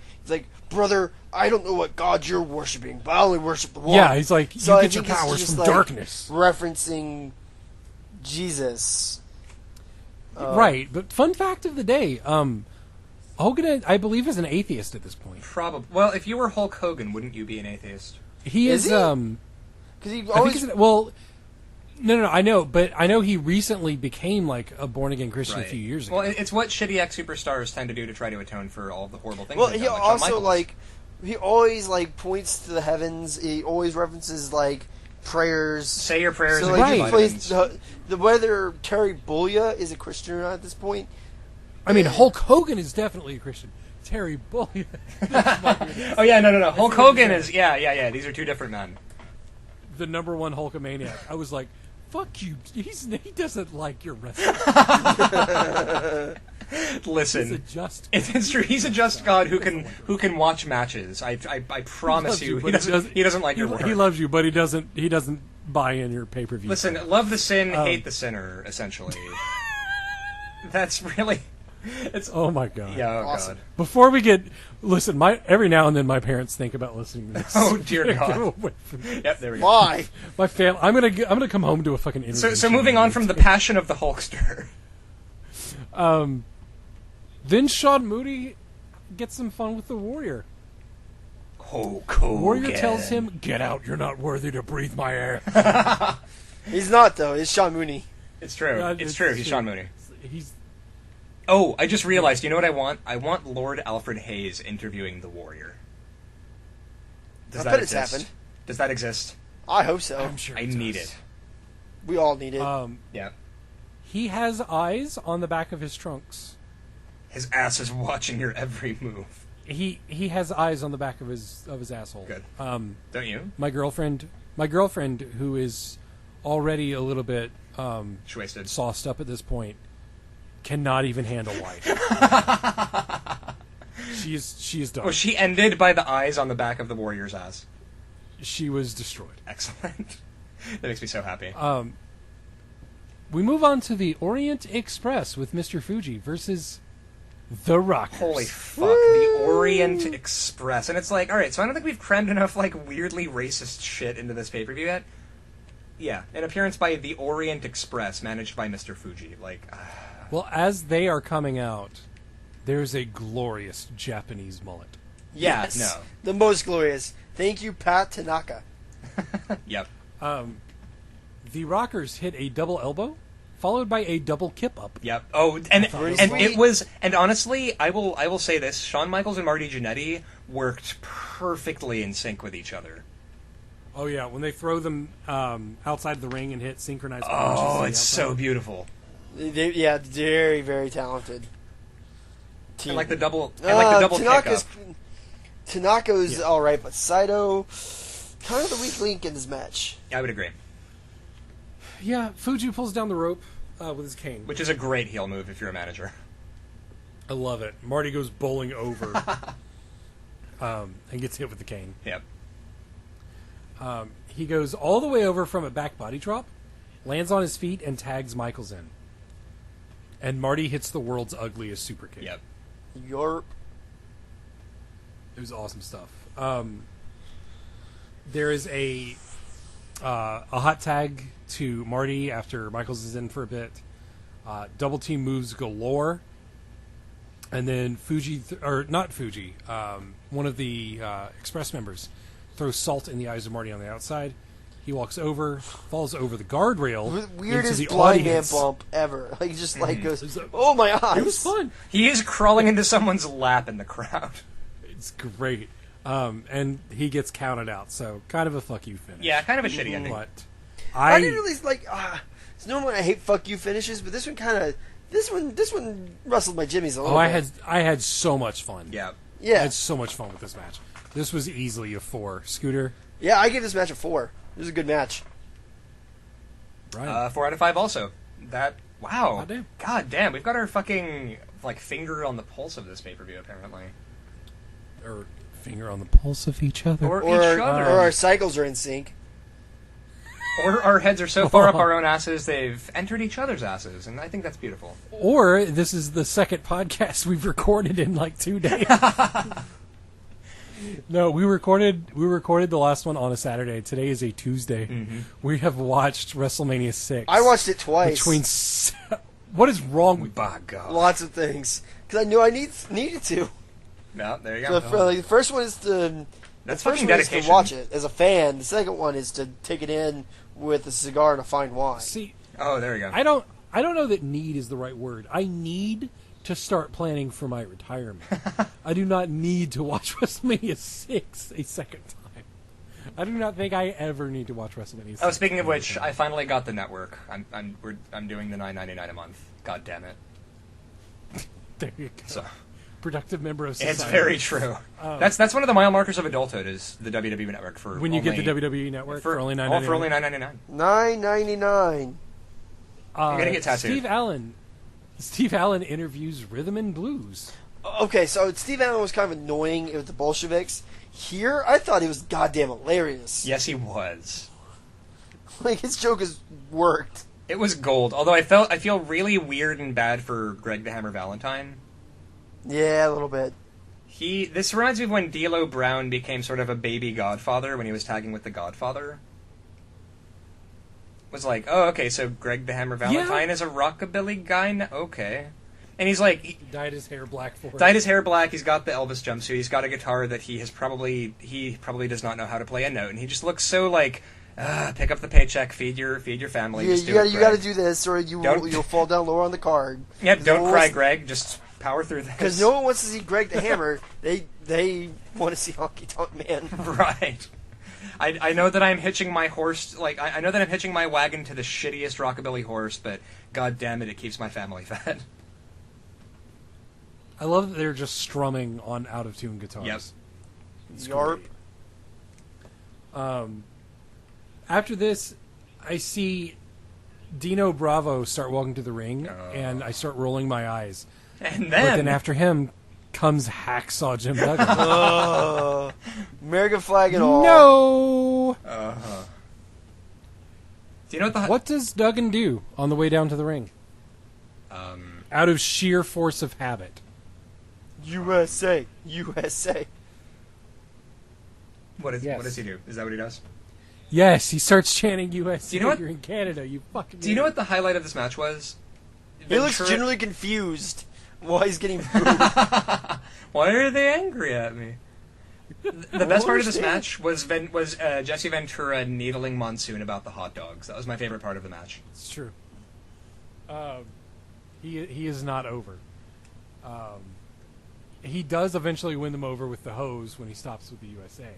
[SPEAKER 2] brother, I don't know what God you're worshiping, but I only worship the one.
[SPEAKER 1] Yeah, he's like,
[SPEAKER 2] so
[SPEAKER 1] you get your powers from darkness,
[SPEAKER 2] referencing Jesus.
[SPEAKER 1] Right, but fun fact of the day, Hogan, I believe, is an atheist at this point.
[SPEAKER 3] Probably. Well, if you were Hulk Hogan, wouldn't you be an atheist?
[SPEAKER 1] He is.
[SPEAKER 2] Because he always.
[SPEAKER 1] No, I know, but I know he recently became like a born again Christian a few years ago.
[SPEAKER 3] Well, it's what shitty ex superstars tend to do to try to atone for all of the horrible things.
[SPEAKER 2] Well,
[SPEAKER 3] they've
[SPEAKER 2] he
[SPEAKER 3] done,
[SPEAKER 2] also he always points to the heavens. He always references prayers.
[SPEAKER 3] Say your prayers.
[SPEAKER 2] So
[SPEAKER 3] and
[SPEAKER 2] he plays whether Terry Bollea is a Christian or not at this point.
[SPEAKER 1] I mean, Hulk Hogan is definitely a Christian. Terry Bollea.
[SPEAKER 3] Oh yeah, no. Hulk Hogan is yeah. These are two different men.
[SPEAKER 1] The number one Hulkamaniac. I was like, fuck you. He doesn't like your wrestling.
[SPEAKER 3] Listen,
[SPEAKER 1] it's
[SPEAKER 3] true. He's a just God who can watch matches. I promise you, he doesn't like your work.
[SPEAKER 1] He loves you, but he doesn't buy in your pay-per-view.
[SPEAKER 3] Listen, love the sin, hate the sinner. Essentially, that's really. It's
[SPEAKER 1] oh my God.
[SPEAKER 3] Yeah, oh
[SPEAKER 2] awesome.
[SPEAKER 3] God.
[SPEAKER 1] Before we listen, every now and then my parents think about listening to this.
[SPEAKER 3] Oh dear God. Yep, there we go.
[SPEAKER 2] Why?
[SPEAKER 1] My family. I'm gonna come home to a fucking interview.
[SPEAKER 3] So moving on from the passion of the Hulkster.
[SPEAKER 1] Then Sean Moody gets some fun with the Warrior.
[SPEAKER 3] Hulk Hogan.
[SPEAKER 1] Warrior tells him, "Get out! You're not worthy to breathe my air."
[SPEAKER 2] He's not though. It's Sean Mooney.
[SPEAKER 3] It's true. It's true. He's Sean Mooney.
[SPEAKER 1] He's.
[SPEAKER 3] Oh, I just realized. You know what I want? I want Lord Alfred Hayes interviewing the Warrior.
[SPEAKER 2] I bet it's happened.
[SPEAKER 3] Does that exist?
[SPEAKER 2] I hope so.
[SPEAKER 1] I'm sure.
[SPEAKER 3] I need it.
[SPEAKER 2] We all need it.
[SPEAKER 3] Yeah.
[SPEAKER 1] He has eyes on the back of his trunks.
[SPEAKER 3] His ass is watching your every move.
[SPEAKER 1] He has eyes on the back of his asshole.
[SPEAKER 3] Good. Don't you?
[SPEAKER 1] My girlfriend, who is already a little bit
[SPEAKER 3] Wasted.
[SPEAKER 1] sauced up at this point, cannot even handle white. She is done.
[SPEAKER 3] Well, she ended by the eyes on the back of the Warrior's ass.
[SPEAKER 1] She was destroyed.
[SPEAKER 3] Excellent. That makes me so happy.
[SPEAKER 1] We move on to the Orient Express with Mr. Fuji versus the Rockers.
[SPEAKER 3] Holy fuck, the Orient Express. And it's like, alright, so I don't think we've crammed enough, weirdly racist shit into this pay-per-view yet. Yeah, an appearance by the Orient Express, managed by Mr. Fuji.
[SPEAKER 1] Well, as they are coming out, there's a glorious Japanese mullet.
[SPEAKER 3] Yeah,
[SPEAKER 2] yes,
[SPEAKER 3] no.
[SPEAKER 2] The most glorious. Thank you, Pat Tanaka.
[SPEAKER 3] Yep.
[SPEAKER 1] The Rockers hit a double elbow, followed by a double kip up.
[SPEAKER 3] Yep. Oh, and it was, and honestly, I will say this: Shawn Michaels and Marty Jannetty worked perfectly in sync with each other.
[SPEAKER 1] Oh yeah, when they throw them outside the ring and hit synchronized punches.
[SPEAKER 3] Oh, it's so beautiful.
[SPEAKER 2] Very, very talented team.
[SPEAKER 3] And the double kick up.
[SPEAKER 2] Tanaka's all right, but Saito kind of the weak link in this match.
[SPEAKER 3] I would agree.
[SPEAKER 1] Yeah, Fuji pulls down the rope with his cane,
[SPEAKER 3] which is a great heel move if you're a manager.
[SPEAKER 1] I love it. Marty goes bowling over and gets hit with the cane.
[SPEAKER 3] Yep.
[SPEAKER 1] He goes all the way over from a back body drop, lands on his feet, and tags Michaels in. And Marty hits the world's ugliest super kick.
[SPEAKER 3] Yep.
[SPEAKER 2] Yarp.
[SPEAKER 1] It was awesome stuff. There is a hot tag to Marty after Michaels is in for a bit. Double team moves galore. And then one of the Express members throws salt in the eyes of Marty on the outside. He walks over, falls over the guardrail.
[SPEAKER 2] Weirdest
[SPEAKER 1] into the
[SPEAKER 2] blind
[SPEAKER 1] audience.
[SPEAKER 2] man bump ever. Like, just like goes, oh my eyes.
[SPEAKER 1] It was fun.
[SPEAKER 3] He is crawling into someone's lap in the crowd.
[SPEAKER 1] It's great. And he gets counted out, so kind of a fuck you finish.
[SPEAKER 3] Yeah, kind of a shitty ending.
[SPEAKER 1] But
[SPEAKER 2] I didn't really like. So normally I hate fuck you finishes, but this one kind of. This one rustled my jimmies a little bit.
[SPEAKER 1] I had so much fun.
[SPEAKER 3] Yeah.
[SPEAKER 2] Yeah.
[SPEAKER 1] I had so much fun with this match. This was easily a 4. Scooter?
[SPEAKER 2] Yeah, I give this match a 4. It was a good match.
[SPEAKER 1] Right.
[SPEAKER 3] 4 out of 5 also. Wow.
[SPEAKER 1] Goddamn.
[SPEAKER 3] God damn, we've got our fucking, finger on the pulse of this pay-per-view, apparently.
[SPEAKER 1] Or finger on the pulse of each other.
[SPEAKER 3] Or each other.
[SPEAKER 2] Or our cycles are in sync.
[SPEAKER 3] Or our heads are so far up our own asses, they've entered each other's asses, and I think that's beautiful.
[SPEAKER 1] Or this is the second podcast we've recorded in 2 days. No, we recorded the last one on a Saturday. Today is a Tuesday.
[SPEAKER 3] Mm-hmm.
[SPEAKER 1] We have watched WrestleMania 6.
[SPEAKER 2] I watched it twice.
[SPEAKER 1] What is wrong with
[SPEAKER 3] By God.
[SPEAKER 2] Lots of things. Because I knew I needed to.
[SPEAKER 3] No, there you
[SPEAKER 2] So
[SPEAKER 3] go.
[SPEAKER 2] the first one is to...
[SPEAKER 3] That's
[SPEAKER 2] the first
[SPEAKER 3] fucking
[SPEAKER 2] one is to
[SPEAKER 3] dedication.
[SPEAKER 2] watch it as a fan. The second one is to take it in with a cigar and a fine wine.
[SPEAKER 1] See,
[SPEAKER 3] Oh, there you go.
[SPEAKER 1] I don't know that need is the right word. I need to start planning for my retirement. I do not need to watch WrestleMania 6 a second time. I do not think I ever need to watch WrestleMania 6.
[SPEAKER 3] Oh, speaking of which, I finally got the network. I'm doing the $9.99 a month. God damn it.
[SPEAKER 1] There you go.
[SPEAKER 3] So
[SPEAKER 1] Productive member of society.
[SPEAKER 3] it's very true. That's one of the mile markers of adulthood is the WWE network for
[SPEAKER 1] When you
[SPEAKER 3] only,
[SPEAKER 1] get the WWE network for only $9.99.
[SPEAKER 3] for only $9.99.
[SPEAKER 2] $9.99.
[SPEAKER 3] I'm gonna get tattooed.
[SPEAKER 1] Steve Allen interviews Rhythm and Blues.
[SPEAKER 2] Okay, so Steve Allen was kind of annoying with the Bolsheviks. Here, I thought he was goddamn hilarious.
[SPEAKER 3] Yes, he was.
[SPEAKER 2] Like, his joke has worked.
[SPEAKER 3] It was gold. Although I feel really weird and bad for Greg the Hammer Valentine.
[SPEAKER 2] Yeah, a little bit.
[SPEAKER 3] This reminds me of when D'Lo Brown became sort of a baby Godfather when he was tagging with the Godfather. Was like, oh, okay, so Greg the Hammer Valentine is a rockabilly guy now? Okay. And he's like...
[SPEAKER 1] He dyed his hair black for it.
[SPEAKER 3] Dyed his hair black, he's got the Elvis jumpsuit, he's got a guitar that he probably does not know how to play a note, and he just looks so like, pick up the paycheck, feed your family,
[SPEAKER 2] You
[SPEAKER 3] Greg.
[SPEAKER 2] gotta do this, or you'll fall down lower on the card.
[SPEAKER 3] Yep, don't cry, Greg, just power through this.
[SPEAKER 2] Because no one wants to see Greg the Hammer. They want to see Honky Tonk Man.
[SPEAKER 3] Right. I know that I'm hitching my horse, I know that I'm hitching my wagon to the shittiest rockabilly horse, but god damn it keeps my family fed.
[SPEAKER 1] I love that they're just strumming on out-of-tune guitars.
[SPEAKER 3] Yep.
[SPEAKER 1] It's
[SPEAKER 2] Yarp.
[SPEAKER 1] great. After this, I see Dino Bravo start walking to the ring, and I start rolling my eyes.
[SPEAKER 3] And
[SPEAKER 1] But then
[SPEAKER 3] then...
[SPEAKER 1] after him comes Hacksaw Jim Duggan.
[SPEAKER 2] American flag and all.
[SPEAKER 1] No!
[SPEAKER 3] Uh-huh. Do you know what the...
[SPEAKER 1] What does Duggan do on the way down to the ring? Out of sheer force of habit.
[SPEAKER 2] USA. USA.
[SPEAKER 3] What
[SPEAKER 1] Yes.
[SPEAKER 3] does he do? Is that what he does?
[SPEAKER 1] Yes, he starts chanting USA.
[SPEAKER 3] Do you know what-
[SPEAKER 1] You're in Canada, you fucking
[SPEAKER 3] Do you know
[SPEAKER 1] idiot.
[SPEAKER 3] what the highlight of this match was?
[SPEAKER 2] He looks
[SPEAKER 3] Ventura-
[SPEAKER 2] genuinely confused while he's getting booed.
[SPEAKER 3] Why are they angry at me? The best part of this
[SPEAKER 2] understand.
[SPEAKER 3] match was Jesse Ventura needling Monsoon about the hot dogs. That was my favorite part of the match.
[SPEAKER 1] It's true. He is not over. He does eventually win them over with the hose when he stops with the USA.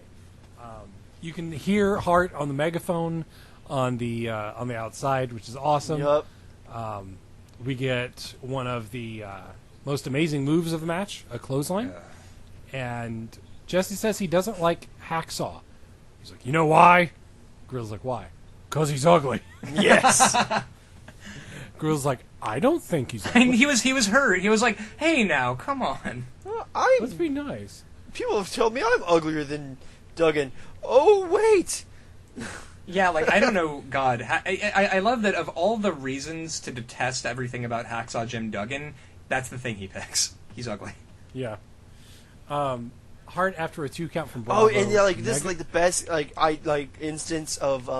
[SPEAKER 1] You can hear Hart on the megaphone on the outside, which is awesome.
[SPEAKER 2] Yup.
[SPEAKER 1] We get one of the most amazing moves of the match, a clothesline. And Jesse says he doesn't like Hacksaw. He's like, you know why? Grill's like, why? Because he's ugly.
[SPEAKER 2] Yes.
[SPEAKER 1] Girl's like, I don't think he's
[SPEAKER 3] And
[SPEAKER 1] ugly.
[SPEAKER 3] he was hurt. He was like, hey, now, come on.
[SPEAKER 1] Let's be nice.
[SPEAKER 2] People have told me I'm uglier than Duggan. Oh, wait!
[SPEAKER 3] Yeah, like, I don't know, God. I love that of all the reasons to detest everything about Hacksaw Jim Duggan, that's the thing he picks. He's ugly.
[SPEAKER 1] Yeah. Hart after a 2 count from Bravo.
[SPEAKER 2] Oh, and yeah, like, this is, like, the best, instance of,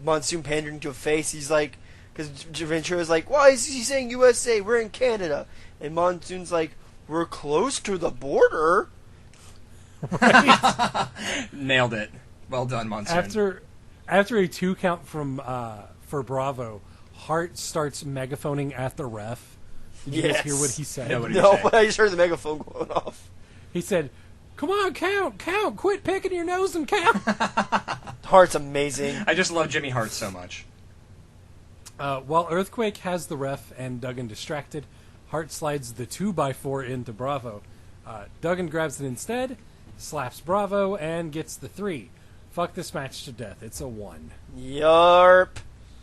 [SPEAKER 2] Monsoon pandering to a face. He's like, because Ventura's like, why is he saying USA? We're in Canada. And Monsoon's like, we're close to the border.
[SPEAKER 1] Right?
[SPEAKER 3] Nailed it. Well done, Monsoon.
[SPEAKER 1] After a 2 count from for Bravo, Hart starts megaphoning at the ref. Did you guys hear what he said?
[SPEAKER 3] No, what did he
[SPEAKER 2] No,
[SPEAKER 3] say?
[SPEAKER 2] but I just heard the megaphone going off.
[SPEAKER 1] He said, "Come on, count, quit picking your nose and count."
[SPEAKER 2] Hart's amazing.
[SPEAKER 3] I just love Jimmy Hart so much.
[SPEAKER 1] While Earthquake has the ref and Duggan distracted, Hart slides the 2x4 into Bravo. Duggan grabs it instead, slaps Bravo, and gets the 3. Fuck this match to death. It's a 1.
[SPEAKER 2] Yarp.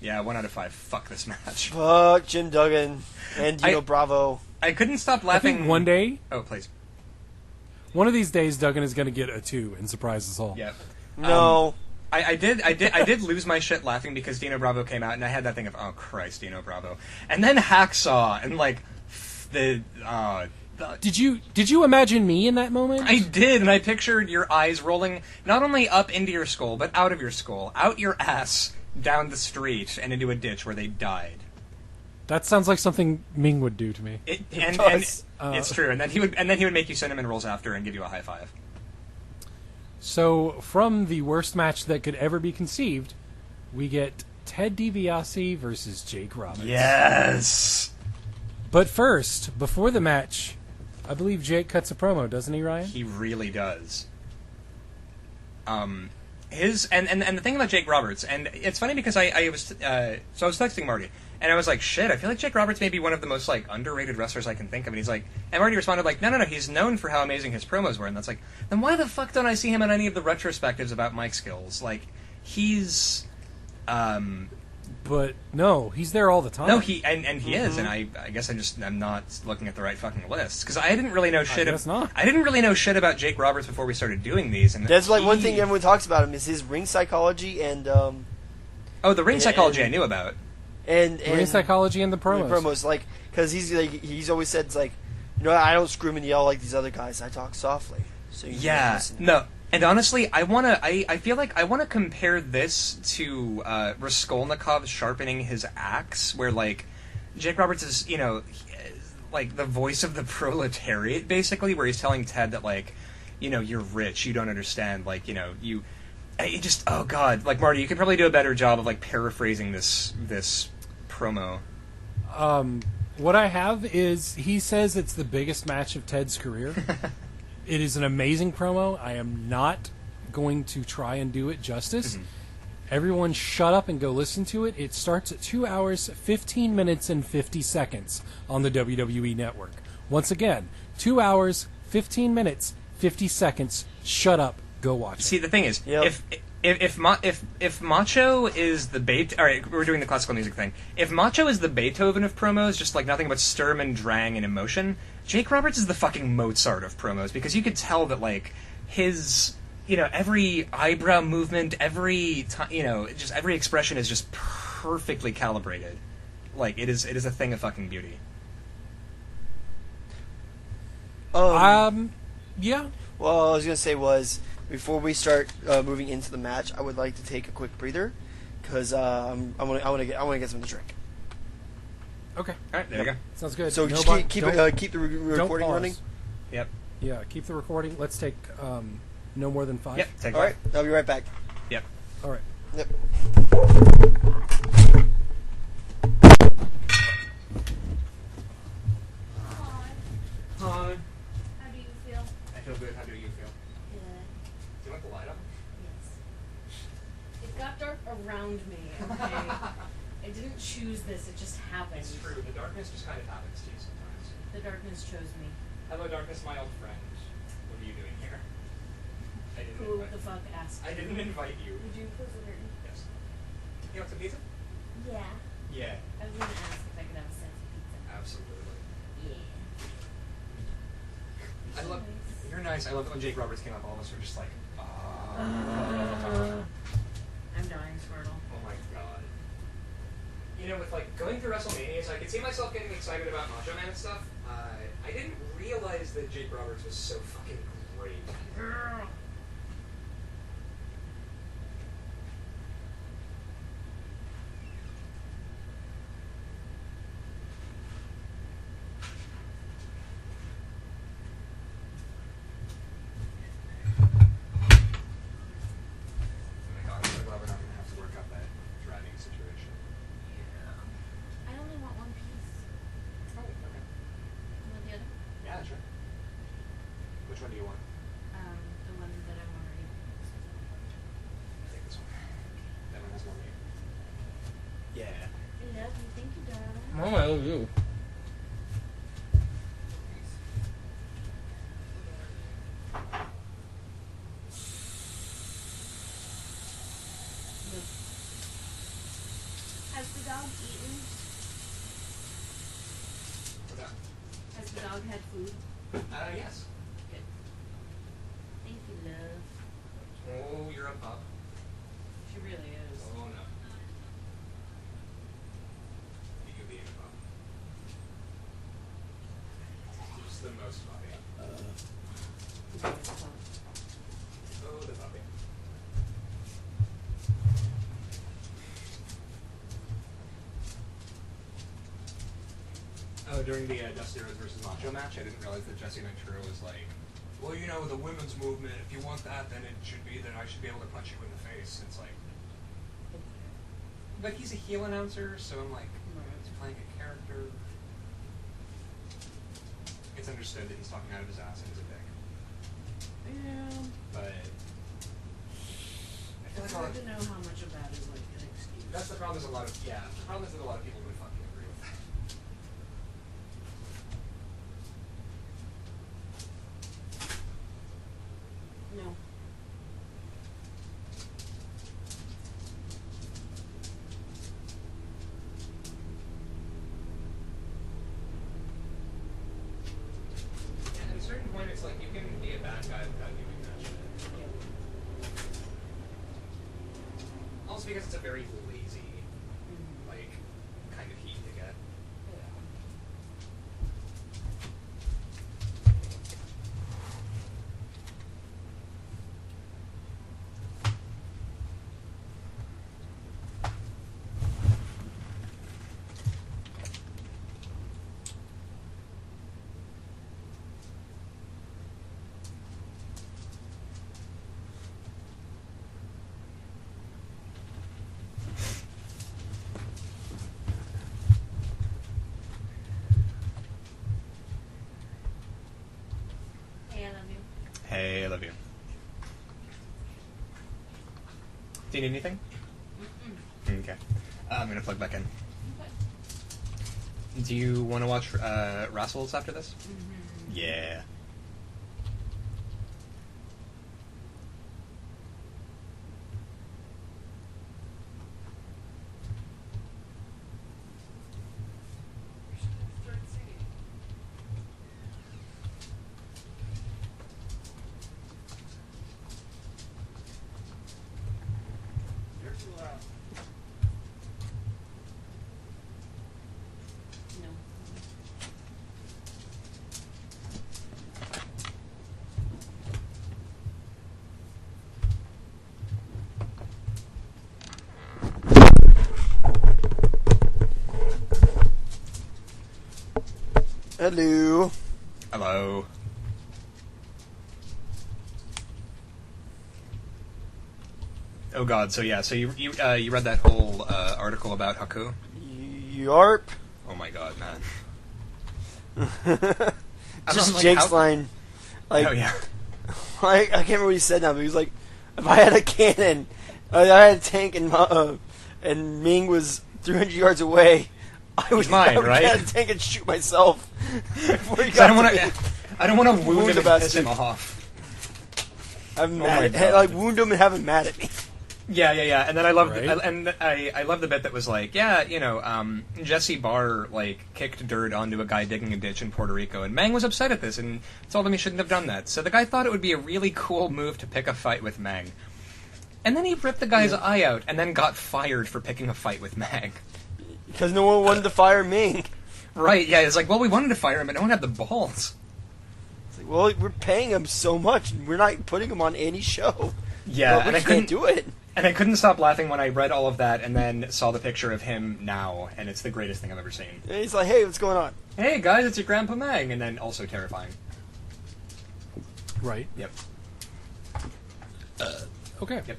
[SPEAKER 3] Yeah, 1 out of 5. Fuck this match.
[SPEAKER 2] Fuck Jim Duggan and Dino Bravo.
[SPEAKER 3] I couldn't stop
[SPEAKER 1] I
[SPEAKER 3] laughing.
[SPEAKER 1] think one day,
[SPEAKER 3] Oh, please.
[SPEAKER 1] one of these days, Duggan is going to get a 2 and surprise us all.
[SPEAKER 3] Yep.
[SPEAKER 2] No.
[SPEAKER 3] I did lose my shit laughing because Dino Bravo came out, and I had that thing of, oh Christ, Dino Bravo, and then Hacksaw, and like the
[SPEAKER 1] Did you imagine me in that moment?
[SPEAKER 3] I did, and I pictured your eyes rolling not only up into your skull, but out of your skull, out your ass, down the street, and into a ditch where they died.
[SPEAKER 1] That sounds like something Ming would do to me.
[SPEAKER 3] And it's true, and then he would make you cinnamon rolls after and give you a high five.
[SPEAKER 1] So, from the worst match that could ever be conceived, we get Ted DiBiase versus Jake Roberts.
[SPEAKER 3] Yes.
[SPEAKER 1] But first, before the match, I believe Jake cuts a promo, doesn't he, Ryan?
[SPEAKER 3] He really does. His and the thing about Jake Roberts, and it's funny because I was texting Marty, and I was like, shit, I feel like Jake Roberts may be one of the most like underrated wrestlers I can think of, and he's like, and Marty responded like, no, he's known for how amazing his promos were, and that's like, then why the fuck don't I see him in any of the retrospectives about mic skills? Like, he's
[SPEAKER 1] But no, he's there all the time.
[SPEAKER 3] no, he is, and I guess I'm not looking at the right fucking list because I didn't really know shit. I didn't really know shit about Jake Roberts before we started doing these, and
[SPEAKER 2] That's like one thing everyone talks about him is his ring psychology and
[SPEAKER 3] the ring psychology I knew about.
[SPEAKER 2] and
[SPEAKER 1] ring psychology and the promos.
[SPEAKER 2] like because he's always said it's like, I don't scream and yell like these other guys. I talk softly. So you can listen.
[SPEAKER 3] No. And honestly, I feel like I wanna compare this to Raskolnikov sharpening his axe, where like Jake Roberts is, like the voice of the proletariat, basically, where he's telling Ted that like, you're rich, you don't understand, like, it just, oh god, like Marty, you could probably do a better job of like paraphrasing this promo.
[SPEAKER 1] What I have is he says it's the biggest match of Ted's career. It is an amazing promo. I am not going to try and do it justice. Mm-hmm. Everyone shut up and go listen to it. It starts at 2 hours, 15 minutes, and 50 seconds on the WWE Network. Once again, 2 hours, 15 minutes, 50 seconds. Shut up. Go watch it.
[SPEAKER 3] See, the thing is,
[SPEAKER 2] Yep.
[SPEAKER 3] if Macho is the all right, we're doing the classical music thing. If Macho is the Beethoven of promos, just like nothing but sturm and drang and emotion, Jake Roberts is the fucking Mozart of promos, because you could tell that like his, every eyebrow movement, every just every expression is just perfectly calibrated. Like it is a thing of fucking beauty.
[SPEAKER 1] Yeah.
[SPEAKER 2] Well, all I was gonna say was, before we start moving into the match, I would like to take a quick breather because I want to get something to drink.
[SPEAKER 1] Okay.
[SPEAKER 3] All right, there you go.
[SPEAKER 1] Sounds good.
[SPEAKER 2] So just keep the recording running.
[SPEAKER 3] Yep.
[SPEAKER 1] Yeah, keep the recording. Let's take no more than 5.
[SPEAKER 3] Yep. Take
[SPEAKER 2] All right, I'll be right back.
[SPEAKER 3] Yep.
[SPEAKER 1] All right.
[SPEAKER 2] Yep.
[SPEAKER 3] Hi.
[SPEAKER 4] How do you feel?
[SPEAKER 3] I feel good. How do you feel?
[SPEAKER 4] Good.
[SPEAKER 3] Do you want the light up?
[SPEAKER 4] Yes. It got dark around me, okay? I didn't choose this, it just happened.
[SPEAKER 3] It's true. The darkness just kind of happens to you sometimes.
[SPEAKER 4] The darkness chose me.
[SPEAKER 3] Hello, darkness, my old friend. What are you doing here? I didn't
[SPEAKER 4] Who
[SPEAKER 3] invite
[SPEAKER 4] the fuck asked
[SPEAKER 3] I
[SPEAKER 4] you?
[SPEAKER 3] didn't invite you.
[SPEAKER 4] Would you close the curtain?
[SPEAKER 3] Yes. You want some pizza?
[SPEAKER 4] Yeah.
[SPEAKER 3] Yeah.
[SPEAKER 4] I was gonna ask if I could have a slice of pizza.
[SPEAKER 3] Absolutely.
[SPEAKER 4] Yeah.
[SPEAKER 3] I love. You're nice. I love it when Jake Roberts came up. All of us were just like,
[SPEAKER 4] I'm dying, Squirtle.
[SPEAKER 3] oh my god. You know, with like going through Wrestlemania, so I could see myself getting excited about Macho Man and stuff. I didn't realize that Jake Roberts was so fucking great. Oh my god, I'm so glad we're not gonna have to work out that driving situation.
[SPEAKER 4] I only want one piece.
[SPEAKER 3] Oh, okay.
[SPEAKER 4] You want the other?
[SPEAKER 3] Yeah, sure. Which one do you want?
[SPEAKER 4] The one that I'm already.
[SPEAKER 3] I think this one. That one has more meat. Yeah.
[SPEAKER 4] I love you. Thank you, darling.
[SPEAKER 1] Oh, I love you.
[SPEAKER 4] Has the dog eaten?
[SPEAKER 3] What's that?
[SPEAKER 4] Has the dog had food?
[SPEAKER 3] Yes.
[SPEAKER 4] Good. Thank you, love.
[SPEAKER 3] Oh, you're a pup.
[SPEAKER 4] She really is.
[SPEAKER 3] Oh no. You being a pup. Just the most puppy. Oh, the puppy. Oh, during the Dusty Rhodes versus Macho match, I didn't realize that Jesse Ventura was like, well, you know, the women's movement, if you want that, then it should be that I should be able to punch you in the face. It's like, but he's a heel announcer, so I'm like, he's playing a character. It's understood that he's talking out of his ass and he's a dick.
[SPEAKER 4] Yeah.
[SPEAKER 3] But I feel
[SPEAKER 4] It's
[SPEAKER 3] like all
[SPEAKER 4] hard to know how much of that is like an excuse.
[SPEAKER 3] that's the problem. Is a lot of the problem is that a lot of people would fucking agree with that.
[SPEAKER 4] No.
[SPEAKER 3] Yeah, at a certain point, it's like you can be a bad guy without doing that shit. Also because it's a very lazy, like, kind of heat to get.
[SPEAKER 4] Hey, I love you.
[SPEAKER 3] Hey, I love you. Do you need anything? Okay. I'm gonna plug back in.
[SPEAKER 4] Okay.
[SPEAKER 3] Do you want to watch Wrestles after this?
[SPEAKER 4] Mm-hmm.
[SPEAKER 3] Yeah.
[SPEAKER 4] No.
[SPEAKER 2] Hello.
[SPEAKER 3] Hello. Oh God. So yeah. So you read that whole article about Haku?
[SPEAKER 2] Yarp.
[SPEAKER 3] Oh my God, man.
[SPEAKER 2] Just
[SPEAKER 3] like,
[SPEAKER 2] Jake's
[SPEAKER 3] how-
[SPEAKER 2] line. Like,
[SPEAKER 3] oh yeah.
[SPEAKER 2] I can't remember what he said now, but he was like, if I had a cannon, I had a tank, and Ming was 300 yards away, I would
[SPEAKER 3] mine, right?
[SPEAKER 2] get a tank and shoot myself. Before he
[SPEAKER 3] 'Cause I
[SPEAKER 2] got
[SPEAKER 3] don't
[SPEAKER 2] to
[SPEAKER 3] want
[SPEAKER 2] me.
[SPEAKER 3] to. I don't want to wound
[SPEAKER 2] Wound
[SPEAKER 3] him and
[SPEAKER 2] about
[SPEAKER 3] piss
[SPEAKER 2] to-
[SPEAKER 3] him off.
[SPEAKER 2] I'm
[SPEAKER 3] Oh
[SPEAKER 2] mad
[SPEAKER 3] my
[SPEAKER 2] at,
[SPEAKER 3] God.
[SPEAKER 2] like wound him and have him mad at me.
[SPEAKER 3] Yeah. And then I loved,
[SPEAKER 1] Right?
[SPEAKER 3] I love the bit that was like, Jesse Barr like kicked dirt onto a guy digging a ditch in Puerto Rico, and Mang was upset at this and told him he shouldn't have done that. So the guy thought it would be a really cool move to pick a fight with Mang, and then he ripped the guy's eye out, and then got fired for picking a fight with Mang.
[SPEAKER 2] Because no one wanted to fire Ming.
[SPEAKER 3] Right? Yeah. It's like, well, we wanted to fire him, but no one had the balls.
[SPEAKER 2] It's like, well, we're paying him so much, and we're not putting him on any show.
[SPEAKER 3] Yeah,
[SPEAKER 2] Well,
[SPEAKER 3] and
[SPEAKER 2] we can't do it.
[SPEAKER 3] And I couldn't stop laughing when I read all of that and then saw the picture of him now, and it's the greatest thing I've ever seen.
[SPEAKER 2] And he's like, hey, what's going on?
[SPEAKER 3] Hey guys, it's your Grandpa Mang, and then also terrifying.
[SPEAKER 1] Right.
[SPEAKER 3] Yep.
[SPEAKER 1] Okay.
[SPEAKER 3] Yep.
[SPEAKER 1] You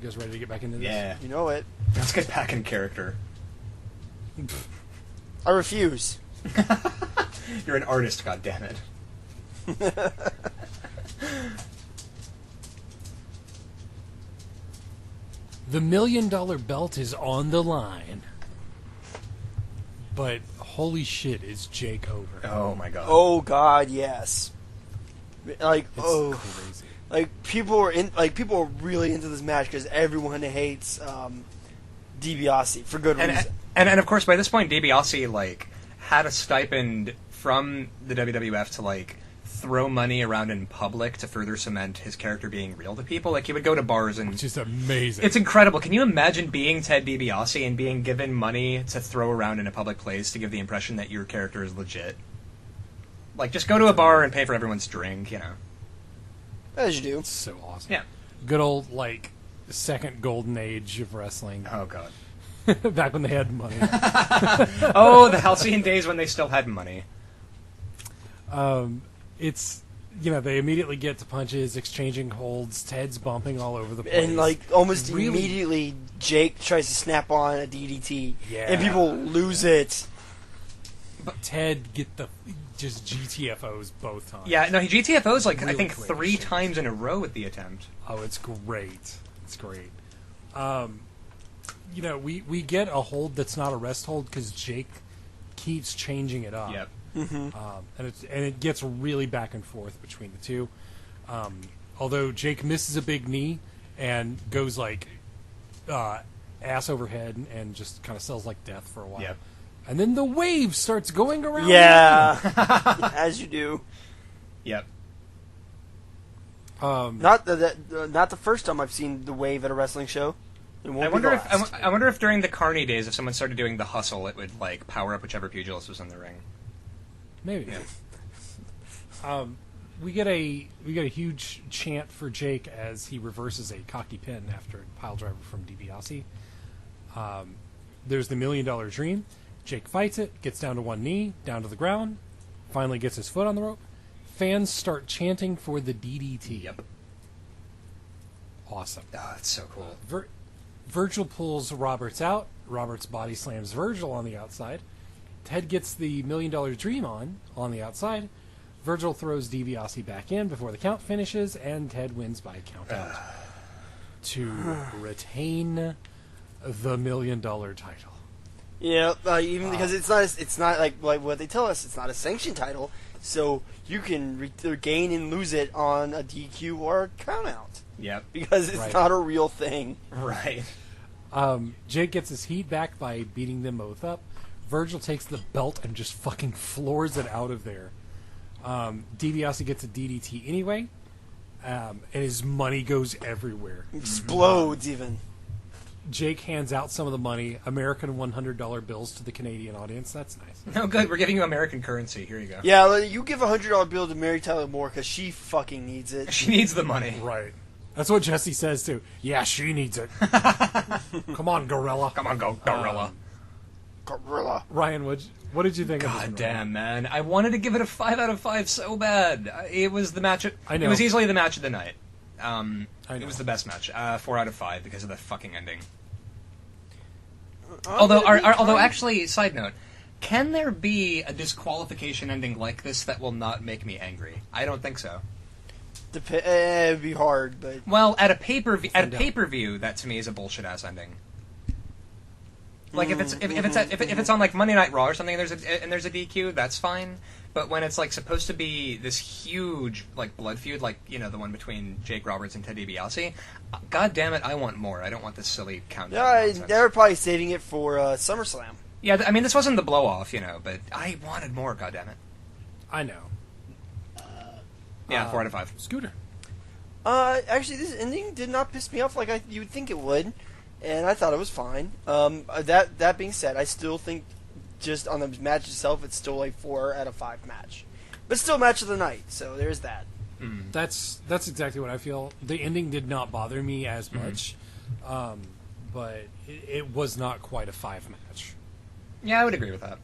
[SPEAKER 1] guys ready to get back into this?
[SPEAKER 3] Yeah.
[SPEAKER 2] You know it.
[SPEAKER 3] Let's get back in character.
[SPEAKER 2] I refuse.
[SPEAKER 3] You're an artist, goddammit.
[SPEAKER 1] The $1 million belt is on the line. But holy shit, is Jake over?
[SPEAKER 3] Oh my god.
[SPEAKER 2] Oh, God, yes. Like,
[SPEAKER 1] It's crazy.
[SPEAKER 2] Like, people are really into this match because everyone hates DiBiase for good reason.
[SPEAKER 3] And of course, by this point, DiBiase, like, had a stipend from the WWF to, like, throw money around in public to further cement his character being real to people. Like, he would go to bars and...
[SPEAKER 1] Which is amazing.
[SPEAKER 3] It's incredible. Can you imagine being Ted DiBiase and being given money to throw around in a public place to give the impression that your character is legit? Like, just go to a bar and pay for everyone's drink, you know.
[SPEAKER 2] As you do.
[SPEAKER 1] It's so awesome.
[SPEAKER 3] Yeah.
[SPEAKER 1] Good old, like, second golden age of wrestling.
[SPEAKER 3] Oh, God.
[SPEAKER 1] Back when they had money.
[SPEAKER 3] Oh, the halcyon days when they still had money.
[SPEAKER 1] It's, they immediately get to punches, exchanging holds, Ted's bumping all over the place.
[SPEAKER 2] And, like, almost
[SPEAKER 1] Really?
[SPEAKER 2] immediately, Jake tries to snap on a DDT.
[SPEAKER 1] Yeah.
[SPEAKER 2] And people lose it.
[SPEAKER 1] But Ted get the just GTFOs both times.
[SPEAKER 3] Yeah, no, he GTFOs, like, I
[SPEAKER 1] Really
[SPEAKER 3] think
[SPEAKER 1] great
[SPEAKER 3] 3
[SPEAKER 1] shit.
[SPEAKER 3] times in a row with the attempt.
[SPEAKER 1] Oh, it's great. It's great. We get a hold that's not a rest hold because Jake keeps changing it up.
[SPEAKER 3] Yep.
[SPEAKER 1] And it gets really back and forth between the two. Although Jake misses a big knee and goes like ass over head and just kind of sells like death for a while.
[SPEAKER 3] Yep.
[SPEAKER 1] And then the wave starts going around.
[SPEAKER 2] Yeah. As you do.
[SPEAKER 3] Yep.
[SPEAKER 2] Not the first time I've seen the wave at a wrestling show. It won't
[SPEAKER 3] I
[SPEAKER 2] be
[SPEAKER 3] wonder
[SPEAKER 2] the
[SPEAKER 3] if
[SPEAKER 2] last.
[SPEAKER 3] I wonder if during the Carney days, if someone started doing the hustle, it would like power up whichever pugilist was in the ring.
[SPEAKER 1] Maybe.
[SPEAKER 3] Yeah.
[SPEAKER 1] We get a huge chant for Jake as he reverses a cocky pin after a pile driver from DiBiase. There's the $1 million dream. Jake fights it, gets down to one knee, down to the ground, finally gets his foot on the rope. Fans start chanting for the DDT.
[SPEAKER 3] Yep.
[SPEAKER 1] Awesome.
[SPEAKER 3] Oh, that's so cool.
[SPEAKER 1] Virgil pulls Roberts out. Roberts body slams Virgil on the outside. Ted gets the $1 million dream on the outside. Virgil throws DiBiase back in before the count finishes, and Ted wins by count out to retain the $1 million title.
[SPEAKER 2] Yeah, even because it's not like what they tell us. It's not a sanctioned title, so you can gain and lose it on a DQ or a count out
[SPEAKER 3] Yep.
[SPEAKER 2] because it's
[SPEAKER 1] Right.
[SPEAKER 2] not a real thing.
[SPEAKER 3] Right.
[SPEAKER 1] Jake gets his heat back by beating them both up. Virgil takes the belt and just fucking floors it out of there. DiBiase gets a DDT anyway, and his money goes everywhere.
[SPEAKER 2] Explodes even.
[SPEAKER 1] Jake hands out some of the money, American $100 bills to the Canadian audience. That's nice.
[SPEAKER 3] No good. We're giving you American currency. Here you go.
[SPEAKER 2] Yeah, you give a $100 bill to Mary Tyler Moore because she fucking needs it.
[SPEAKER 3] She needs the money.
[SPEAKER 1] Right. That's what Jesse says too. Yeah, she needs it. Come on, Gorilla.
[SPEAKER 3] Come on, go, Gorilla.
[SPEAKER 2] Gorilla.
[SPEAKER 1] Ryan, what did you think of this
[SPEAKER 3] God
[SPEAKER 1] one?
[SPEAKER 3] damn, man. I wanted to give it a 5 out of 5 so bad. It was the match.
[SPEAKER 1] I know.
[SPEAKER 3] It was easily the match of the night.
[SPEAKER 1] I know.
[SPEAKER 3] It was the best match. 4 out of 5 because of the fucking ending. Although, actually, side note, can there be a disqualification ending like this that will not make me angry? I don't think so.
[SPEAKER 2] It'd be hard, but
[SPEAKER 3] Well, at a pay-per-view, that to me is a bullshit ass ending. Like if it's on like Monday Night Raw or something, and there's a DQ, that's fine. But when it's like supposed to be this huge like blood feud, like the one between Jake Roberts and Ted DiBiase, God damn it, I want more. I don't want this silly countdown.
[SPEAKER 2] Yeah,
[SPEAKER 3] nonsense.
[SPEAKER 2] they're probably saving it for SummerSlam.
[SPEAKER 3] Yeah, I mean this wasn't the blow off, but I wanted more. God damn it.
[SPEAKER 1] I know.
[SPEAKER 3] Yeah, 4 out of 5.
[SPEAKER 1] Scooter.
[SPEAKER 2] Actually, this ending did not piss me off like you would think it would, and I thought it was fine. That being said, I still think just on the match itself, it's still a 4 out of 5 match, but still match of the night. So there's that.
[SPEAKER 3] Mm.
[SPEAKER 1] That's exactly what I feel. The ending did not bother me as much, but it was not quite a 5 match.
[SPEAKER 3] Yeah, I would agree with that.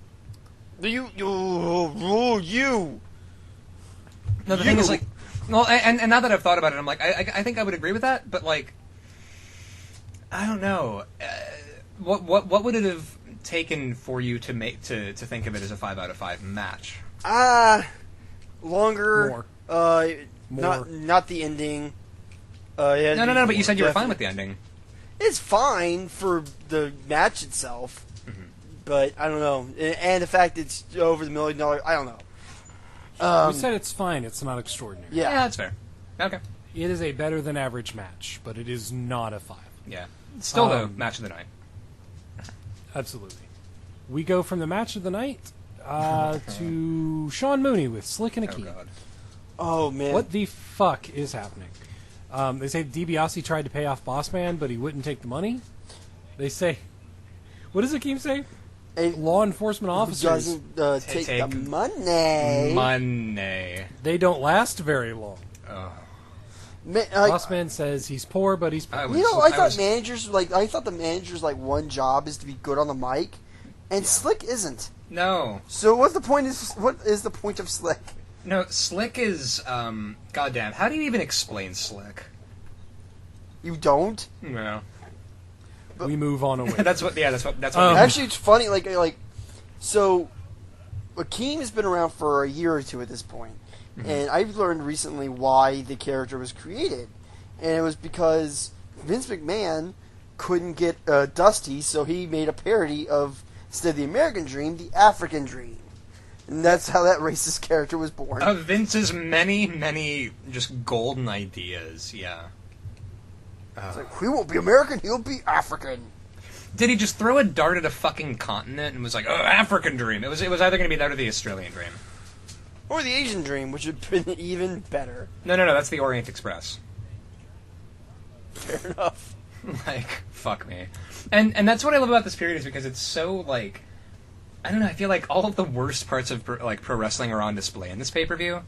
[SPEAKER 2] You.
[SPEAKER 3] No, the thing is, like, well, and now that I've thought about it, I'm like, I think I would agree with that, but like, I don't know, what would it have taken for you to think of it as a 5 out of 5 match?
[SPEAKER 2] Longer.
[SPEAKER 1] More.
[SPEAKER 2] Not the ending.
[SPEAKER 3] No, but you said you were fine with the ending.
[SPEAKER 2] It's fine for the match itself, but I don't know, and the fact it's over the $1 million, I don't know.
[SPEAKER 1] We said it's fine. It's not extraordinary.
[SPEAKER 2] Yeah,
[SPEAKER 3] that's fair. Okay.
[SPEAKER 1] It is a better than average match, but it is not a 5.
[SPEAKER 3] Yeah. Still, though, match of the night.
[SPEAKER 1] Absolutely. We go from the match of the night to Sean Mooney with Slick and Akeem.
[SPEAKER 3] Oh, God.
[SPEAKER 2] Oh, man.
[SPEAKER 1] What the fuck is happening? They say DiBiase tried to pay off Boss Man, but he wouldn't take the money. They say... What does Akeem say? Law enforcement officers
[SPEAKER 2] doesn't take the money.
[SPEAKER 3] Money.
[SPEAKER 1] They don't last very long.
[SPEAKER 3] Oh.
[SPEAKER 1] Boss Man says he's poor, but he's poor.
[SPEAKER 2] I thought the manager's like one job is to be good on the mic, and Slick isn't.
[SPEAKER 3] No.
[SPEAKER 2] So what is the point of Slick?
[SPEAKER 3] No, Slick is goddamn. How do you even explain Slick?
[SPEAKER 2] You don't?
[SPEAKER 3] No.
[SPEAKER 1] We move on away.
[SPEAKER 3] That's what.
[SPEAKER 2] Actually, it's funny. So Akeem has been around for a year or two at this point, and I've learned recently why the character was created, and it was because Vince McMahon couldn't get Dusty, so he made a parody of, instead of the American Dream, the African Dream, and that's how that racist character was born.
[SPEAKER 3] Of Vince's many just golden ideas. Yeah.
[SPEAKER 2] It's like, he won't be American, he'll be African.
[SPEAKER 3] Did he just throw a dart at a fucking continent and was like, "Oh, African Dream"? It was either going to be that or the Australian Dream,
[SPEAKER 2] or the Asian Dream, which would have been even better.
[SPEAKER 3] No, that's the Orient Express.
[SPEAKER 2] Fair enough.
[SPEAKER 3] Like, fuck me. And that's what I love about this period is because it's so like, I don't know. I feel like all of the worst parts of pro wrestling are on display in this pay-per-view.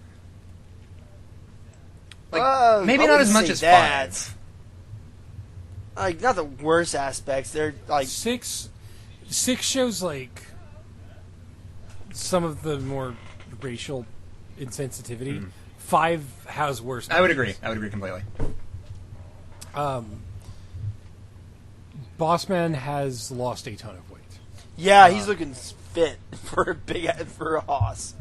[SPEAKER 3] Like, maybe not as much as
[SPEAKER 2] that.
[SPEAKER 3] 5.
[SPEAKER 2] Like, not the worst aspects. They're like
[SPEAKER 1] 6 shows like some of the more racial insensitivity. 5 has worse.
[SPEAKER 3] I would agree completely.
[SPEAKER 1] Bossman has lost a ton of weight.
[SPEAKER 2] Yeah, he's looking fit for a hoss.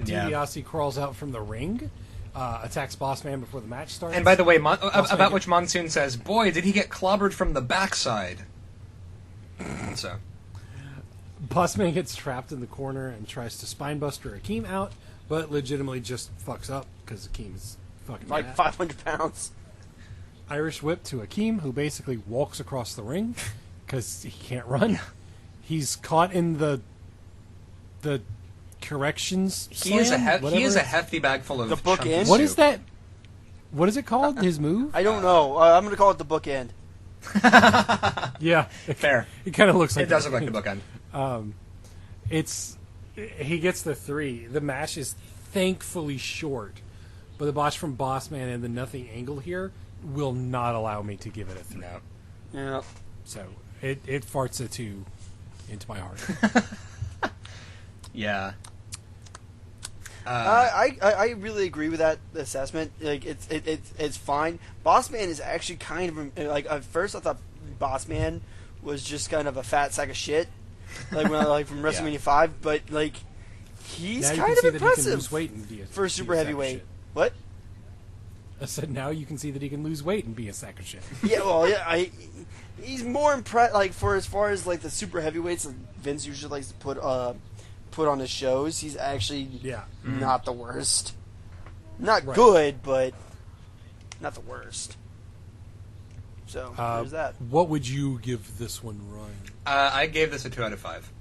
[SPEAKER 3] Yeah.
[SPEAKER 1] DiBiase crawls out from the ring, attacks Bossman before the match starts.
[SPEAKER 3] And by the way, about which Monsoon says, "Boy, did he get clobbered from the backside." So,
[SPEAKER 1] Bossman gets trapped in the corner and tries to spinebuster Akeem out, but legitimately just fucks up because Akeem's fucking
[SPEAKER 2] like
[SPEAKER 1] mad.
[SPEAKER 2] 500 pounds.
[SPEAKER 1] Irish whip to Akeem, who basically walks across the ring because he can't run. He's caught in the corrections.
[SPEAKER 3] he is a
[SPEAKER 1] whatever.
[SPEAKER 3] hefty bag full of
[SPEAKER 2] The book
[SPEAKER 3] chunky
[SPEAKER 2] end?
[SPEAKER 1] What
[SPEAKER 3] soup.
[SPEAKER 1] is that? What is it called? His move?
[SPEAKER 2] I don't know. I'm going to call it the bookend.
[SPEAKER 1] Yeah,
[SPEAKER 3] Fair.
[SPEAKER 1] It kind of looks like
[SPEAKER 3] It does look like the bookend.
[SPEAKER 1] He gets the 3. The match is thankfully short, but the botch from Bossman and the nothing angle here will not allow me to give it a 3.
[SPEAKER 3] No.
[SPEAKER 2] Yeah.
[SPEAKER 1] So it farts a 2 into my heart.
[SPEAKER 3] Yeah.
[SPEAKER 2] I really agree with that assessment. Like it's fine. Bossman is actually kind of like, at first I thought Bossman was just kind of a fat sack of shit, like from WrestleMania 5. But like he's
[SPEAKER 1] now you
[SPEAKER 2] kind
[SPEAKER 1] can see
[SPEAKER 2] of
[SPEAKER 1] that he can lose
[SPEAKER 2] impressive
[SPEAKER 1] weight and be a,
[SPEAKER 2] for a super
[SPEAKER 1] be a sack of
[SPEAKER 2] heavyweight.
[SPEAKER 1] shit.
[SPEAKER 2] What?
[SPEAKER 1] I said now you can see that he can lose weight and be a sack of shit.
[SPEAKER 2] Yeah, well, yeah, he's more impressed. Like, for as far as like the super heavyweights, like Vince usually likes to put on his shows, he's actually not the worst. Not good, but not the worst. So, there's that.
[SPEAKER 1] What would you give this one, Ryan?
[SPEAKER 3] I gave this a 2 out of 5.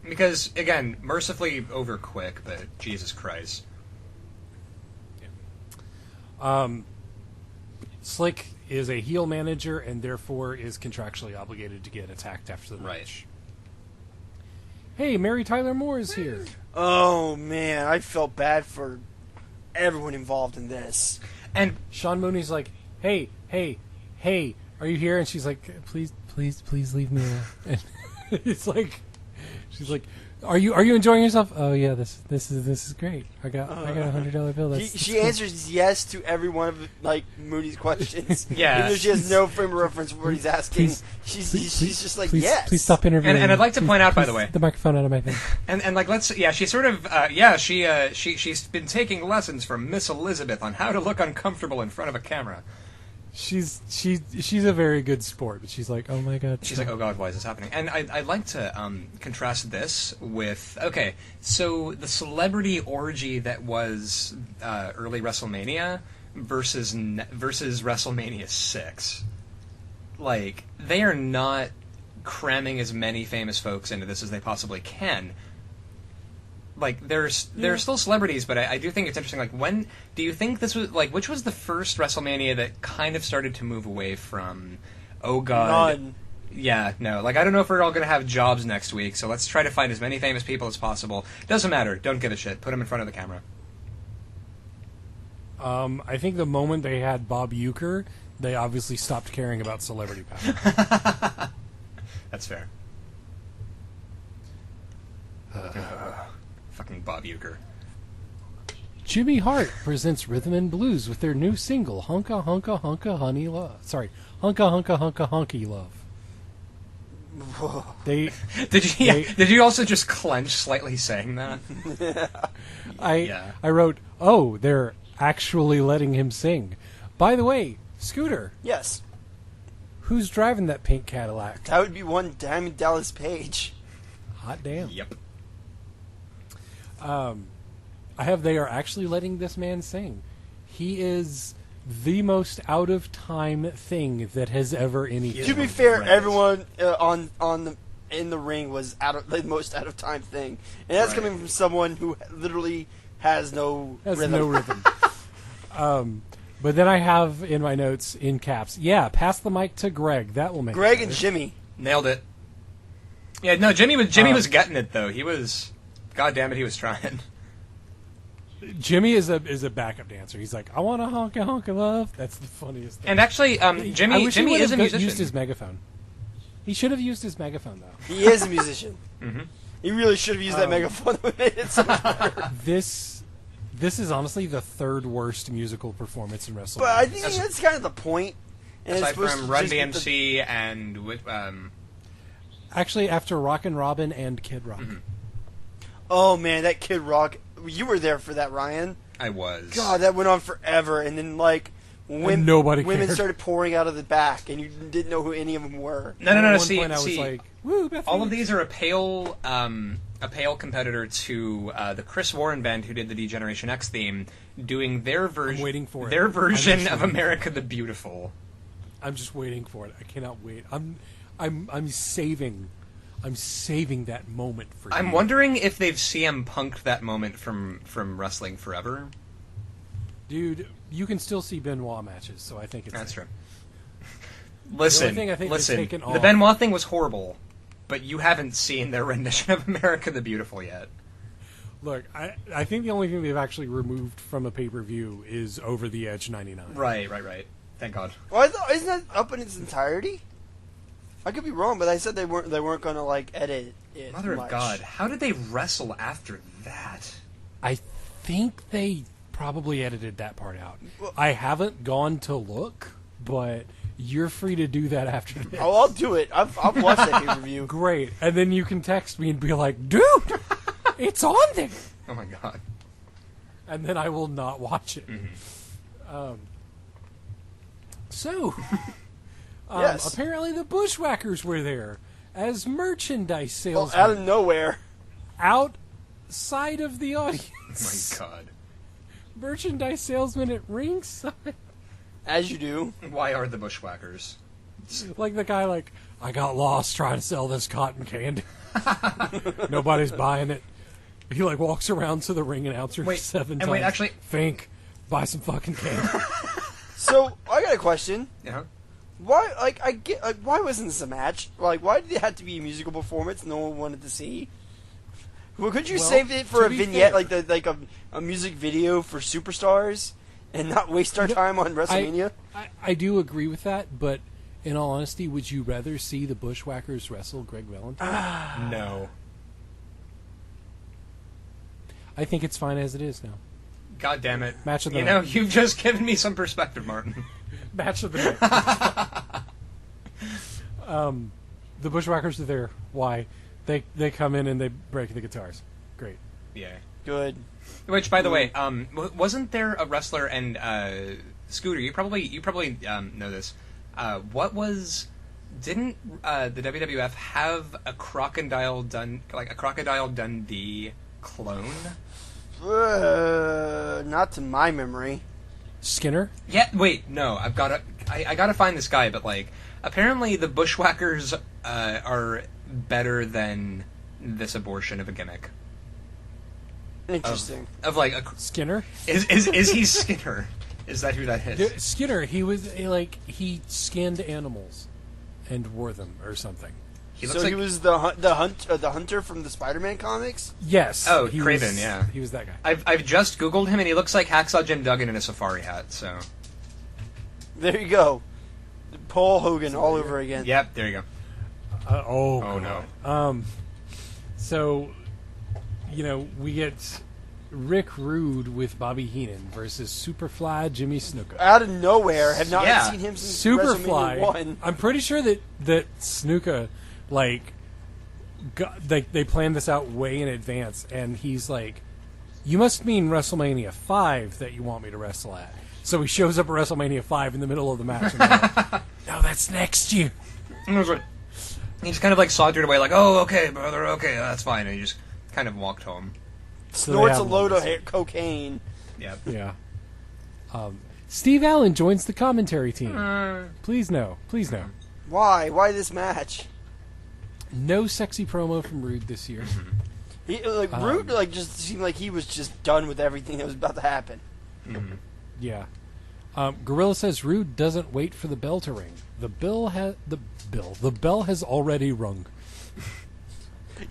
[SPEAKER 3] Because, again, mercifully over quick, but Jesus Christ.
[SPEAKER 1] Slick is a heel manager and therefore is contractually obligated to get attacked after the match. Hey, Mary Tyler Moore is here.
[SPEAKER 2] Oh, man, I felt bad for everyone involved in this.
[SPEAKER 3] And
[SPEAKER 1] Sean Mooney's like, hey, are you here? And she's like, please leave me alone. And it's like, she's like, are you enjoying yourself? Oh yeah, this is great. I got a $100 bill.
[SPEAKER 2] She answers yes to every one of Mooney's questions.
[SPEAKER 3] Yeah,
[SPEAKER 2] even though she has no frame of reference for what he's asking. She's just like yes.
[SPEAKER 1] Please stop interviewing.
[SPEAKER 3] And I'd like to point out, by the way,
[SPEAKER 1] the microphone out of my thing.
[SPEAKER 3] And like she sort of she's been taking lessons from Miss Elizabeth on how to look uncomfortable in front of a camera.
[SPEAKER 1] She's a very good sport, but she's like, oh my god.
[SPEAKER 3] She's like, oh god, why is this happening? And I'd like to contrast this with, okay, so the celebrity orgy that was early WrestleMania versus WrestleMania 6. Like, they are not cramming as many famous folks into this as they possibly can. Like, they're still celebrities, but I do think it's interesting. Like, when do you think this was, like, which was the first WrestleMania that kind of started to move away from, oh god.
[SPEAKER 2] None.
[SPEAKER 3] Yeah, no. Like, I don't know if we're all going to have jobs next week, so let's try to find as many famous people as possible. Doesn't matter. Don't give a shit. Put them in front of the camera.
[SPEAKER 1] I think the moment they had Bob Uecker, they obviously stopped caring about celebrity power.
[SPEAKER 3] That's fair. Fucking Bob Uecker.
[SPEAKER 1] Jimmy Hart presents Rhythm and Blues with their new single, Hunka Hunka Hunka Honey Love. Sorry, Hunka Hunka Hunka Honky Love.
[SPEAKER 3] Did you also just clench slightly saying that?
[SPEAKER 1] I wrote, oh, they're actually letting him sing. By the way, Scooter.
[SPEAKER 2] Yes.
[SPEAKER 1] Who's driving that pink Cadillac?
[SPEAKER 2] That would be one Diamond Dallas Page.
[SPEAKER 1] Hot damn.
[SPEAKER 3] Yep.
[SPEAKER 1] They are actually letting this man sing. He is the most out of time thing that has ever anything.
[SPEAKER 2] To be fair, everyone in the ring was the most out of time thing, and that's coming from someone who literally has no rhythm.
[SPEAKER 1] But then I have in my notes in caps, pass the mic to Greg. That will make
[SPEAKER 2] Greg and Jimmy
[SPEAKER 3] nailed it. Yeah, no, Jimmy was getting it though. He was, god damn it, he was trying.
[SPEAKER 1] Jimmy is a backup dancer. He's like, I want a honka honka love. That's the funniest thing.
[SPEAKER 3] And actually, Jimmy is a musician.
[SPEAKER 1] Used his megaphone. He should have used his megaphone though.
[SPEAKER 2] He is a musician.
[SPEAKER 3] Mm-hmm.
[SPEAKER 2] He really should have used that megaphone. It's so much better.
[SPEAKER 1] This is honestly the third worst musical performance in wrestling.
[SPEAKER 2] But I think that's kind of the point. And
[SPEAKER 3] aside from Run DMC and
[SPEAKER 1] actually after Rockin' Robin and Kid Rock.
[SPEAKER 3] Mm-hmm.
[SPEAKER 2] Oh man, that Kid Rock! You were there for that, Ryan.
[SPEAKER 3] I was.
[SPEAKER 2] God, that went on forever, and then women started pouring out of the back, and you didn't know who any of them were.
[SPEAKER 3] No.
[SPEAKER 1] At one point I was like, woo, Beth
[SPEAKER 3] all of these are a pale competitor to the Chris Warren band who did the D-Generation X theme, doing their version.
[SPEAKER 1] I'm waiting for it.
[SPEAKER 3] Their version of America the Beautiful.
[SPEAKER 1] I'm just waiting for it. I cannot wait. I'm saving that moment for you.
[SPEAKER 3] I'm wondering if they've CM Punk'd that moment from Wrestling Forever.
[SPEAKER 1] Dude, you can still see Benoit matches, so I think it's...
[SPEAKER 3] That's true. Listen,
[SPEAKER 1] taken
[SPEAKER 3] the Benoit thing was horrible, but you haven't seen their rendition of America the Beautiful yet.
[SPEAKER 1] Look, I think the only thing they've actually removed from a pay-per-view is Over the Edge 99.
[SPEAKER 3] Right. Thank God.
[SPEAKER 2] Well, isn't that up in its entirety? I could be wrong, but I said they weren't going to edit it.
[SPEAKER 3] Mother
[SPEAKER 2] much.
[SPEAKER 3] of God, how did they wrestle after that?
[SPEAKER 1] I think they probably edited that part out.
[SPEAKER 2] Well,
[SPEAKER 1] I haven't gone to look, but you're free to do that after this.
[SPEAKER 2] Oh, I'll do it. I've watched that pay-per-view.
[SPEAKER 1] Great, and then you can text me and be like, "Dude, it's on there."
[SPEAKER 3] Oh my God.
[SPEAKER 1] And then I will not watch it.
[SPEAKER 3] Mm-hmm.
[SPEAKER 2] Yes.
[SPEAKER 1] Apparently the Bushwhackers were there as merchandise sales.
[SPEAKER 2] Out of nowhere.
[SPEAKER 1] Out side of the audience.
[SPEAKER 3] Oh my god.
[SPEAKER 1] Merchandise salesman at ringside.
[SPEAKER 2] As you do.
[SPEAKER 3] Why are the Bushwhackers?
[SPEAKER 1] Like the guy, like, I got lost trying to sell this cotton candy. Nobody's buying it. He, like, walks around to the ring announcer 7 times.
[SPEAKER 3] Wait, actually...
[SPEAKER 1] Fink, buy some fucking candy.
[SPEAKER 2] So, I got a question.
[SPEAKER 3] Yeah.
[SPEAKER 2] Why, why wasn't this a match? Like, why did it have to be a musical performance no one wanted to see? Well, could you save it for a vignette,
[SPEAKER 1] fair,
[SPEAKER 2] like a music video for Superstars, and not waste our time on WrestleMania?
[SPEAKER 1] I do agree with that, but in all honesty, would you rather see the Bushwhackers wrestle Greg Valentine?
[SPEAKER 3] No.
[SPEAKER 1] I think it's fine as it is now.
[SPEAKER 3] God damn it.
[SPEAKER 1] Match of the
[SPEAKER 3] night.
[SPEAKER 1] night.
[SPEAKER 3] You've just given me some perspective, Martin.
[SPEAKER 1] Match of the night. The Bushwhackers are there. Why? They come in and they break the guitars. Great.
[SPEAKER 3] Yeah.
[SPEAKER 2] Good.
[SPEAKER 3] Which, by the way, wasn't there a wrestler and Scooter? You probably know this. Didn't the WWF have a Crocodile Dundee clone?
[SPEAKER 2] Not to my memory.
[SPEAKER 1] Skinner?
[SPEAKER 3] Yeah. Wait. No. I gotta find this guy. But like, apparently the Bushwhackers are better than this abortion of a gimmick.
[SPEAKER 2] Interesting.
[SPEAKER 3] Of like
[SPEAKER 1] Skinner?
[SPEAKER 3] Is he Skinner? Is that who that is?
[SPEAKER 1] Skinner. He was he skinned animals and wore them or something.
[SPEAKER 2] He was the hunter from the Spider-Man comics?
[SPEAKER 1] Yes.
[SPEAKER 3] Oh,
[SPEAKER 1] he
[SPEAKER 3] Craven,
[SPEAKER 1] was,
[SPEAKER 3] yeah.
[SPEAKER 1] He was that guy.
[SPEAKER 3] I've just Googled him, and he looks like Hacksaw Jim Duggan in a safari hat, so...
[SPEAKER 2] There you go. Paul Hogan all over again.
[SPEAKER 3] Yep, there you go.
[SPEAKER 1] Oh
[SPEAKER 3] no.
[SPEAKER 1] So, we get Rick Rude with Bobby Heenan versus Superfly Jimmy Snuka.
[SPEAKER 2] Out of nowhere. Have not seen him since WrestleMania 1.
[SPEAKER 1] I'm pretty sure that Snuka, they planned this out way in advance, and he's like, you must mean WrestleMania 5 that you want me to wrestle at. So he shows up at WrestleMania 5 in the middle of the match. And like, no, that's next year.
[SPEAKER 3] He just kind of like sauntered away like, oh, okay, brother, okay, that's fine. And he just kind of walked home.
[SPEAKER 2] Snorts a load of cocaine.
[SPEAKER 3] Yep.
[SPEAKER 1] Yeah. Steve Allen joins the commentary team. Please no.
[SPEAKER 2] Why? Why this match?
[SPEAKER 1] No sexy promo from Rude this year.
[SPEAKER 2] Rude just seemed like he was just done with everything that was about to happen.
[SPEAKER 3] Mm-hmm.
[SPEAKER 1] Yeah. Gorilla says Rude doesn't wait for the bell to ring. The bell has already rung.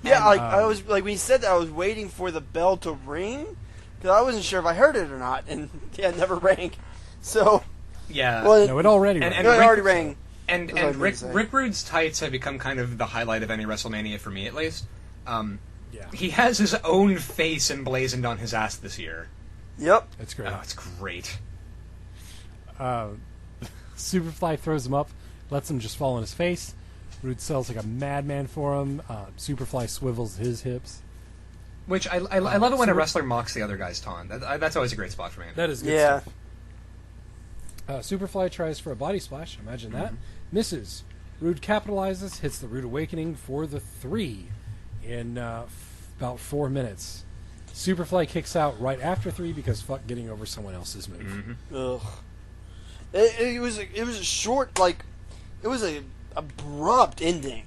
[SPEAKER 2] Yeah, I was when he said that, I was waiting for the bell to ring because I wasn't sure if I heard it or not, and yeah, it never rang. So
[SPEAKER 3] yeah,
[SPEAKER 1] no, it already rang.
[SPEAKER 2] It already rang.
[SPEAKER 3] And Rick Rude's tights have become kind of the highlight of any WrestleMania for me, at least.
[SPEAKER 1] Yeah,
[SPEAKER 3] he has his own face emblazoned on his ass this year.
[SPEAKER 2] Yep,
[SPEAKER 1] that's great.
[SPEAKER 3] Oh, it's great.
[SPEAKER 1] Superfly throws him up, lets him just fall on his face. Rude sells like a madman for him. Superfly swivels his hips.
[SPEAKER 3] Which I love it when a wrestler mocks the other guy's taunt. That's always a great spot for me.
[SPEAKER 1] That is good stuff. Superfly tries for a body splash. Imagine that. Misses. Rude capitalizes, hits the Rude Awakening for the 3 in about 4 minutes. Superfly kicks out right after 3 because fuck getting over someone else's move.
[SPEAKER 3] Mm-hmm.
[SPEAKER 2] Ugh. It was a short, it was a abrupt ending,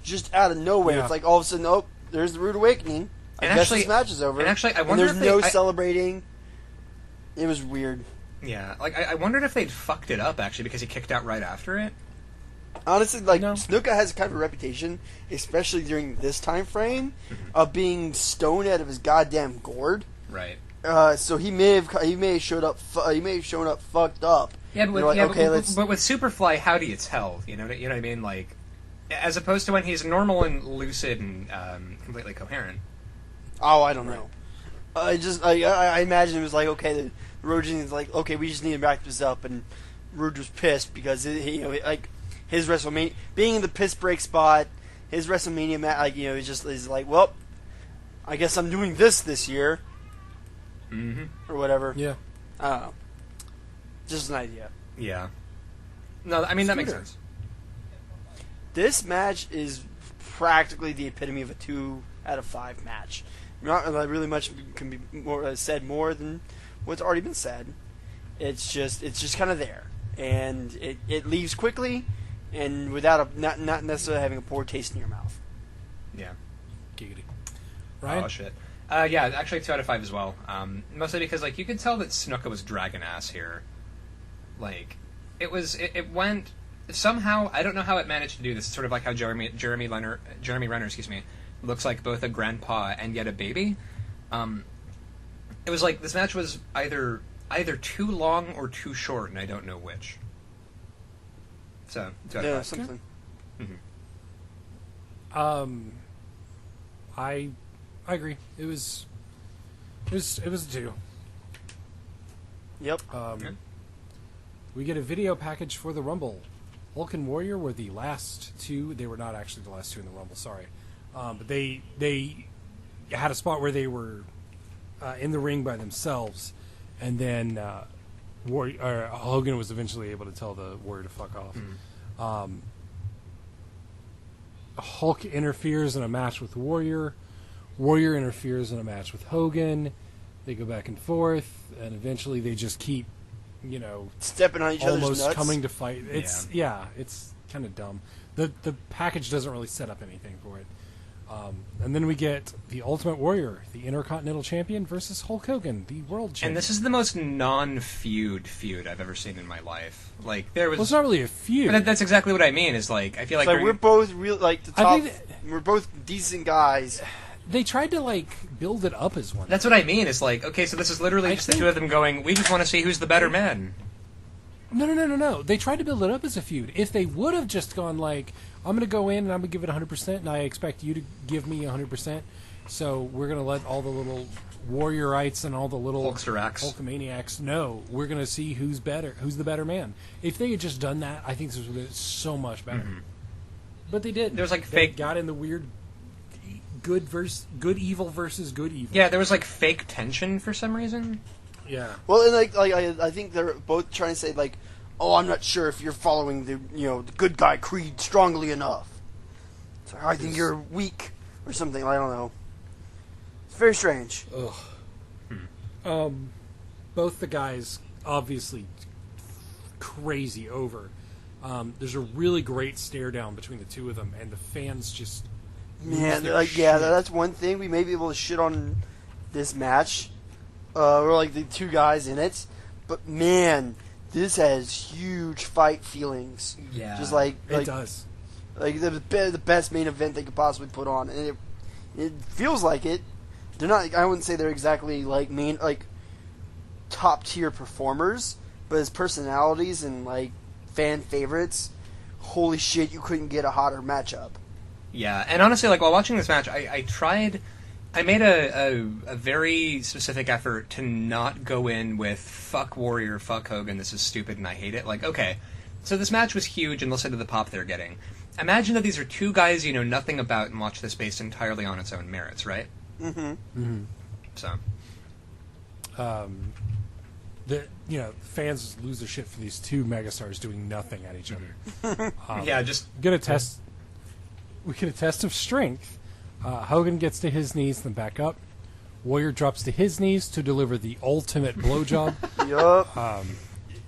[SPEAKER 2] just out of nowhere.
[SPEAKER 1] Yeah.
[SPEAKER 2] It's like all of a sudden, oh, there's the Rude Awakening. I guess this match is over.
[SPEAKER 3] And actually, I wonder
[SPEAKER 2] there's no celebrating. It was weird.
[SPEAKER 3] Yeah, I wondered if they'd fucked it up actually because he kicked out right after it.
[SPEAKER 2] Honestly, Snuka has kind of a reputation, especially during this time frame, of being stoned out of his goddamn gourd.
[SPEAKER 3] Right.
[SPEAKER 2] So he may have shown up fucked up.
[SPEAKER 3] Yeah, but with Superfly, how do you tell? You know what I mean? Like, as opposed to when he's normal and lucid and completely coherent.
[SPEAKER 2] Oh, I don't know. I imagine it was like, okay, the Rogan is like, okay, we just need to back this up, and Rude was pissed because his WrestleMania being in the piss break spot, his WrestleMania match, he's like, well, I guess I'm doing this year, or whatever.
[SPEAKER 1] Yeah,
[SPEAKER 2] I don't know. Just an idea.
[SPEAKER 3] Yeah. No, I mean that makes sense.
[SPEAKER 2] This match is practically the epitome of a 2 out of 5 match. not really much can be more said more than what's already been said. It's just kind of there, and it leaves quickly, and without not necessarily having a poor taste in your mouth.
[SPEAKER 3] Yeah.
[SPEAKER 1] Giggity. Ryan?
[SPEAKER 3] Oh shit. Yeah, actually 2 out of 5 as well. Mostly because like you could tell that Snuka was dragging ass here. Like, it went somehow. I don't know how it managed to do this. It's sort of like how Jeremy Renner, looks like both a grandpa and yet a baby. It was like this match was either too long or too short, and I don't know which. So 2 out of 5.
[SPEAKER 2] Something.
[SPEAKER 3] Mm-hmm.
[SPEAKER 1] I agree. It was a 2.
[SPEAKER 2] Yep.
[SPEAKER 1] We get a video package for the Rumble. Hulk and Warrior were the last 2. They were not actually the last 2 in the Rumble. Sorry, but they had a spot where they were in the ring by themselves, and then Hogan was eventually able to tell the Warrior to fuck off.
[SPEAKER 3] Mm-hmm.
[SPEAKER 1] Hulk interferes in a match with Warrior. Warrior interferes in a match with Hogan. They go back and forth, and eventually they just keep,
[SPEAKER 2] stepping on each other's
[SPEAKER 1] almost
[SPEAKER 2] nuts.
[SPEAKER 1] coming to fight. It's kind of dumb. The package doesn't really set up anything for it. And then we get the Ultimate Warrior, the Intercontinental Champion, versus Hulk Hogan, the World Champion.
[SPEAKER 3] And this is the most feud I've ever seen in my life. Like there was.
[SPEAKER 1] Well, it's not really a feud.
[SPEAKER 3] But that's exactly what I mean. Is like I feel like
[SPEAKER 2] we're both real the top. We're both decent guys.
[SPEAKER 1] They tried to build it up as one.
[SPEAKER 3] That's what I mean. It's like okay, so this is literally just the two of them going. We just want to see who's the better man.
[SPEAKER 1] No. They tried to build it up as a feud. If they would have just gone I'm going to go in and I'm going to give it 100%, and I expect you to give me 100%. So we're going to let all the little Warriorites and all the little Hulkamaniacs know. We're going to see who's the better man. If they had just done that, I think this would have been so much better. Mm-hmm. But they did.
[SPEAKER 3] There's
[SPEAKER 1] they
[SPEAKER 3] fake.
[SPEAKER 1] Got in the weird good evil versus good evil.
[SPEAKER 3] Yeah, there was fake tension for some reason.
[SPEAKER 1] Yeah.
[SPEAKER 2] Well, and I think they're both trying to say oh, I'm not sure if you're following the the good guy creed strongly enough. So I think you're weak or something. I don't know. It's very strange.
[SPEAKER 1] Ugh. Both the guys obviously crazy over. There's a really great stare down between the two of them, and the fans just
[SPEAKER 2] that's one thing we may be able to shit on this match. Or the two guys in it, but man, this has huge fight feelings.
[SPEAKER 3] Yeah,
[SPEAKER 2] just
[SPEAKER 1] it does.
[SPEAKER 2] The best main event they could possibly put on, and it feels like it. They're not. I wouldn't say they're exactly top tier performers, but as personalities and fan favorites, holy shit, you couldn't get a hotter matchup.
[SPEAKER 3] Yeah, and honestly, while watching this match, I made a very specific effort to not go in with fuck Warrior, fuck Hogan, this is stupid and I hate it. Okay, so this match was huge and listen to the pop they're getting. Imagine that these are two guys you know nothing about and watch this based entirely on its own merits, right?
[SPEAKER 2] Mm-hmm.
[SPEAKER 1] Mm-hmm.
[SPEAKER 3] So.
[SPEAKER 1] Fans lose their shit for these two megastars doing nothing at each other.
[SPEAKER 3] Yeah, just...
[SPEAKER 1] We get a test of strength. Hogan gets to his knees, then back up. Warrior drops to his knees to deliver the ultimate blowjob.
[SPEAKER 2] Yup.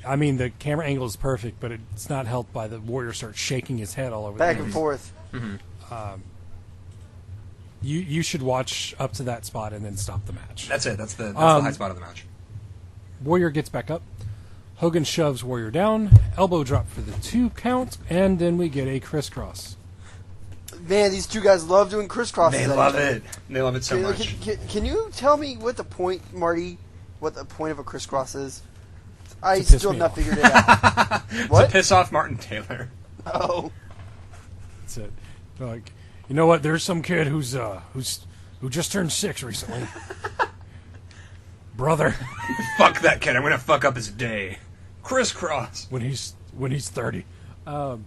[SPEAKER 1] The camera angle is perfect, but it's not helped by the Warrior starts shaking his head all over
[SPEAKER 2] back
[SPEAKER 1] the
[SPEAKER 2] and forth.
[SPEAKER 3] Mm-hmm.
[SPEAKER 1] You should watch up to that spot and then stop the match.
[SPEAKER 3] That's it. That's the high spot of the match.
[SPEAKER 1] Warrior gets back up. Hogan shoves Warrior down. Elbow drop for the 2 count, and then we get a crisscross.
[SPEAKER 2] Man, these two guys love doing crisscrosses.
[SPEAKER 3] They love it. They love it so much.
[SPEAKER 2] Can you tell me what the point of a crisscross is? I still have not figured it out. What?
[SPEAKER 3] To piss off Martin Taylor.
[SPEAKER 2] Oh.
[SPEAKER 1] That's it. You know what? There's some kid who just turned 6 recently. Brother.
[SPEAKER 3] Fuck that kid. I'm going to fuck up his day. Crisscross.
[SPEAKER 1] When he's 30. So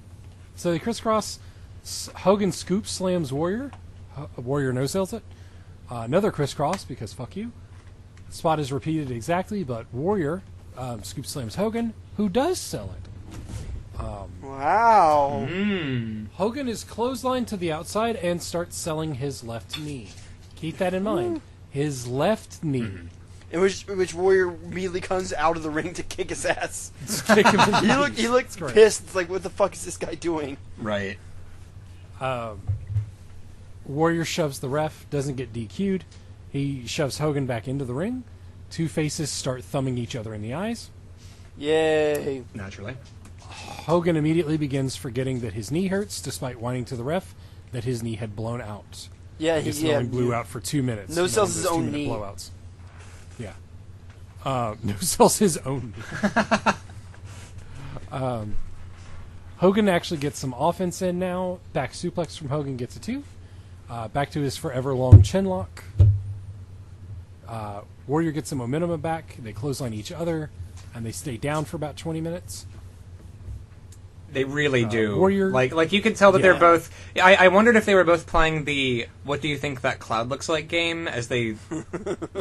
[SPEAKER 1] the crisscross... Hogan scoop slams Warrior. Warrior no-sells it. Another crisscross, because fuck you. Spot is repeated exactly, but Warrior scoop slams Hogan, who does sell it.
[SPEAKER 2] Wow.
[SPEAKER 1] Hogan is clotheslined to the outside and starts selling his left knee. Keep that in mind. his left knee.
[SPEAKER 2] In which Warrior immediately comes out of the ring to kick his ass.
[SPEAKER 1] Kick him in the
[SPEAKER 2] He looked
[SPEAKER 1] That's right.
[SPEAKER 2] pissed. It's like, what the fuck is this guy doing?
[SPEAKER 3] Right.
[SPEAKER 1] Warrior shoves the ref, doesn't get DQ'd. He shoves Hogan back into the ring. Two faces start thumbing each other in the eyes.
[SPEAKER 2] Yay.
[SPEAKER 3] Naturally.
[SPEAKER 1] Hogan immediately begins forgetting that his knee hurts, despite whining to the ref that his knee had blown out.
[SPEAKER 2] Yeah,
[SPEAKER 1] It only blew out for 2 minutes.
[SPEAKER 2] No sells his own
[SPEAKER 1] 2-minute
[SPEAKER 2] knee.
[SPEAKER 1] blowouts. Yeah. No sells his own knee. Hogan actually gets some offense in now. Back suplex from Hogan gets a 2. Back to his forever long chin lock. Warrior gets some momentum back. They clothesline each other, and they stay down for about 20 minutes.
[SPEAKER 3] They really do.
[SPEAKER 1] Warrior-
[SPEAKER 3] Like you can tell that
[SPEAKER 2] Yeah.
[SPEAKER 3] they're both. I wondered if they were both playing the "What do you think that cloud looks like" game as they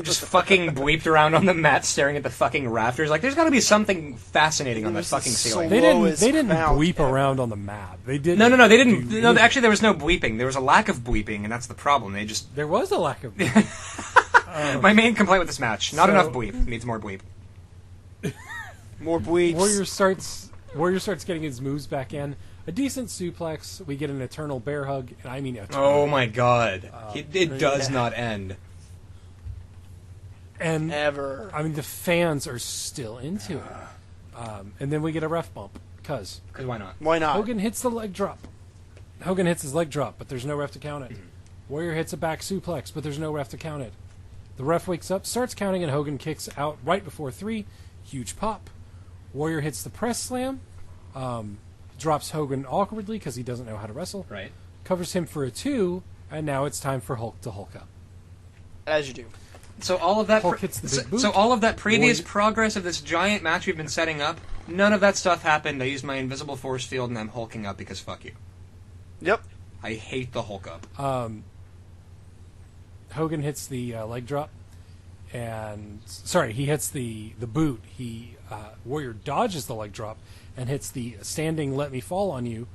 [SPEAKER 3] just fucking bleeped around on the mat, staring at the fucking rafters. Like, there's got to be something fascinating on that
[SPEAKER 2] It was
[SPEAKER 3] fucking
[SPEAKER 2] so
[SPEAKER 3] ceiling.
[SPEAKER 1] They
[SPEAKER 2] Lowest
[SPEAKER 1] didn't
[SPEAKER 2] mount
[SPEAKER 1] bleep
[SPEAKER 2] ever.
[SPEAKER 1] around on the map. They didn't.
[SPEAKER 3] No, they didn't.
[SPEAKER 1] do
[SPEAKER 3] No,
[SPEAKER 1] anything.
[SPEAKER 3] actually, there was no bleeping. There was a lack of bleeping, and that's the problem. They just.
[SPEAKER 1] There was a lack of.
[SPEAKER 3] My main complaint with this match: not
[SPEAKER 1] So-
[SPEAKER 3] enough bleep. Needs more bleep.
[SPEAKER 2] More bleeps.
[SPEAKER 1] Warrior starts getting his moves back in. A decent suplex. We get an eternal bear hug, and I mean eternal.
[SPEAKER 3] Oh my god! It does not end.
[SPEAKER 1] And
[SPEAKER 2] Ever.
[SPEAKER 1] I mean, the fans are still into it. And then we get a ref bump. Because
[SPEAKER 3] Because why not?
[SPEAKER 2] Why not?
[SPEAKER 1] Hogan hits the leg drop. Hogan hits his leg drop, but there's no ref to count it. Warrior hits a back suplex, but there's no ref to count it. The ref wakes up, starts counting, and Hogan kicks out right before 3. Huge pop. Warrior hits the press slam. Drops Hogan awkwardly because he doesn't know how to wrestle.
[SPEAKER 3] Right.
[SPEAKER 1] Covers him for a 2, and now it's time for Hulk to Hulk up.
[SPEAKER 2] As you do.
[SPEAKER 3] So all of that.
[SPEAKER 1] Hulk hits the big boot.
[SPEAKER 3] So all of that previous
[SPEAKER 1] Warrior-
[SPEAKER 3] progress of this giant match we've been setting up, none of that stuff happened. I used my invisible force field and I'm hulking up because fuck you.
[SPEAKER 2] Yep.
[SPEAKER 3] I hate the Hulk up.
[SPEAKER 1] Hogan hits the leg drop, and he hits the boot. Warrior dodges the leg drop and hits the standing "Let Me Fall on You"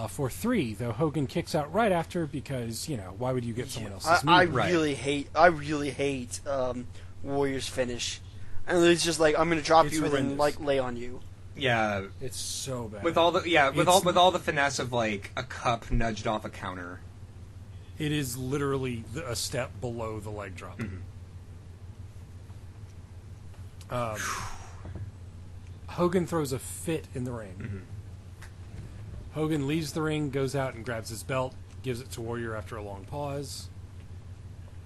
[SPEAKER 1] for 3. Though Hogan kicks out right after because why would you get someone else's move?
[SPEAKER 2] I
[SPEAKER 3] Right.
[SPEAKER 2] really hate Warrior's finish. And it's just like, I'm gonna drop
[SPEAKER 1] It's
[SPEAKER 2] you and then
[SPEAKER 1] horrendous.
[SPEAKER 2] lay on you.
[SPEAKER 3] Yeah.
[SPEAKER 1] It's so bad.
[SPEAKER 3] With all the
[SPEAKER 1] It's-
[SPEAKER 3] with all the finesse of like a cup nudged off a counter.
[SPEAKER 1] It is literally a step below the leg drop. Hogan throws a fit in the ring. Hogan leaves the ring, goes out and grabs his belt, gives it to Warrior after a long pause,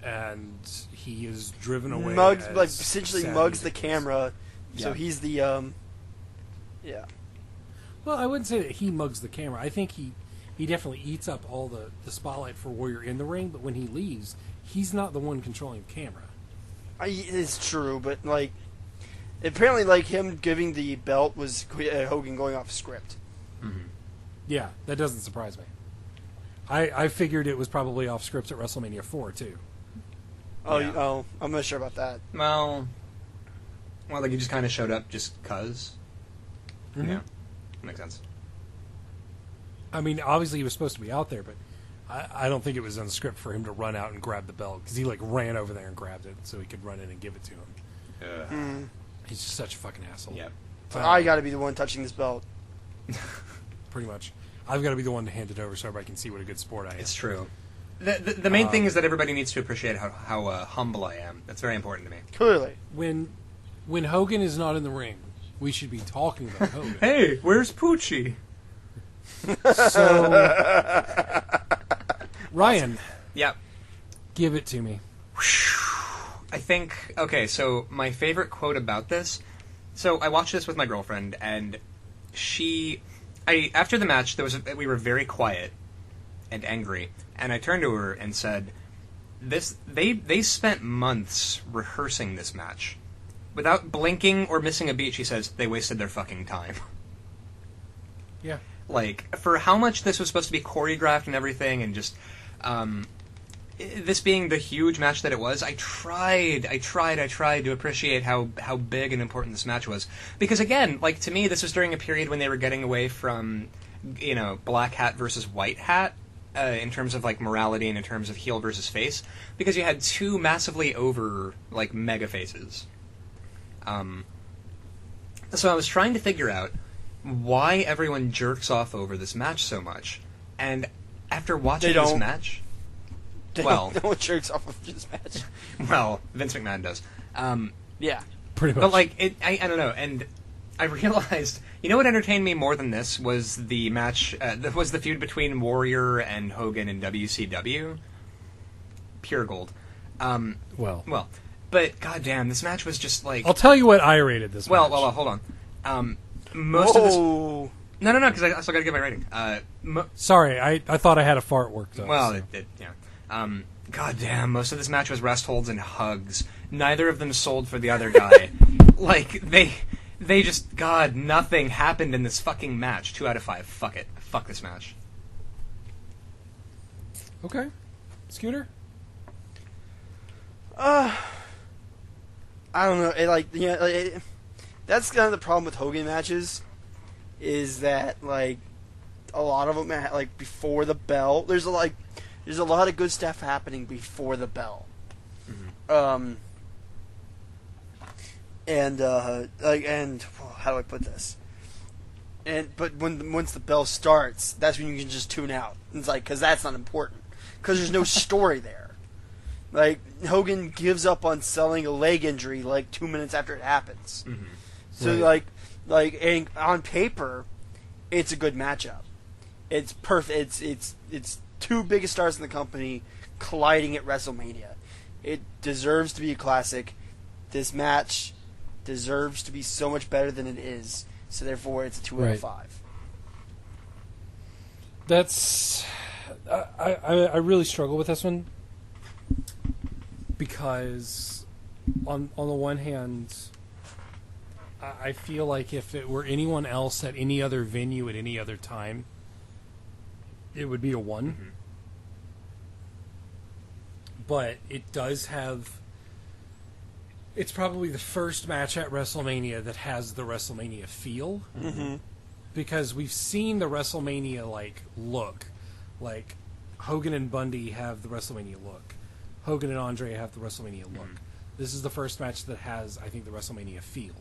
[SPEAKER 1] and he is driven away.
[SPEAKER 2] Mugs,
[SPEAKER 1] as
[SPEAKER 2] like, essentially
[SPEAKER 1] sad
[SPEAKER 2] mugs the
[SPEAKER 1] music.
[SPEAKER 2] camera. So
[SPEAKER 3] Yeah.
[SPEAKER 2] he's the, yeah.
[SPEAKER 1] Well, I wouldn't say that he mugs the camera. I think he definitely eats up all the spotlight for Warrior in the ring, but when he leaves, he's not the one controlling the camera.
[SPEAKER 2] It's true, but, like, apparently, like, him giving the belt was Hogan going off script.
[SPEAKER 1] Yeah, that doesn't surprise me. I figured it was probably off script at WrestleMania 4, too.
[SPEAKER 2] Oh,
[SPEAKER 3] Yeah.
[SPEAKER 2] I'm not sure about that.
[SPEAKER 3] Well, like he just kind of showed up just cause. Yeah, makes sense.
[SPEAKER 1] I mean, obviously he was supposed to be out there, but I don't think it was on script for him to run out and grab the belt, because he, like, ran over there and grabbed it so he could run in and give it to him. He's just such a fucking asshole.
[SPEAKER 3] Yep.
[SPEAKER 2] So I gotta be the one touching this belt.
[SPEAKER 1] Pretty much. I've got to be the one to hand it over so everybody can see what a good sport I am.
[SPEAKER 3] It's true. The main thing is that everybody needs to appreciate how humble I am. That's very important to me.
[SPEAKER 2] Clearly.
[SPEAKER 1] When Hogan is not in the ring, we should be talking about Hogan.
[SPEAKER 3] Hey, where's Poochie?
[SPEAKER 1] So, Ryan,
[SPEAKER 3] Yeah.
[SPEAKER 1] give it to me.
[SPEAKER 3] I think, okay, so my favorite quote about this, so I watched this with my girlfriend, and after the match, we were very quiet and angry, and I turned to her and said, they spent months rehearsing this match. Without blinking or missing a beat, she says, they wasted their fucking time.
[SPEAKER 1] Yeah.
[SPEAKER 3] Like, for how much this was supposed to be choreographed and everything, and just, this being the huge match that it was, I tried to appreciate how big and important this match was. Because again, like, to me, this was during a period when they were getting away from, black hat versus white hat. in terms of like morality and in terms of heel versus face, because you had two massively over like mega faces. So I was trying to figure out why everyone jerks off over this match so much, and after watching this match,
[SPEAKER 2] no one jerks off of this match.
[SPEAKER 3] Well, Vince McMahon does.
[SPEAKER 2] Yeah,
[SPEAKER 1] pretty much.
[SPEAKER 3] But like I don't know, and I realized, you know what entertained me more than this was the match. Was the feud between Warrior and Hogan in WCW. Pure gold. Well, but goddamn, this match was just like.
[SPEAKER 1] I'll tell you what I rated this.
[SPEAKER 3] Well,
[SPEAKER 1] match.
[SPEAKER 3] hold on. Most of this. No, because I still got to give my rating.
[SPEAKER 1] Sorry, I thought I had a fart worked up.
[SPEAKER 3] Well,
[SPEAKER 1] so.
[SPEAKER 3] yeah. Goddamn, most of this match was rest holds and hugs. Neither of them sold for the other guy. Like, they just, God, nothing happened in this fucking match. 2 out of 5. Fuck it. Fuck this match.
[SPEAKER 1] Okay. Scooter?
[SPEAKER 2] I don't know. That's kind of the problem with Hogan matches, is that, like, a lot of them, like, before the bell, there's a lot of good stuff happening before the bell. Mm-hmm. How do I put this? But once the bell starts, that's when you can just tune out. It's like, because that's not important, because there's no story there. Like, Hogan gives up on selling a leg injury like 2 minutes after it happens. Mm-hmm. So and on paper, it's a good matchup. It's perfect. It's two biggest stars in the company colliding at WrestleMania. It deserves to be a classic. This match deserves to be so much better than it is. So therefore, it's a 2 out of 5.
[SPEAKER 1] That's I really struggle with this one because on the one hand, I feel like if it were anyone else at any other venue at any other time, it would be a 1. Mm-hmm. But it does have... It's probably the first match at WrestleMania that has the WrestleMania feel. Mm-hmm. Because we've seen the WrestleMania, like, look. Like, Hogan and Bundy have the WrestleMania look. Hogan and Andre have the WrestleMania look. Mm-hmm. This is the first match that has, I think, the WrestleMania feel.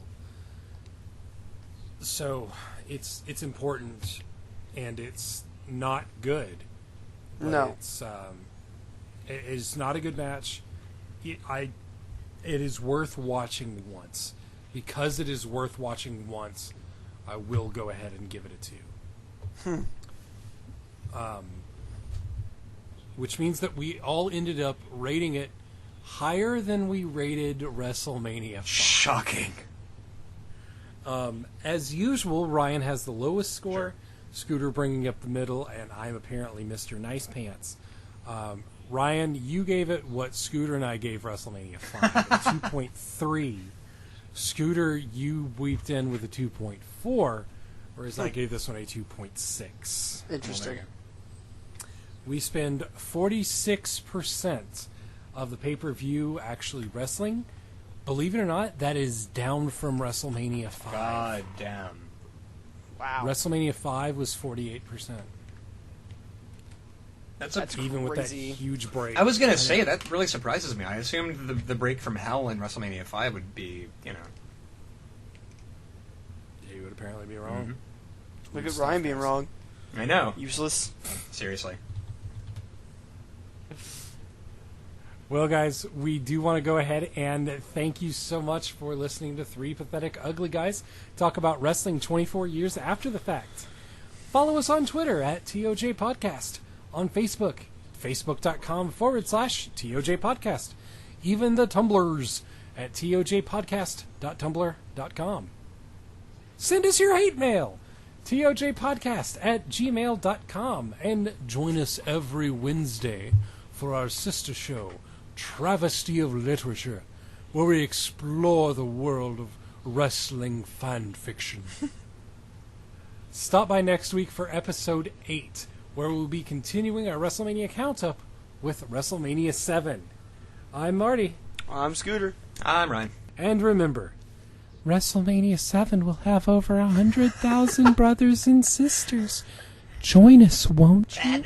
[SPEAKER 1] So, it's important, and it's not good.
[SPEAKER 2] No.
[SPEAKER 1] It's not a good match. It is worth watching once. Because it is worth watching once, I will go ahead and give it a 2. Which means that we all ended up rating it higher than we rated WrestleMania 5.
[SPEAKER 3] Shocking.
[SPEAKER 1] As usual, Ryan has the lowest score, sure. Scooter bringing up the middle, and I'm apparently Mr. Nice Pants. Ryan, you gave it what Scooter and I gave WrestleMania 5, a 2.3. Scooter, you weeped in with a 2.4, whereas I gave this one a 2.6.
[SPEAKER 2] Interesting.
[SPEAKER 1] We spend 46% of the pay-per-view actually wrestling. Believe it or not, that is down from WrestleMania 5.
[SPEAKER 3] God damn.
[SPEAKER 2] Wow.
[SPEAKER 1] WrestleMania 5 was 48%.
[SPEAKER 3] That's
[SPEAKER 1] even
[SPEAKER 2] crazy.
[SPEAKER 1] With that huge break.
[SPEAKER 3] I was going to say, that really surprises me. I assumed the break from hell in WrestleMania 5 would be,
[SPEAKER 1] You would apparently be wrong.
[SPEAKER 2] Mm-hmm. Look at Ryan being wrong.
[SPEAKER 3] I know.
[SPEAKER 2] Useless.
[SPEAKER 3] Seriously.
[SPEAKER 1] Well, guys, we do want to go ahead and thank you so much for listening to Three Pathetic Ugly Guys talk about wrestling 24 years after the fact. Follow us on Twitter at ToJ Podcast. On Facebook, facebook.com/ToJ Podcast. Even the Tumblrs at tojpodcast.tumblr.com. Send us your hate mail, tojpodcast@gmail.com. And join us every Wednesday for our sister show, Travesty of Literature, where we explore the world of wrestling fan fiction. Stop by next week for episode 8, where we'll be continuing our WrestleMania count-up with WrestleMania 7. I'm Marty.
[SPEAKER 2] I'm Scooter.
[SPEAKER 3] I'm Ryan.
[SPEAKER 1] And remember, WrestleMania 7 will have over 100,000 brothers and sisters. Join us, won't you?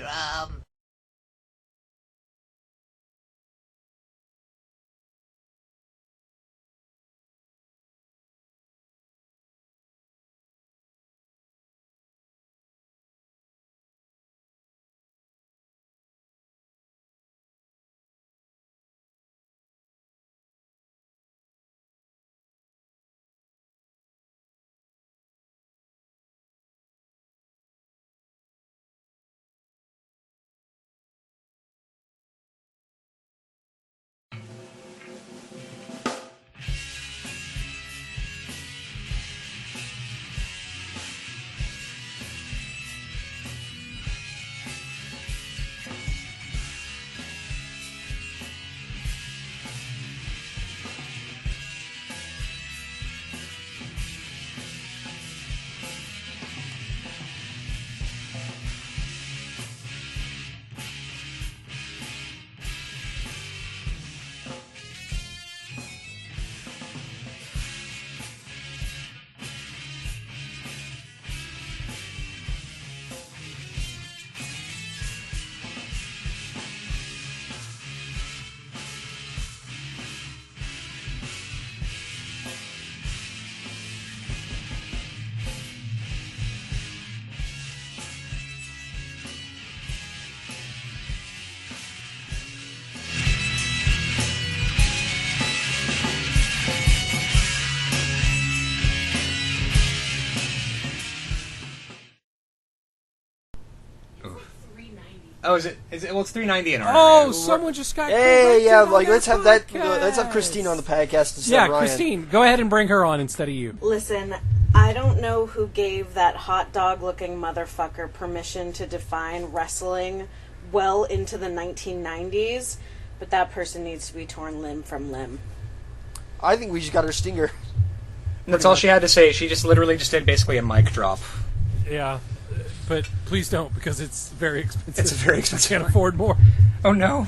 [SPEAKER 3] Oh, is it? Well, it's $3.90 in our.
[SPEAKER 1] Oh, someone just got.
[SPEAKER 2] Hey, yeah,
[SPEAKER 1] corrected on
[SPEAKER 2] like let's have that.
[SPEAKER 1] podcast.
[SPEAKER 2] Let's have Christine on the podcast instead
[SPEAKER 1] Yeah,
[SPEAKER 2] of Ryan.
[SPEAKER 1] Christine, go ahead and bring her on instead of you.
[SPEAKER 5] Listen, I don't know who gave that hot dog looking motherfucker permission to define wrestling well into the 1990s, but that person needs to be torn limb from limb.
[SPEAKER 2] I think we just got her stinger.
[SPEAKER 3] That's all she had to say. She just literally just did basically a mic drop.
[SPEAKER 1] Yeah, but please don't, because it's very expensive.
[SPEAKER 3] It's very expensive.
[SPEAKER 1] I can't afford more.
[SPEAKER 3] Oh no.